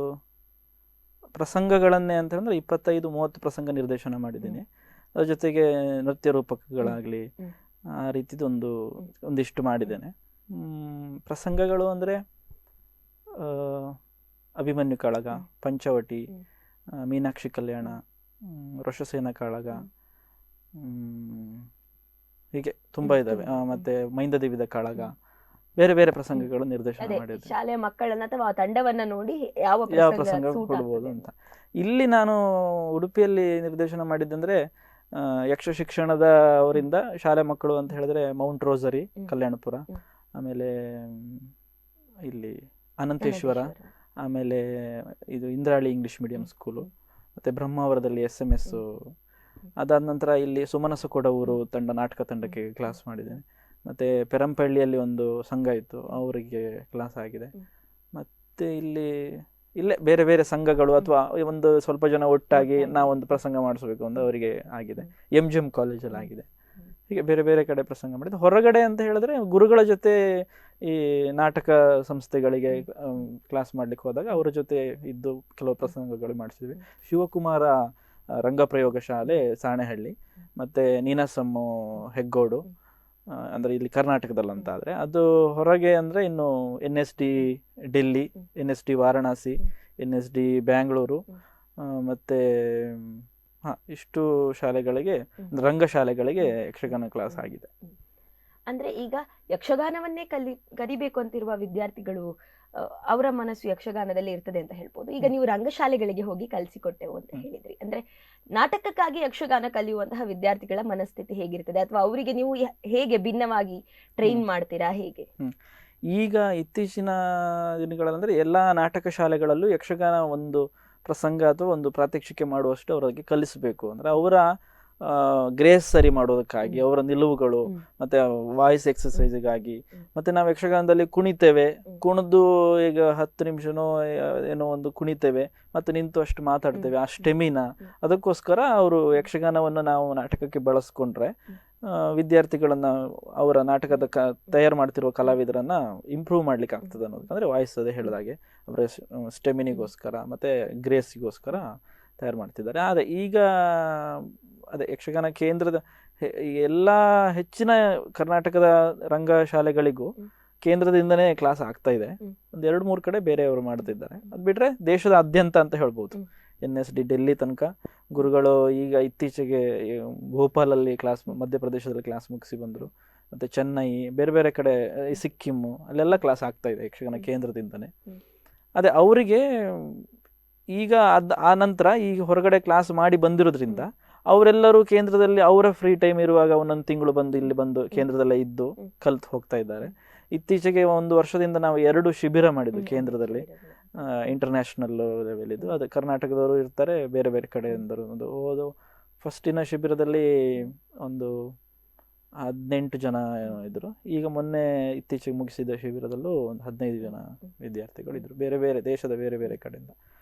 ಪ್ರಸಂಗಗಳನ್ನೇ ಅಂತ ಹೇಳಿದ್ರೆ 25-30 ಪ್ರಸಂಗ ನಿರ್ದೇಶನ ಮಾಡಿದ್ದೀನಿ. ಅದ್ರ ಜೊತೆಗೆ ನೃತ್ಯ ರೂಪಕಗಳಾಗಲಿ ಆ ರೀತಿದು ಒಂದಿಷ್ಟು ಮಾಡಿದ್ದೇನೆ. ಪ್ರಸಂಗಗಳು ಅಂದರೆ ಅಭಿಮನ್ಯು ಕಾಳಗ, ಪಂಚವಟಿ, ಮೀನಾಕ್ಷಿ ಕಲ್ಯಾಣ, ಋಷಸೇನ ಕಾಳಗ, ಹೀಗೆ ತುಂಬಾ ಇದ್ದಾವೆ. ಮತ್ತೆ ಮೈಂದದೇವಿದ ಕಾಳಗ, ಬೇರೆ ಬೇರೆ ಪ್ರಸಂಗಗಳು ನಿರ್ದೇಶನ ಮಾಡಿದ್ದೆ. ಶಾಲೆಯ ಮಕ್ಕಳನ್ನ ಅಥವಾ ತಂಡವನ್ನ ನೋಡಿ ಯಾವ ಪ್ರಸಂಗ ಕೊಡ್ಬೋದು ಅಂತ. ಇಲ್ಲಿ ನಾನು ಉಡುಪಿಯಲ್ಲಿ ನಿರ್ದೇಶನ ಮಾಡಿದ್ದಂದ್ರೆ ಯಕ್ಷ ಶಿಕ್ಷಣದ ಅವರಿಂದ ಶಾಲೆ ಮಕ್ಕಳು ಅಂತ ಹೇಳಿದ್ರೆ ಮೌಂಟ್ ರೋಸರಿ ಕಲ್ಯಾಣಪುರ, ಆಮೇಲೆ ಇಲ್ಲಿ ಅನಂತೇಶ್ವರ, ಆಮೇಲೆ ಇದು ಇಂದ್ರಾಳಿ ಇಂಗ್ಲಿಷ್ ಮೀಡಿಯಂ ಸ್ಕೂಲು, ಮತ್ತೆ ಬ್ರಹ್ಮಾವರದಲ್ಲಿ SMS. ಅದಾದ ನಂತರ ಇಲ್ಲಿ ಸುಮನಸ ಕೊಡವರು ನಾಟಕ ತಂಡಕ್ಕೆ ಕ್ಲಾಸ್ ಮಾಡಿದ್ದೇನೆ. ಮತ್ತೆ ಪೆರಂಪಳ್ಳಿಯಲ್ಲಿ ಒಂದು ಸಂಘ ಇತ್ತು, ಅವರಿಗೆ ಕ್ಲಾಸ್ ಆಗಿದೆ. ಮತ್ತೆ ಇಲ್ಲೇ ಬೇರೆ ಬೇರೆ ಸಂಘಗಳು ಅಥವಾ ಒಂದು ಸ್ವಲ್ಪ ಜನ ಒಟ್ಟಾಗಿ ನಾವೊಂದು ಪ್ರಸಂಗ ಮಾಡಿಸ್ಬೇಕು ಅಂತ ಅವರಿಗೆ ಆಗಿದೆ. MGM ಕಾಲೇಜಲ್ಲಿ ಆಗಿದೆ. ಹೀಗೆ ಬೇರೆ ಬೇರೆ ಕಡೆ ಪ್ರಸಂಗ ಮಾಡಿದ್ದು. ಹೊರಗಡೆ ಅಂತ ಹೇಳಿದ್ರೆ ಗುರುಗಳ ಜೊತೆ ಈ ನಾಟಕ ಸಂಸ್ಥೆಗಳಿಗೆ ಕ್ಲಾಸ್ ಮಾಡ್ಲಿಕ್ಕೆ ಹೋದಾಗ ಅವರ ಜೊತೆ ಇದ್ದು ಕೆಲವು ಪ್ರಸಂಗಗಳು ಮಾಡಿಸಿದ್ವಿ. ಶಿವಕುಮಾರ ರಂಗಪ್ರಯೋಗ ಶಾಲೆ ಸಾಣೆಹಳ್ಳಿ, ಮತ್ತೆ ನೀನಾಸಮ್ಮು ಹೆಗ್ಗೋಡು, ಅಂದ್ರೆ ಇಲ್ಲಿ ಕರ್ನಾಟಕದಲ್ಲಂತ ಆದ್ರೆ ಅದು ಹೊರಗೆ ಅಂದ್ರೆ ಇನ್ನು NSD Delhi, NSD Varanasi, NSD Bangalore, ಮತ್ತೆ ಇಷ್ಟು ಶಾಲೆಗಳಿಗೆ, ರಂಗಶಾಲೆಗಳಿಗೆ ಯಕ್ಷಗಾನ ಕ್ಲಾಸ್ ಆಗಿದೆ. ಅಂದ್ರೆ ಈಗ ಯಕ್ಷಗಾನವನ್ನೇ ಕಲಿಬೇಕು ಅಂತಿರುವ ವಿದ್ಯಾರ್ಥಿಗಳು ಅವರ ಮನಸ್ಸು ಯಕ್ಷಗಾನದಲ್ಲಿ ಇರ್ತದೆ ಅಂತ ಹೇಳ್ಬೋದು. ಈಗ ನೀವು ರಂಗಶಾಲೆಗಳಿಗೆ ಹೋಗಿ ಕಲಿಸಿಕೊಟ್ಟೆವು ಅಂತ ಹೇಳಿದ್ರಿ. ಅಂದ್ರೆ ನಾಟಕಕ್ಕಾಗಿ ಯಕ್ಷಗಾನ ಕಲಿಯುವಂತಹ ವಿದ್ಯಾರ್ಥಿಗಳ ಮನಸ್ಥಿತಿ ಹೇಗಿರ್ತದೆ, ಅಥವಾ ಅವರಿಗೆ ನೀವು ಹೇಗೆ ಭಿನ್ನವಾಗಿ ಟ್ರೈನ್ ಮಾಡ್ತೀರಾ, ಹೇಗೆ? ಈಗ ಇತ್ತೀಚಿನ ದಿನಗಳಂದ್ರೆ ಎಲ್ಲಾ ನಾಟಕ ಶಾಲೆಗಳಲ್ಲೂ ಯಕ್ಷಗಾನ ಒಂದು ಪ್ರಸಂಗ ಅಥವಾ ಒಂದು ಪ್ರಾತ್ಯಕ್ಷಿಕೆ ಮಾಡುವಷ್ಟು ಅವರಿಗೆ ಕಲಿಸಬೇಕು. ಅಂದ್ರೆ ಅವರ ಗ್ರೇಸ್ ಸರಿ ಮಾಡೋದಕ್ಕಾಗಿ, ಅವರ ನಿಲುವುಗಳು, ಮತ್ತೆ ವಾಯ್ಸ್ ಎಕ್ಸಸೈಸ್ಗಾಗಿ, ಮತ್ತೆ ನಾವು ಯಕ್ಷಗಾನದಲ್ಲಿ ಕುಣಿತೇವೆ, ಕುಣಿದು ಈಗ 10 ನಿಮಿಷನೋ ಏನೋ ಒಂದು ಕುಣಿತೇವೆ, ಮತ್ತೆ ನಿಂತು ಅಷ್ಟು ಮಾತಾಡ್ತೇವೆ, ಆ ಸ್ಟೆಮಿನ, ಅದಕ್ಕೋಸ್ಕರ ಅವರು ಯಕ್ಷಗಾನವನ್ನು ನಾವು ನಾಟಕಕ್ಕೆ ಬಳಸ್ಕೊಂಡ್ರೆ ವಿದ್ಯಾರ್ಥಿಗಳನ್ನ, ಅವರ ನಾಟಕದ ತಯಾರು ಮಾಡ್ತಿರುವ ಕಲಾವಿದರನ್ನ ಇಂಪ್ರೂವ್ ಮಾಡ್ಲಿಕ್ಕೆ ಆಗ್ತದೆ ಅನ್ನೋದು. ಅಂದ್ರೆ ವಾಯ್ಸ್ ಅದೇ ಹೇಳಿದಾಗೆ ಅವರ ಸ್ಟೆಮಿನಿಗೋಸ್ಕರ ಮತ್ತೆ ಗ್ರೇಸಿಗೋಸ್ಕರ ತಯಾರು ಮಾಡ್ತಿದ್ದಾರೆ. ಆದರೆ ಈಗ ಅದೇ ಯಕ್ಷಗಾನ ಕೇಂದ್ರದ ಎಲ್ಲ ಹೆಚ್ಚಿನ ಕರ್ನಾಟಕದ ರಂಗಶಾಲೆಗಳಿಗೂ ಕೇಂದ್ರದಿಂದನೇ ಕ್ಲಾಸ್ ಆಗ್ತಾ ಇದೆ. 2-3 ಕಡೆ ಬೇರೆಯವರು ಮಾಡ್ತಿದ್ದಾರೆ. ಅದು ಬಿಟ್ರೆ ದೇಶದಾದ್ಯಂತ ಅಂತ ಹೇಳ್ಬೋದು. NSD ಡೆಲ್ಲಿ ತನಕ ಗುರುಗಳು ಈಗ ಇತ್ತೀಚೆಗೆ ಭೋಪಾಲಲ್ಲಿ ಕ್ಲಾಸ್, ಮಧ್ಯಪ್ರದೇಶದಲ್ಲಿ ಕ್ಲಾಸ್ ಮುಗಿಸಿ ಬಂದರು. ಮತ್ತೆ ಚೆನ್ನೈ, ಬೇರೆ ಬೇರೆ ಕಡೆ, ಸಿಕ್ಕಿಮ್ಮು, ಅಲ್ಲೆಲ್ಲ ಕ್ಲಾಸ್ ಆಗ್ತಾ ಇದೆ ಯಕ್ಷಗಾನ ಕೇಂದ್ರದಿಂದನೇ. ಅದೇ ಅವರಿಗೆ ಈಗ ಆ ನಂತರ ಈಗ ಹೊರಗಡೆ ಕ್ಲಾಸ್ ಮಾಡಿ ಬಂದಿರೋದ್ರಿಂದ ಅವರೆಲ್ಲರೂ ಕೇಂದ್ರದಲ್ಲಿ ಅವರ ಫ್ರೀ ಟೈಮ್ ಇರುವಾಗ 1 ತಿಂಗಳು ಬಂದು ಇಲ್ಲಿ ಬಂದು ಕೇಂದ್ರದಲ್ಲೇ ಇದ್ದು ಕಲ್ತು ಹೋಗ್ತಾ ಇದ್ದಾರೆ. ಇತ್ತೀಚೆಗೆ 1 ವರ್ಷದಿಂದ ನಾವು 2 ಶಿಬಿರ ಮಾಡಿದ್ವಿ ಕೇಂದ್ರದಲ್ಲಿ, ಇಂಟರ್ನ್ಯಾಷನಲ್ ಲೆವೆಲ್ ಇದು. ಅದು ಕರ್ನಾಟಕದವರು ಇರ್ತಾರೆ, ಬೇರೆ ಬೇರೆ ಕಡೆಯಿಂದರು ಒಂದು ಫಸ್ಟಿನ ಶಿಬಿರದಲ್ಲಿ ಒಂದು 18 ಜನ ಇದ್ರು. ಈಗ ಮೊನ್ನೆ ಇತ್ತೀಚೆಗೆ ಮುಗಿಸಿದ ಶಿಬಿರದಲ್ಲೂ ಒಂದು 15 ಜನ ವಿದ್ಯಾರ್ಥಿಗಳು ಇದ್ರು, ಬೇರೆ ಬೇರೆ ದೇಶದ ಬೇರೆ ಬೇರೆ ಕಡೆಯಿಂದ.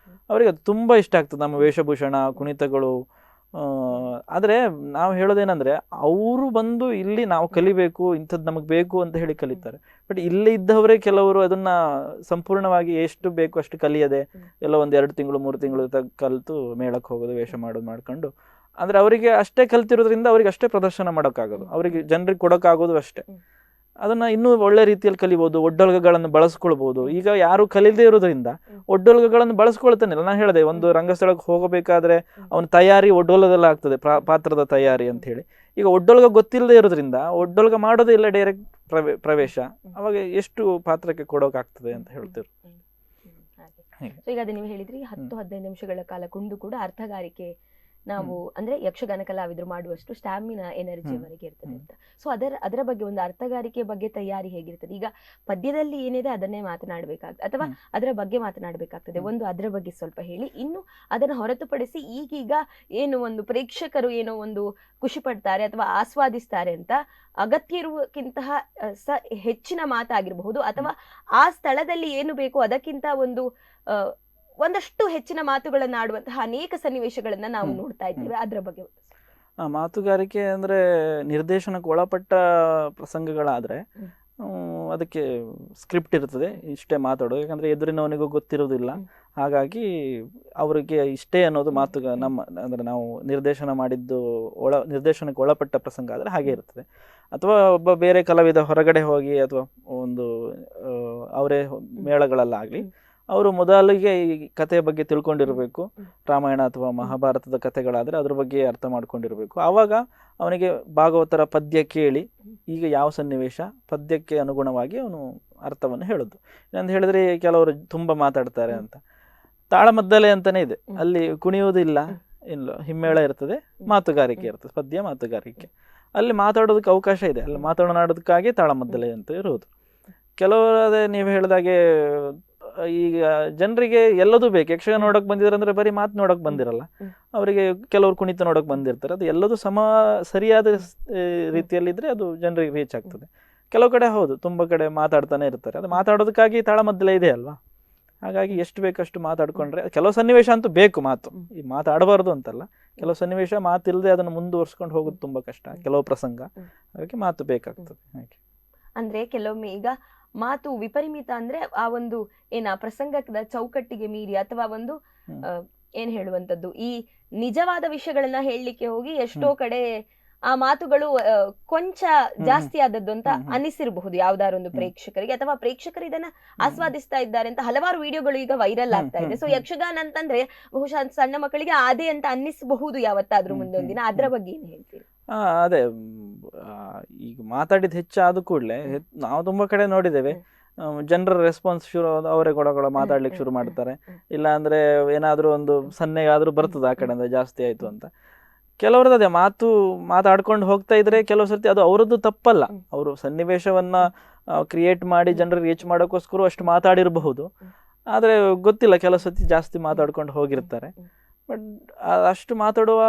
ಅವರಿಗೆ ಅದು ತುಂಬಾ ಇಷ್ಟ ಆಗ್ತದೆ, ನಮ್ಮ ವೇಷಭೂಷಣ, ಕುಣಿತಗಳು. ಆದರೆ ನಾವು ಹೇಳೋದೇನೆಂದರೆ, ಅವರು ಬಂದು ಇಲ್ಲಿ ನಾವು ಕಲಿಬೇಕು, ಇಂಥದ್ದು ನಮಗೆ ಬೇಕು ಅಂತ ಹೇಳಿ ಕಲಿತಾರೆ. ಬಟ್ ಇಲ್ಲಿ ಇದ್ದವರೇ ಕೆಲವರು ಅದನ್ನ ಸಂಪೂರ್ಣವಾಗಿ ಎಷ್ಟು ಬೇಕು ಅಷ್ಟು ಕಲಿಯದೆ ಎಲ್ಲ ಒಂದು 2 ತಿಂಗಳು 3 ತಿಂಗಳು ಕಲಿತು ಮೇಳಕ್ಕೆ ಹೋಗೋದು, ವೇಷ ಮಾಡೋದು ಮಾಡ್ಕೊಂಡು, ಅಂದರೆ ಅವರಿಗೆ ಅಷ್ಟೇ ಕಲ್ತಿರೋದ್ರಿಂದ ಅವರಿಗೆ ಅಷ್ಟೇ ಪ್ರದರ್ಶನ ಮಾಡೋಕ್ಕಾಗೋದು, ಅವರಿಗೆ ಜನರಿಗೆ ಕೊಡೋಕ್ಕಾಗೋದು ಅಷ್ಟೇ. ಅದನ್ನ ಇನ್ನೂ ಒಳ್ಳೆ ರೀತಿಯಲ್ಲಿ ಕಲಿಬಹುದು, ಒಡ್ಡೊಲಗಗಳನ್ನು ಬಳಸ್ಕೊಳ್ಬಹುದು. ಈಗ ಯಾರು ಕಲಿಯದೇ ಇರೋದ್ರಿಂದ ಒಡ್ಡೊಲಗಗಳನ್ನು ಬಳಸ್ಕೊಳ್ತಾನಿಲ್ಲ. ನಾನು ಹೇಳಿದೆ, ಒಂದು ರಂಗಸ್ಥಳಕ್ಕೆ ಹೋಗಬೇಕಾದ್ರೆ ಅವನ ತಯಾರಿ ಒಡ್ಡೊಲದಲ್ಲಿ ಆಗ್ತದೆ, ಪಾತ್ರದ ತಯಾರಿ ಅಂತ ಹೇಳಿ. ಈಗ ಒಡ್ಡೊಲಗ ಗೊತ್ತಿಲ್ಲದೆ ಇರೋದ್ರಿಂದ ಒಡ್ಡೊಲಗ ಮಾಡೋದೇ ಇಲ್ಲ, ಡೈರೆಕ್ಟ್ ಪ್ರವೇಶ. ಅವಾಗ ಎಷ್ಟು ಪಾತ್ರಕ್ಕೆ ಕೊಡೋಕಾಗ್ತದೆ ಅಂತ ಹೇಳ್ತಿರು. ಈಗ ಅದು ನೀವು ಹೇಳಿದ್ರಿ 10-15 ನಿಮಿಷಗಳ ಕಾಲ ಕುಂದು ಕೂಡ ಅರ್ಥಗಾರಿಕೆ ನಾವು ಅಂದ್ರೆ ಯಕ್ಷಗಾನ ಕಲಾವಿದರು ಮಾಡುವಷ್ಟು ಸ್ಟಾಮಿನಾ ಎನರ್ಜಿ ಅವರಿಗೆ ಇರ್ತದೆ ಅಂತ. ಸೊ ಅದರ ಬಗ್ಗೆ ಒಂದು ಅರ್ಥಗಾರಿಕೆ ಬಗ್ಗೆ ತಯಾರಿ ಹೇಗಿರ್ತದೆ? ಈಗ ಪದ್ಯದಲ್ಲಿ ಏನಿದೆ ಅದನ್ನೇ ಮಾತನಾಡಬೇಕಾಗ್ತದೆ ಅಥವಾ ಅದರ ಬಗ್ಗೆ ಮಾತನಾಡಬೇಕಾಗ್ತದೆ. ಒಂದು ಅದರ ಬಗ್ಗೆ ಸ್ವಲ್ಪ ಹೇಳಿ. ಇನ್ನು ಅದನ್ನು ಹೊರತುಪಡಿಸಿ ಈಗೀಗ ಏನು ಒಂದು ಪ್ರೇಕ್ಷಕರು ಏನೋ ಒಂದು ಖುಷಿ ಪಡ್ತಾರೆ ಅಥವಾ ಆಸ್ವಾದಿಸ್ತಾರೆ ಅಂತ ಅಗತ್ಯ ಇರುವಕ್ಕಿಂತಹ ಹೆಚ್ಚಿನ ಮಾತಾಗಿರಬಹುದು, ಅಥವಾ ಆ ಸ್ಥಳದಲ್ಲಿ ಏನು ಬೇಕು ಅದಕ್ಕಿಂತ ಒಂದಷ್ಟು ಹೆಚ್ಚಿನ ಮಾತುಗಳನ್ನ ಆಡುವಂತಹ ಅನೇಕ ಸನ್ನಿವೇಶಗಳನ್ನ ನಾವು ನೋಡ್ತಾ ಇದ್ದೇವೆ. ಅದರ ಬಗ್ಗೆ ಮಾತುಗಾರಿಕೆ ಅಂದ್ರೆ ನಿರ್ದೇಶನಕ್ಕೆ ಒಳಪಟ್ಟ ಪ್ರಸಂಗಗಳಾದ್ರೆ ಅದಕ್ಕೆ ಸ್ಕ್ರಿಪ್ಟ್ ಇರ್ತದೆ, ಇಷ್ಟೇ ಮಾತಾಡೋದು. ಯಾಕಂದ್ರೆ ಎದುರಿನವನಿಗೂ ಗೊತ್ತಿರೋದಿಲ್ಲ, ಹಾಗಾಗಿ ಅವರಿಗೆ ಇಷ್ಟೇ ಅನ್ನೋದು ನಮ್ಮ ಅಂದ್ರೆ ನಾವು ನಿರ್ದೇಶನ ಮಾಡಿದ್ದು ನಿರ್ದೇಶನಕ್ಕೆ ಒಳಪಟ್ಟ ಪ್ರಸಂಗ ಆದ್ರೆ ಹಾಗೆ ಇರ್ತದೆ. ಅಥವಾ ಒಬ್ಬ ಬೇರೆ ಕಲಾವಿದ ಹೊರಗಡೆ ಹೋಗಿ ಅಥವಾ ಒಂದು ಅವರೇ ಮೇಳಗಳಲ್ಲಾಗ್ಲಿ ಅವರು ಮೊದಲಿಗೆ ಈ ಕಥೆಯ ಬಗ್ಗೆ ತಿಳ್ಕೊಂಡಿರಬೇಕು. ರಾಮಾಯಣ ಅಥವಾ ಮಹಾಭಾರತದ ಕಥೆಗಳಾದರೆ ಅದ್ರ ಬಗ್ಗೆ ಅರ್ಥ ಮಾಡ್ಕೊಂಡಿರಬೇಕು. ಆವಾಗ ಅವನಿಗೆ ಭಾಗವತರ ಪದ್ಯ ಕೇಳಿ ಈಗ ಯಾವ ಸನ್ನಿವೇಶ ಪದ್ಯಕ್ಕೆ ಅನುಗುಣವಾಗಿ ಅವನು ಅರ್ಥವನ್ನು ಹೇಳೋದು. ಏನಂತ ಹೇಳಿದ್ರೆ, ಕೆಲವರು ತುಂಬ ಮಾತಾಡ್ತಾರೆ ಅಂತ, ತಾಳಮದ್ದಲೆ ಅಂತಲೇ ಇದೆ, ಅಲ್ಲಿ ಕುಣಿಯೋದಿಲ್ಲ, ಇಲ್ಲ ಹಿಮ್ಮೇಳ ಇರ್ತದೆ, ಮಾತುಗಾರಿಕೆ ಇರ್ತದೆ, ಪದ್ಯ ಮಾತುಗಾರಿಕೆ. ಅಲ್ಲಿ ಮಾತಾಡೋದಕ್ಕೆ ಅವಕಾಶ ಇದೆ, ಅಲ್ಲಿ ಮಾತನಾಡೋದಕ್ಕಾಗಿ ತಾಳಮದ್ದಲೆ ಅಂತ ಇರೋದು. ಕೆಲವರು ಅದೇ ನೀವು ಹೇಳಿದಾಗೆ ಈಗ ಜನರಿಗೆ ಎಲ್ಲದೂ ಬೇಕು. ಯಕ್ಷಗಾನ ನೋಡಕ್ ಬಂದಿದ್ದಾರೆ ಅಂದ್ರೆ ಬರೀ ಮಾತು ನೋಡಕ್ ಬಂದಿರಲ್ಲ, ಅವರಿಗೆ ಕೆಲವರು ಕುಣಿತ ನೋಡಕ್ ಬಂದಿರ್ತಾರೆ. ಅದು ಎಲ್ಲದೂ ಸರಿಯಾದ ರೀತಿಯಲ್ಲಿದ್ರೆ ಅದು ಜನರಿಗೆ ರೀಚ್ ಆಗ್ತದೆ. ಕೆಲವು ಕಡೆ ಹೌದು, ತುಂಬ ಕಡೆ ಮಾತಾಡ್ತಾನೆ ಇರ್ತಾರೆ, ಅದು ಮಾತಾಡೋದಕ್ಕಾಗಿ ತಾಳಮದ್ದಲೆ ಇದೆ ಅಲ್ವಾ. ಹಾಗಾಗಿ ಎಷ್ಟು ಬೇಕಷ್ಟು ಮಾತಾಡ್ಕೊಂಡ್ರೆ, ಕೆಲವು ಸನ್ನಿವೇಶ ಅಂತೂ ಬೇಕು ಮಾತು, ಈ ಮಾತಾಡಬಾರ್ದು ಅಂತಲ್ಲ, ಕೆಲವು ಸನ್ನಿವೇಶ ಮಾತಿಲ್ಲದೆ ಅದನ್ನು ಮುಂದುವರ್ಸ್ಕೊಂಡು ಹೋಗೋದು ತುಂಬಾ ಕಷ್ಟ, ಕೆಲವು ಪ್ರಸಂಗ, ಹಾಗಾಗಿ ಮಾತು ಬೇಕಾಗ್ತದೆ. ಹಾಗೆ ಅಂದ್ರೆ ಕೆಲವೊಮ್ಮೆ ಈಗ ಮಾತು ವಿಪರೀತ ಅಂದ್ರೆ ಆ ಒಂದು ಪ್ರಸಂಗದ ಚೌಕಟ್ಟಿಗೆ ಮೀರಿ ಅಥವಾ ಒಂದು ಏನ್ ಹೇಳುವಂತದ್ದು, ಈ ನಿಜವಾದ ವಿಷಯಗಳನ್ನ ಹೇಳಲಿಕ್ಕೆ ಹೋಗಿ ಎಷ್ಟೋ ಕಡೆ ಆ ಮಾತುಗಳು ಕೊಂಚ ಜಾಸ್ತಿ ಆದದ್ದು ಅಂತ ಅನಿಸಿರಬಹುದು ಯಾವ್ದಾರೊಂದು ಪ್ರೇಕ್ಷಕರಿಗೆ, ಅಥವಾ ಪ್ರೇಕ್ಷಕರು ಇದನ್ನ ಆಸ್ವಾದಿಸ್ತಾ ಇದ್ದಾರೆ ಅಂತ ಹಲವಾರು ವಿಡಿಯೋಗಳು ಈಗ ವೈರಲ್ ಆಗ್ತಾ ಇದೆ. ಸೊ ಯಕ್ಷಗಾನ ಅಂತಂದ್ರೆ ಬಹುಶಃ ಸಣ್ಣ ಮಕ್ಕಳಿಗೆ ಅದೇ ಅಂತ ಅನ್ನಿಸಬಹುದು ಯಾವತ್ತಾದ್ರೂ ಮುಂದೊಂದಿನ. ಅದ್ರ ಬಗ್ಗೆ ಏನ್ ಹೇಳ್ತೀರಿ? ಅದೇ ಈಗ ಮಾತಾಡಿದ ಹೆಚ್ಚಾದ ಕೂಡಲೇ ನಾವು ತುಂಬಾ ಕಡೆ ನೋಡಿದ್ದೇವೆ, ಜನರ ರೆಸ್ಪಾನ್ಸ್ ಶುರು ಅವರೇ ಕೊಡಗಳ ಮಾತಾಡ್ಲಿಕ್ಕೆ ಶುರು ಮಾಡ್ತಾರೆ. ಇಲ್ಲ ಅಂದ್ರೆ ಏನಾದ್ರೂ ಒಂದು ಸನ್ನೆಗಾದ್ರೂ ಬರ್ತದೆ ಆ ಕಡೆಯಿಂದ ಜಾಸ್ತಿ ಆಯ್ತು ಅಂತ. ಕೆಲವ್ರದ್ದು ಅದೇ ಮಾತಾಡ್ಕೊಂಡು ಹೋಗ್ತಾ ಇದ್ರೆ ಕೆಲವು ಸರ್ತಿ ಅದು ಅವರದ್ದು ತಪ್ಪಲ್ಲ, ಅವರು ಸನ್ನಿವೇಶವನ್ನ ಕ್ರಿಯೇಟ್ ಮಾಡಿ ಜನರಿಗೆ ರೀಚ್ ಮಾಡೋಕ್ಕೋಸ್ಕರ ಅಷ್ಟು ಮಾತಾಡಿರಬಹುದು. ಆದ್ರೆ ಗೊತ್ತಿಲ್ಲ, ಕೆಲವು ಸರ್ತಿ ಜಾಸ್ತಿ ಮಾತಾಡ್ಕೊಂಡು ಹೋಗಿರ್ತಾರೆ. ಬಟ್ ಅಷ್ಟು ಮಾತಾಡುವ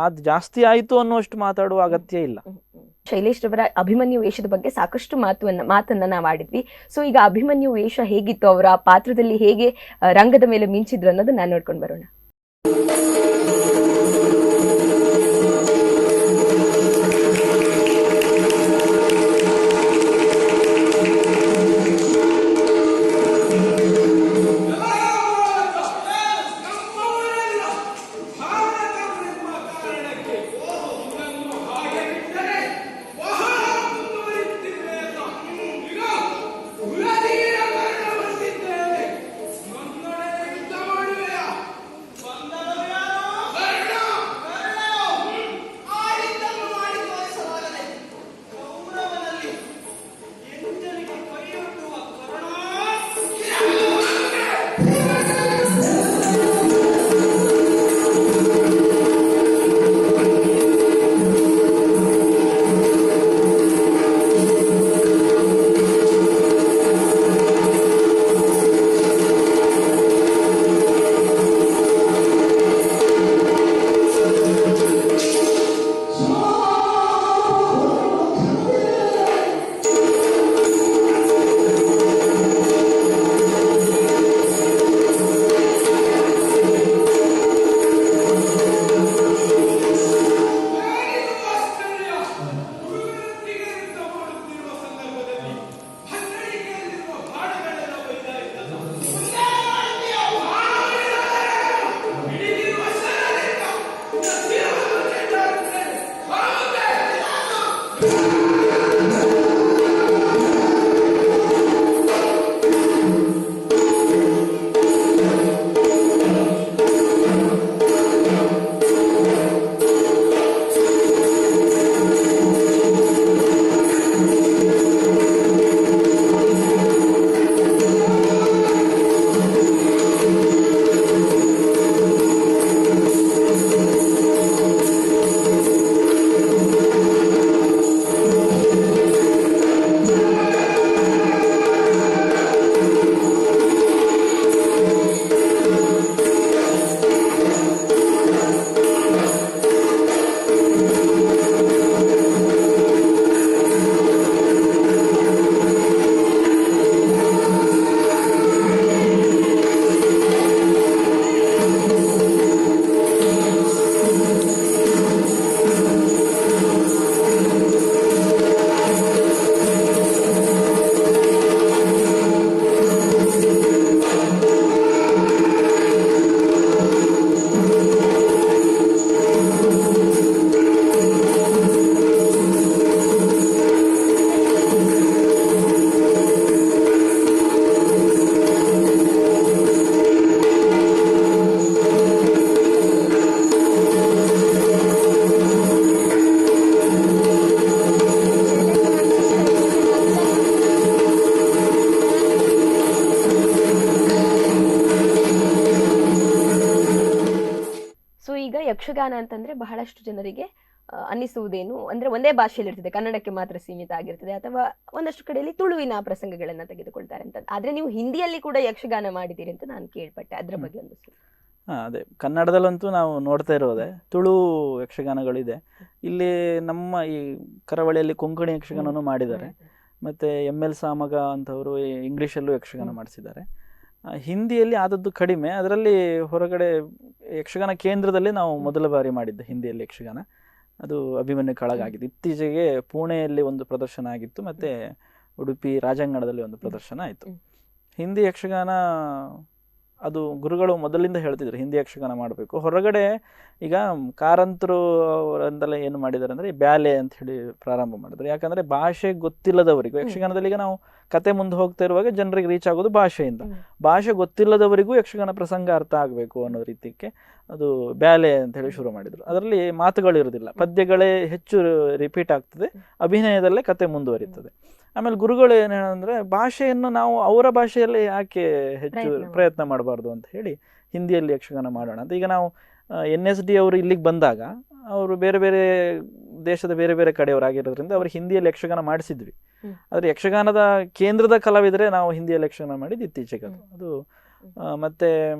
ಅದು ಜಾಸ್ತಿ ಆಯ್ತು ಅನ್ನುವಷ್ಟು ಮಾತಾಡುವ ಅಗತ್ಯ ಇಲ್ಲ. ಶೈಲೇಶ್ ರವರ ಅಭಿಮನ್ಯು ವೇಷದ ಬಗ್ಗೆ ಸಾಕಷ್ಟು ಮಾತನ್ನ ನಾವು ಆಡಿದ್ವಿ. ಸೊ ಈಗ ಅಭಿಮನ್ಯು ವೇಷ ಹೇಗಿತ್ತು, ಅವರ ಪಾತ್ರದಲ್ಲಿ ಹೇಗೆ ರಂಗದ ಮೇಲೆ ಮಿಂಚಿದ್ರು ಅನ್ನೋದು ನಾನು ನೋಡ್ಕೊಂಡು ಬರೋಣ. ಈಗ ಯಕ್ಷಗಾನ ಅಂತಂದ್ರೆ ಬಹಳಷ್ಟು ಜನರಿಗೆ ಅನ್ನಿಸುವುದೇನು ಅಂದ್ರೆ ಒಂದೇ ಭಾಷೆಯಲ್ಲಿ ಇರ್ತದೆ, ಕನ್ನಡಕ್ಕೆ ಮಾತ್ರ ಸೀಮಿತ ಆಗಿರ್ತದೆ, ಅಥವಾ ಒಂದಷ್ಟು ಕಡೆಯಲ್ಲಿ ತುಳುವಿನ ಪ್ರಸಂಗಗಳನ್ನ ತೆಗೆದುಕೊಳ್ತಾರೆ ಅಂತ. ಆದ್ರೆ ನೀವು ಹಿಂದಿಯಲ್ಲಿ ಕೂಡ ಯಕ್ಷಗಾನ ಮಾಡಿದ್ದೀರಿ ಅಂತ ನಾನು ಕೇಳ್ಪಟ್ಟೆ, ಅದ್ರ ಬಗ್ಗೆ ಒಂದು ಅದೇ ಕನ್ನಡದಲ್ಲಂತೂ ನಾವು ನೋಡ್ತಾ ಇರೋದೆ ತುಳು ಯಕ್ಷಗಾನಗಳಿದೆ. ಇಲ್ಲಿ ನಮ್ಮ ಈ ಕರಾವಳಿಯಲ್ಲಿ ಕೊಂಕಣಿ ಯಕ್ಷಗಾನನೂ ಮಾಡಿದ್ದಾರೆ, ಮತ್ತು ML ಸಾಮಗ ಅಂತವರು ಇಂಗ್ಲೀಷಲ್ಲೂ ಯಕ್ಷಗಾನ ಮಾಡಿಸಿದ್ದಾರೆ. ಹಿಂದಿಯಲ್ಲಿ ಆದದ್ದು ಕಡಿಮೆ. ಅದರಲ್ಲಿ ಹೊರಗಡೆ ಯಕ್ಷಗಾನ ಕೇಂದ್ರದಲ್ಲಿ ನಾವು ಮೊದಲ ಬಾರಿ ಮಾಡಿದ್ದೆ ಹಿಂದಿಯಲ್ಲಿ ಯಕ್ಷಗಾನ, ಅದು ಅಭಿಮನ್ಯು ಕಾಳಗ ಆಗಿತ್ತು. ಇತ್ತೀಚೆಗೆ ಪುಣೆಯಲ್ಲಿ ಒಂದು ಪ್ರದರ್ಶನ ಆಗಿತ್ತು, ಮತ್ತು ಉಡುಪಿ ರಾಜಾಂಗಣದಲ್ಲಿ ಒಂದು ಪ್ರದರ್ಶನ ಆಯಿತು. ಹಿಂದಿ ಯಕ್ಷಗಾನ ಅದು ಗುರುಗಳು ಮೊದಲಿಂದ ಹೇಳ್ತಿದ್ರು ಹಿಂದಿ ಯಕ್ಷಗಾನ ಮಾಡಬೇಕು. ಹೊರಗಡೆ ಈಗ ಕಾರಂತರು ಅವರಿಂದಲೇ ಏನು ಮಾಡಿದ್ದಾರೆ ಅಂದರೆ ಬ್ಯಾಲೆ ಅಂತ ಹೇಳಿ ಪ್ರಾರಂಭ ಮಾಡಿದ್ರು. ಯಾಕಂದರೆ ಭಾಷೆ ಗೊತ್ತಿಲ್ಲದವರಿಗೂ ಯಕ್ಷಗಾನದಲ್ಲಿ ಈಗ ನಾವು ಕತೆ ಮುಂದೆ ಹೋಗ್ತಾ ಇರುವಾಗ ಜನರಿಗೆ ರೀಚ್ ಆಗೋದು ಭಾಷೆಯಿಂದ. ಭಾಷೆ ಗೊತ್ತಿಲ್ಲದವರಿಗೂ ಯಕ್ಷಗಾನ ಪ್ರಸಂಗ ಅರ್ಥ ಆಗಬೇಕು ಅನ್ನೋ ರೀತಿಗೆ ಅದು ಬ್ಯಾಲೆ ಅಂತ ಹೇಳಿ ಶುರು ಮಾಡಿದರು. ಅದರಲ್ಲಿ ಮಾತುಗಳು ಇರೋದಿಲ್ಲ, ಪದ್ಯಗಳೇ ಹೆಚ್ಚು ರಿಪೀಟ್ ಆಗ್ತದೆ, ಅಭಿನಯದಲ್ಲೇ ಕತೆ ಮುಂದುವರಿತದೆ. ಆಮೇಲೆ ಗುರುಗಳು ಏನು ಹೇಳಂದ್ರೆ ಭಾಷೆಯನ್ನು ನಾವು ಅವರ ಭಾಷೆಯಲ್ಲಿ ಯಾಕೆ ಹೆಚ್ಚು ಪ್ರಯತ್ನ ಮಾಡಬಾರ್ದು ಅಂತ ಹೇಳಿ ಹಿಂದಿಯಲ್ಲಿ ಯಕ್ಷಗಾನ ಮಾಡೋಣ ಅಂತ. ಈಗ ನಾವು NSD ಅವರು ಇಲ್ಲಿಗೆ ಬಂದಾಗ ಅವರು ಬೇರೆ ಬೇರೆ ದೇಶದ ಬೇರೆ ಬೇರೆ ಕಡೆಯವರಾಗಿರೋದ್ರಿಂದ ಅವ್ರು ಹಿಂದಿಯಲ್ಲಿ ಯಕ್ಷಗಾನ ಮಾಡಿಸಿದ್ವಿ. ಆದರೆ ಯಕ್ಷಗಾನದ ಕೇಂದ್ರದ ಕಲಾವಿದರೆ ನಾವು ಹಿಂದಿಯಲ್ಲಿ ಯಕ್ಷಗಾನ ಮಾಡಿದ್ದು ಇತ್ತೀಚೆಗೆ. ಅದು ಮತ್ತೆ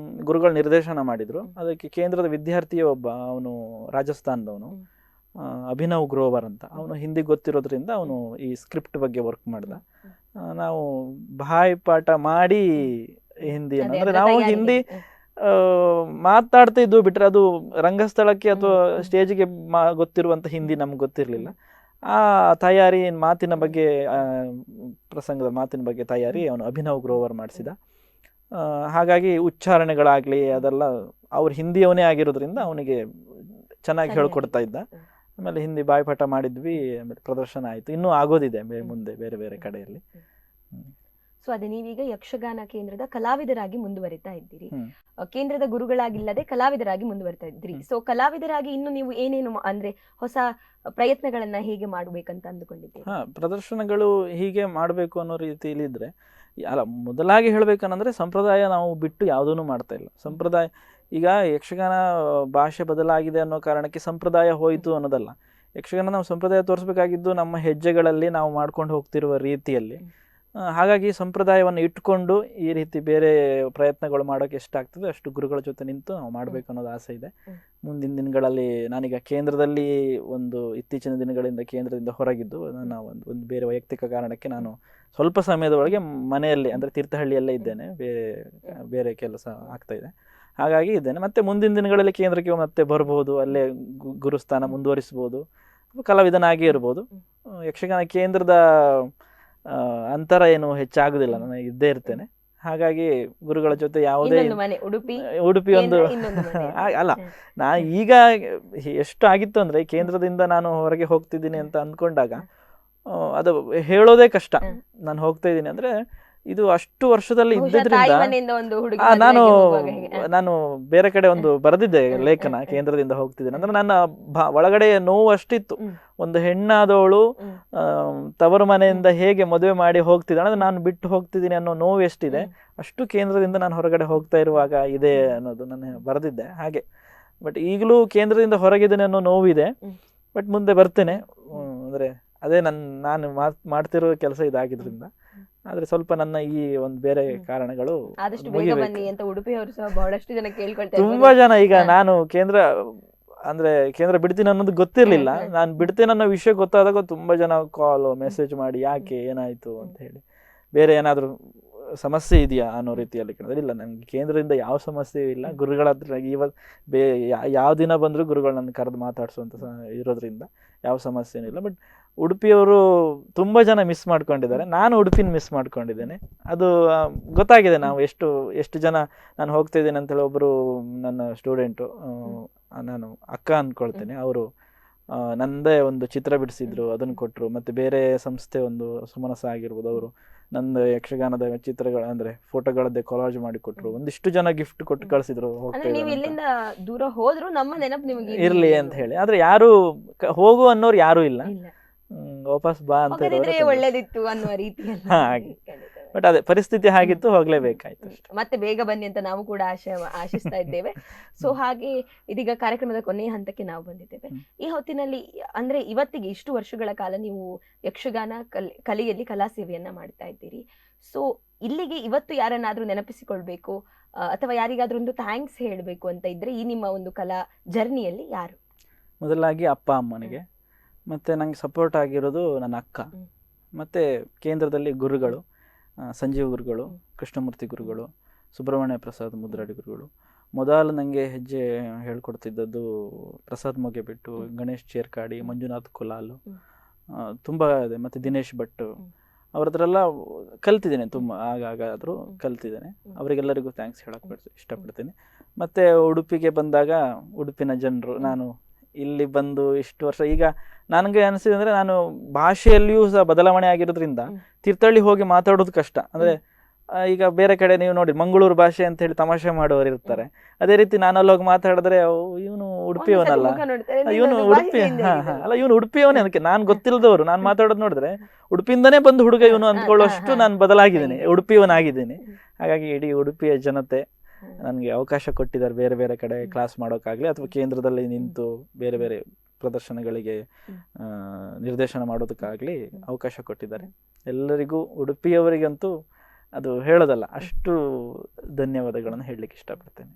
ಗುರುಗಳು ನಿರ್ದೇಶನ ಮಾಡಿದ್ರು. ಅದಕ್ಕೆ ಕೇಂದ್ರದ ವಿದ್ಯಾರ್ಥಿಯೇ ಒಬ್ಬ, ಅವನು ರಾಜಸ್ಥಾನದವನು, ಅಭಿನವ್ ಗ್ರೋವರ್ ಅಂತ, ಅವನು ಹಿಂದಿ ಗೊತ್ತಿರೋದ್ರಿಂದ ಅವನು ಈ ಸ್ಕ್ರಿಪ್ಟ್ ಬಗ್ಗೆ ವರ್ಕ್ ಮಾಡ್ದ. ನಾವು ಬಾಯಿಪಾಠ ಮಾಡಿ ಹಿಂದಿಯನ್ನು, ಅಂದರೆ ನಾವು ಹಿಂದಿ ಮಾತಾಡ್ತಾ ಇದ್ವು ಬಿಟ್ರೆ ಅದು ರಂಗಸ್ಥಳಕ್ಕೆ ಅಥವಾ ಸ್ಟೇಜಿಗೆ ಗೊತ್ತಿರುವಂಥ ಹಿಂದಿ ನಮ್ಗೆ ಗೊತ್ತಿರಲಿಲ್ಲ. ಆ ತಯಾರಿ ಮಾತಿನ ಬಗ್ಗೆ, ಪ್ರಸಂಗದ ಮಾತಿನ ಬಗ್ಗೆ ತಯಾರಿ ಅವನು ಅಭಿನವ್ ಗ್ರೋವರ್ ಮಾಡಿಸಿದ. ಹಾಗಾಗಿ ಉಚ್ಚಾರಣೆಗಳಾಗಲಿ ಅದೆಲ್ಲ ಅವ್ರು ಹಿಂದಿಯವನೇ ಆಗಿರೋದ್ರಿಂದ ಅವನಿಗೆ ಚೆನ್ನಾಗಿ ಹೇಳ್ಕೊಡ್ತಾ ಇದ್ದ. ಆಮೇಲೆ ಹಿಂದಿ ಬಾಯಿಪಾಠ ಮಾಡಿದ್ವಿ, ಆಮೇಲೆ ಪ್ರದರ್ಶನ ಆಯಿತು, ಇನ್ನೂ ಆಗೋದಿದೆ ಮುಂದೆ ಬೇರೆ ಬೇರೆ ಕಡೆಯಲ್ಲಿ. ಸೊ ಅದೇ ನೀವೀಗ ಯಕ್ಷಗಾನ ಕೇಂದ್ರದ ಕಲಾವಿದರಾಗಿ ಮುಂದುವರಿತಾ ಇದ್ದೀರಿ, ಕೇಂದ್ರದ ಗುರುಗಳಾಗಿಲ್ಲದೆ ಕಲಾವಿದರಾಗಿ ಮುಂದುವರಿತಾ ಇದ್ದೀರಿ. ಸೊ ಕಲಾವಿದರಾಗಿ ಇನ್ನು ನೀವು ಏನೇನು ಅಂದ್ರೆ ಹೊಸ ಪ್ರಯತ್ನಗಳನ್ನ ಹೇಗೆ ಮಾಡ್ಬೇಕಂತ ಅಂದುಕೊಂಡಿದ್ದೀರಿ? ಪ್ರದರ್ಶನಗಳು ಹೀಗೆ ಮಾಡಬೇಕು ಅನ್ನೋ ರೀತಿಯಲ್ಲಿ ಇದ್ರೆ, ಅಲ್ಲ ಮೊದಲಾಗಿ ಹೇಳ್ಬೇಕಂದ್ರೆ ಸಂಪ್ರದಾಯ ನಾವು ಬಿಟ್ಟು ಯಾವುದೂ ಮಾಡ್ತಾ ಇಲ್ಲ. ಸಂಪ್ರದಾಯ ಈಗ ಯಕ್ಷಗಾನ ಭಾಷೆ ಬದಲಾಗಿದೆ ಅನ್ನೋ ಕಾರಣಕ್ಕೆ ಸಂಪ್ರದಾಯ ಹೋಯಿತು ಅನ್ನೋದಲ್ಲ. ಯಕ್ಷಗಾನ ನಾವು ಸಂಪ್ರದಾಯ ತೋರಿಸ್ಬೇಕಾಗಿದ್ದು ನಮ್ಮ ಹೆಜ್ಜೆಗಳಲ್ಲಿ ನಾವು ಮಾಡ್ಕೊಂಡು ಹೋಗ್ತಿರುವ ರೀತಿಯಲ್ಲಿ. ಹಾಗಾಗಿ ಸಂಪ್ರದಾಯವನ್ನು ಇಟ್ಕೊಂಡು ಈ ರೀತಿ ಬೇರೆ ಪ್ರಯತ್ನಗಳು ಮಾಡೋಕೆ ಎಷ್ಟಾಗ್ತದೆ ಅಷ್ಟು ಗುರುಗಳ ಜೊತೆ ನಿಂತು ನಾವು ಮಾಡಬೇಕು ಅನ್ನೋದು ಆಸೆ ಇದೆ. ಮುಂದಿನ ದಿನಗಳಲ್ಲಿ ನಾನೀಗ ಕೇಂದ್ರದಲ್ಲಿ ಇತ್ತೀಚಿನ ದಿನಗಳಿಂದ ಕೇಂದ್ರದಿಂದ ಹೊರಗಿದ್ದು ನಾನು ಒಂದು ಬೇರೆ ವೈಯಕ್ತಿಕ ಕಾರಣಕ್ಕೆ ನಾನು ಸ್ವಲ್ಪ ಸಮಯದೊಳಗೆ ಮನೆಯಲ್ಲಿ ಅಂದರೆ ತೀರ್ಥಹಳ್ಳಿಯಲ್ಲೇ ಇದ್ದೇನೆ, ಬೇರೆ ಕೆಲಸ ಆಗ್ತಾ ಇದೆ, ಹಾಗಾಗಿ ಇದ್ದೇನೆ. ಮತ್ತೆ ಮುಂದಿನ ದಿನಗಳಲ್ಲಿ ಕೇಂದ್ರಕ್ಕೆ ಮತ್ತೆ ಬರ್ಬೋದು, ಅಲ್ಲೇ ಗುರುಸ್ಥಾನ ಮುಂದುವರಿಸ್ಬೋದು, ಕಲಾವಿದನಾಗಿ ಇರ್ಬೋದು. ಯಕ್ಷಗಾನ ಕೇಂದ್ರದ ಅಂತರ ಏನು ಹೆಚ್ಚಾಗುದಿಲ್ಲ, ನಾನು ಇದ್ದೇ ಇರ್ತೇನೆ. ಹಾಗಾಗಿ ಗುರುಗಳ ಜೊತೆ ಯಾವುದೇ ಉಡುಪಿ ಒಂದು ಅಲ್ಲ, ನಾ ಈಗ ಎಷ್ಟು ಆಗಿತ್ತು ಅಂದ್ರೆ ಕೇಂದ್ರದಿಂದ ನಾನು ಹೊರಗೆ ಹೋಗ್ತಿದ್ದೀನಿ ಅಂತ ಅಂದ್ಕೊಂಡಾಗ ಅದು ಹೇಳೋದೇ ಕಷ್ಟ. ನಾನು ಹೋಗ್ತಾ ಇದ್ದೀನಿ ಅಂದ್ರೆ ಇದು ಅಷ್ಟು ವರ್ಷದಲ್ಲಿ ಇದ್ದಿದ್ರಿಂದ ನಾನು ಬೇರೆ ಕಡೆ ಒಂದು ಬರೆದಿದ್ದೆ ಲೇಖನ, ಕೇಂದ್ರದಿಂದ ಹೋಗ್ತಿದ್ದೀನಿ ಅಂದ್ರೆ ನನ್ನ ಒಳಗಡೆ ನೋವು ಅಷ್ಟಿತ್ತು. ಒಂದು ಹೆಣ್ಣಾದವಳು ತವರು ಮನೆಯಿಂದ ಹೇಗೆ ಮದುವೆ ಮಾಡಿ ಹೋಗ್ತಿದ್ದಾಳೆ ಅಂದ್ರೆ ನಾನು ಬಿಟ್ಟು ಹೋಗ್ತಿದ್ದೀನಿ ಅನ್ನೋ ನೋವು ಎಷ್ಟಿದೆ ಅಷ್ಟು ಕೇಂದ್ರದಿಂದ ನಾನು ಹೊರಗಡೆ ಹೋಗ್ತಾ ಇರುವಾಗ ಇದೆ ಅನ್ನೋದು ನಾನು ಬರೆದಿದ್ದೆ ಹಾಗೆ. ಬಟ್ ಈಗಲೂ ಕೇಂದ್ರದಿಂದ ಹೊರಗಿದ್ದೇನೆ ಅನ್ನೋ ನೋವಿದೆ, ಬಟ್ ಮುಂದೆ ಬರ್ತೇನೆ. ಅಂದ್ರೆ ಅದೇ ನಾನು ಮಾಡ್ತಿರೋ ಕೆಲಸ ಇದಾಗಿದ್ರಿಂದ. ಆದ್ರೆ ಸ್ವಲ್ಪ ನನ್ನ ಈ ಒಂದು ಬೇರೆ ಕಾರಣಗಳು ತುಂಬಾ ಜನ ಈಗ ನಾನು ಕೇಂದ್ರ ಬಿಡ್ತೀನಿ ಅನ್ನೋದು ಗೊತ್ತಿರ್ಲಿಲ್ಲ. ನಾನು ಬಿಡ್ತೇನೆ ಅನ್ನೋ ವಿಷಯ ಗೊತ್ತಾದಾಗ ತುಂಬಾ ಜನ ಕಾಲ್ ಮೆಸೇಜ್ ಮಾಡಿ ಯಾಕೆ ಏನಾಯ್ತು ಅಂತ ಹೇಳಿ, ಬೇರೆ ಏನಾದ್ರು ಸಮಸ್ಯೆ ಇದೆಯಾ ಅನ್ನೋ ರೀತಿಯಲ್ಲಿ ಕೇಳಿದ್ರೆ ಇಲ್ಲ, ನನ್ಗೆ ಕೇಂದ್ರದಿಂದ ಯಾವ ಸಮಸ್ಯೆ ಇಲ್ಲ. ಗುರುಗಳ ಹತ್ರ ಯಾವ ದಿನ ಬಂದ್ರು ಗುರುಗಳು ನನ್ನ ಕರೆದು ಮಾತಾಡ್ಸುವಂತ ಇರೋದ್ರಿಂದ ಯಾವ ಸಮಸ್ಯೆನೂ ಇಲ್ಲ. ಬಟ್ ಉಡುಪಿಯವರು ತುಂಬಾ ಜನ ಮಿಸ್ ಮಾಡ್ಕೊಂಡಿದ್ದಾರೆ, ನಾನು ಉಡುಪಿನ ಮಿಸ್ ಮಾಡ್ಕೊಂಡಿದ್ದೇನೆ. ಅದು ಗೊತ್ತಾಗಿದೆ. ನಾವು ಎಷ್ಟು ಜನ ನಾನು ಹೋಗ್ತಾ ಇದ್ದೇನೆ ಅಂತೇಳಿ ಒಬ್ಬರು ನನ್ನ ಸ್ಟೂಡೆಂಟು, ನಾನು ಅಕ್ಕ ಅಂದ್ಕೊಳ್ತೇನೆ, ಅವರು ನಂದೇ ಒಂದು ಚಿತ್ರ ಬಿಡಿಸಿದ್ರು, ಅದನ್ನು ಕೊಟ್ಟರು. ಮತ್ತೆ ಬೇರೆ ಸಂಸ್ಥೆ ಒಂದು ಸುಮನಸ ಆಗಿರ್ಬೋದು, ಅವರು ನಂದು ಯಕ್ಷಗಾನದ ಚಿತ್ರಗಳ ಅಂದ್ರೆ ಫೋಟೋಗಳದ್ದೇ ಕೊಲಾಜ್ ಮಾಡಿ ಕೊಟ್ಟರು. ಒಂದಿಷ್ಟು ಜನ ಗಿಫ್ಟ್ ಕೊಟ್ಟು ಕಳಿಸಿದ್ರು, ದೂರ ಹೋದ್ರು ನಮ್ಮ ನೆನಪು ನಿಮಗೆ ಇರ್ಲಿ ಅಂತ ಹೇಳಿ. ಆದ್ರೆ ಯಾರು ಹೋಗು ಅನ್ನೋರು ಯಾರು ಇಲ್ಲ, ವಾಪಸ್ ಬಾ ಅಂತ ಒಳ್ಳೇದಿತ್ತು ಅನ್ನುವ ರೀತಿ. ಬಟ್ ಅದೇ ಪರಿಸ್ಥಿತಿ ಹಾಗಿತ್ತು, ಹೋಗ್ಲೇಬೇಕಾಯ್ತು ಅಷ್ಟೇ. ಮತ್ತೆ ಬೇಗ ಬನ್ನಿ ಅಂತ ನಾವು ಕೂಡ ಆಶಿಸ್ತಾ ಇದ್ದೇವೆ. ಸೊ ಹಾಗೆ ಇದೀಗ ಕಾರ್ಯಕ್ರಮದ ಕೊನೆಯ ಹಂತಕ್ಕೆ ನಾವು ಬಂದಿದ್ದೇವೆ. ಈ ಹೊತ್ತಿನಲ್ಲಿ ಅಂದ್ರೆ ಇವತ್ತಿಗೆ ಇಷ್ಟು ವರ್ಷಗಳ ಕಾಲ ನೀವು ಯಕ್ಷಗಾನ ಕಲೆಯಲ್ಲಿ ಕಲಾ ಸೇವೆಯನ್ನ ಮಾಡ್ತಾ ಇದ್ದೀರಿ. ಸೊ ಇಲ್ಲಿಗೆ ಇವತ್ತು ಯಾರನ್ನಾದ್ರೂ ನೆನಪಿಸಿಕೊಳ್ಬೇಕು ಅಥವಾ ಯಾರಿಗಾದ್ರೂ ಒಂದು ಥ್ಯಾಂಕ್ಸ್ ಹೇಳಬೇಕು ಅಂತ ಇದ್ರೆ ಈ ನಿಮ್ಮ ಒಂದು ಕಲಾ ಜರ್ನಿಯಲ್ಲಿ ಯಾರು? ಮೊದಲಾಗಿ ಅಪ್ಪ ಅಮ್ಮನಿಗೆ, ಮತ್ತೆ ನಂಗೆ ಸಪೋರ್ಟ್ ಆಗಿರೋದು ನನ್ನ ಅಕ್ಕ, ಮತ್ತೆ ಕೇಂದ್ರದಲ್ಲಿ ಗುರುಗಳು, ಸಂಜೀವ ಗುರುಗಳು, ಕೃಷ್ಣಮೂರ್ತಿ ಗುರುಗಳು, ಸುಬ್ರಹ್ಮಣ್ಯ ಪ್ರಸಾದ್ ಮುದ್ರಾಡಿ ಗುರುಗಳು. ಮೊದಲು ನನಗೆ ಹೆಜ್ಜೆ ಹೇಳ್ಕೊಡ್ತಿದ್ದದ್ದು ಪ್ರಸಾದ್ ಮೊಗೆ ಬಿಟ್ಟು, ಗಣೇಶ್ ಚೇರ್ಕಾಡಿ, ಮಂಜುನಾಥ್ ಕುಲಾಲ್, ತುಂಬ ಇದೆ, ಮತ್ತು ದಿನೇಶ್ ಭಟ್, ಅವ್ರ ಹತ್ರ ಎಲ್ಲ ಕಲ್ತಿದ್ದೇನೆ. ತುಂಬ ಆಗಾದರೂ ಕಲ್ತಿದ್ದೇನೆ. ಅವರಿಗೆಲ್ಲರಿಗೂ ಥ್ಯಾಂಕ್ಸ್ ಹೇಳಕ್ಕೆ ಇಷ್ಟಪಡ್ತೀನಿ. ಮತ್ತು ಉಡುಪಿಗೆ ಬಂದಾಗ ಉಡುಪಿನ ಜನರು, ನಾನು ಇಲ್ಲಿ ಬಂದು ಇಷ್ಟು ವರ್ಷ, ಈಗ ನನಗೆ ಅನಿಸಿದೆ ಅಂದರೆ ನಾನು ಭಾಷೆಯಲ್ಲಿಯೂ ಸಹ ಬದಲಾವಣೆ ಆಗಿರೋದ್ರಿಂದ ತೀರ್ಥಹಳ್ಳಿ ಹೋಗಿ ಮಾತಾಡೋದು ಕಷ್ಟ. ಅಂದರೆ ಈಗ ಬೇರೆ ಕಡೆ ನೀವು ನೋಡಿ ಮಂಗಳೂರು ಭಾಷೆ ಅಂತ ಹೇಳಿ ತಮಾಷೆ ಮಾಡೋರು ಇರ್ತಾರೆ. ಅದೇ ರೀತಿ ನಾನು ಅಲ್ಲಿ ಹೋಗಿ ಮಾತಾಡಿದ್ರೆ ಇವನು ಉಡುಪಿಯವನಲ್ಲ, ಇವನು ಉಡುಪಿ ಅಲ್ಲ ಇವನು ಉಡುಪಿಯವನೇ, ಅದಕ್ಕೆ ನಾನು ಗೊತ್ತಿಲ್ಲದವರು ನಾನು ಮಾತಾಡೋದು ನೋಡಿದ್ರೆ ಉಡುಪಿಯಿಂದನೇ ಬಂದು ಹುಡುಗ ಇವನು ಅಂದ್ಕೊಳ್ಳೋಷ್ಟು ನಾನು ಬದಲಾಗಿದ್ದೀನಿ, ಉಡುಪಿಯವನಾಗಿದ್ದೀನಿ. ಹಾಗಾಗಿ ಇಡೀ ಉಡುಪಿಯ ಜನತೆ ನನಗೆ ಅವಕಾಶ ಕೊಟ್ಟಿದ್ದಾರೆ, ಬೇರೆ ಬೇರೆ ಕಡೆ ಕ್ಲಾಸ್ ಮಾಡೋಕ್ಕಾಗಲಿ ಅಥವಾ ಕೇಂದ್ರದಲ್ಲಿ ನಿಂತು ಬೇರೆ ಬೇರೆ ಪ್ರದರ್ಶನಗಳಿಗೆ ನಿರ್ದೇಶನ ಮಾಡೋದಕ್ಕಾಗಲಿ ಅವಕಾಶ ಕೊಟ್ಟಿದ್ದಾರೆ. ಎಲ್ಲರಿಗೂ ಉಡುಪಿಯವರಿಗಂತೂ ಅದು ಹೇಳೋದಲ್ಲ, ಅಷ್ಟು ಧನ್ಯವಾದಗಳನ್ನು ಹೇಳಲಿಕ್ಕೆ ಇಷ್ಟಪಡ್ತೇನೆ.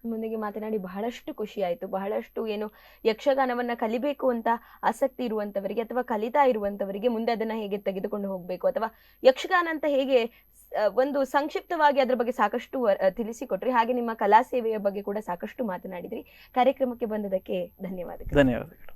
ನಿಮ್ಮೊಂದಿಗೆ ಮಾತನಾಡಿ ಬಹಳಷ್ಟು ಖುಷಿ ಆಯಿತು. ಬಹಳಷ್ಟು ಏನು ಯಕ್ಷಗಾನವನ್ನ ಕಲಿಬೇಕು ಅಂತ ಆಸಕ್ತಿ ಇರುವಂತವರಿಗೆ ಅಥವಾ ಕಲಿತಾ ಇರುವಂತವರಿಗೆ ಮುಂದೆ ಅದನ್ನ ಹೇಗೆ ತೆಗೆದುಕೊಂಡು ಹೋಗ್ಬೇಕು ಅಥವಾ ಯಕ್ಷಗಾನ ಅಂತ ಹೇಗೆ ಒಂದು ಸಂಕ್ಷಿಪ್ತವಾಗಿ ಅದ್ರ ಬಗ್ಗೆ ಸಾಕಷ್ಟು ತಿಳಿಸಿಕೊಟ್ರಿ. ಹಾಗೆ ನಿಮ್ಮ ಕಲಾ ಸೇವೆಯ ಬಗ್ಗೆ ಕೂಡ ಸಾಕಷ್ಟು ಮಾತನಾಡಿದ್ರಿ. ಕಾರ್ಯಕ್ರಮಕ್ಕೆ ಬಂದದಕ್ಕೆ ಧನ್ಯವಾದಗಳು. ಧನ್ಯವಾದಗಳು.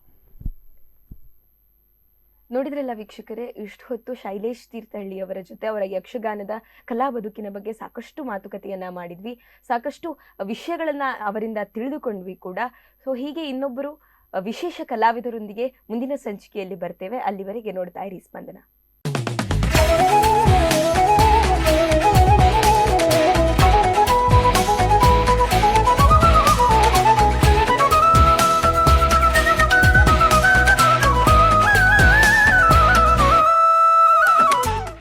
ನೋಡಿದ್ರಲ್ಲ ವೀಕ್ಷಕರೇ, ಇಷ್ಟು ಹೊತ್ತು ಶೈಲೇಶ್ ತೀರ್ಥಹಳ್ಳಿ ಅವರ ಜೊತೆ ಅವರ ಯಕ್ಷಗಾನದ ಕಲಾ ಬದುಕಿನ ಬಗ್ಗೆ ಸಾಕಷ್ಟು ಮಾತುಕತೆಯನ್ನ ಮಾಡಿದ್ವಿ, ಸಾಕಷ್ಟು ವಿಷಯಗಳನ್ನ ಅವರಿಂದ ತಿಳಿದುಕೊಂಡ್ವಿ ಕೂಡ. ಸೊ ಹೀಗೆ ಇನ್ನೊಬ್ಬರು ವಿಶೇಷ ಕಲಾವಿದರೊಂದಿಗೆ ಮುಂದಿನ ಸಂಚಿಕೆಯಲ್ಲಿ ಬರ್ತೇವೆ. ಅಲ್ಲಿವರೆಗೆ ನೋಡ್ತಾ ಇರಿ ಸ್ಪಂದನ.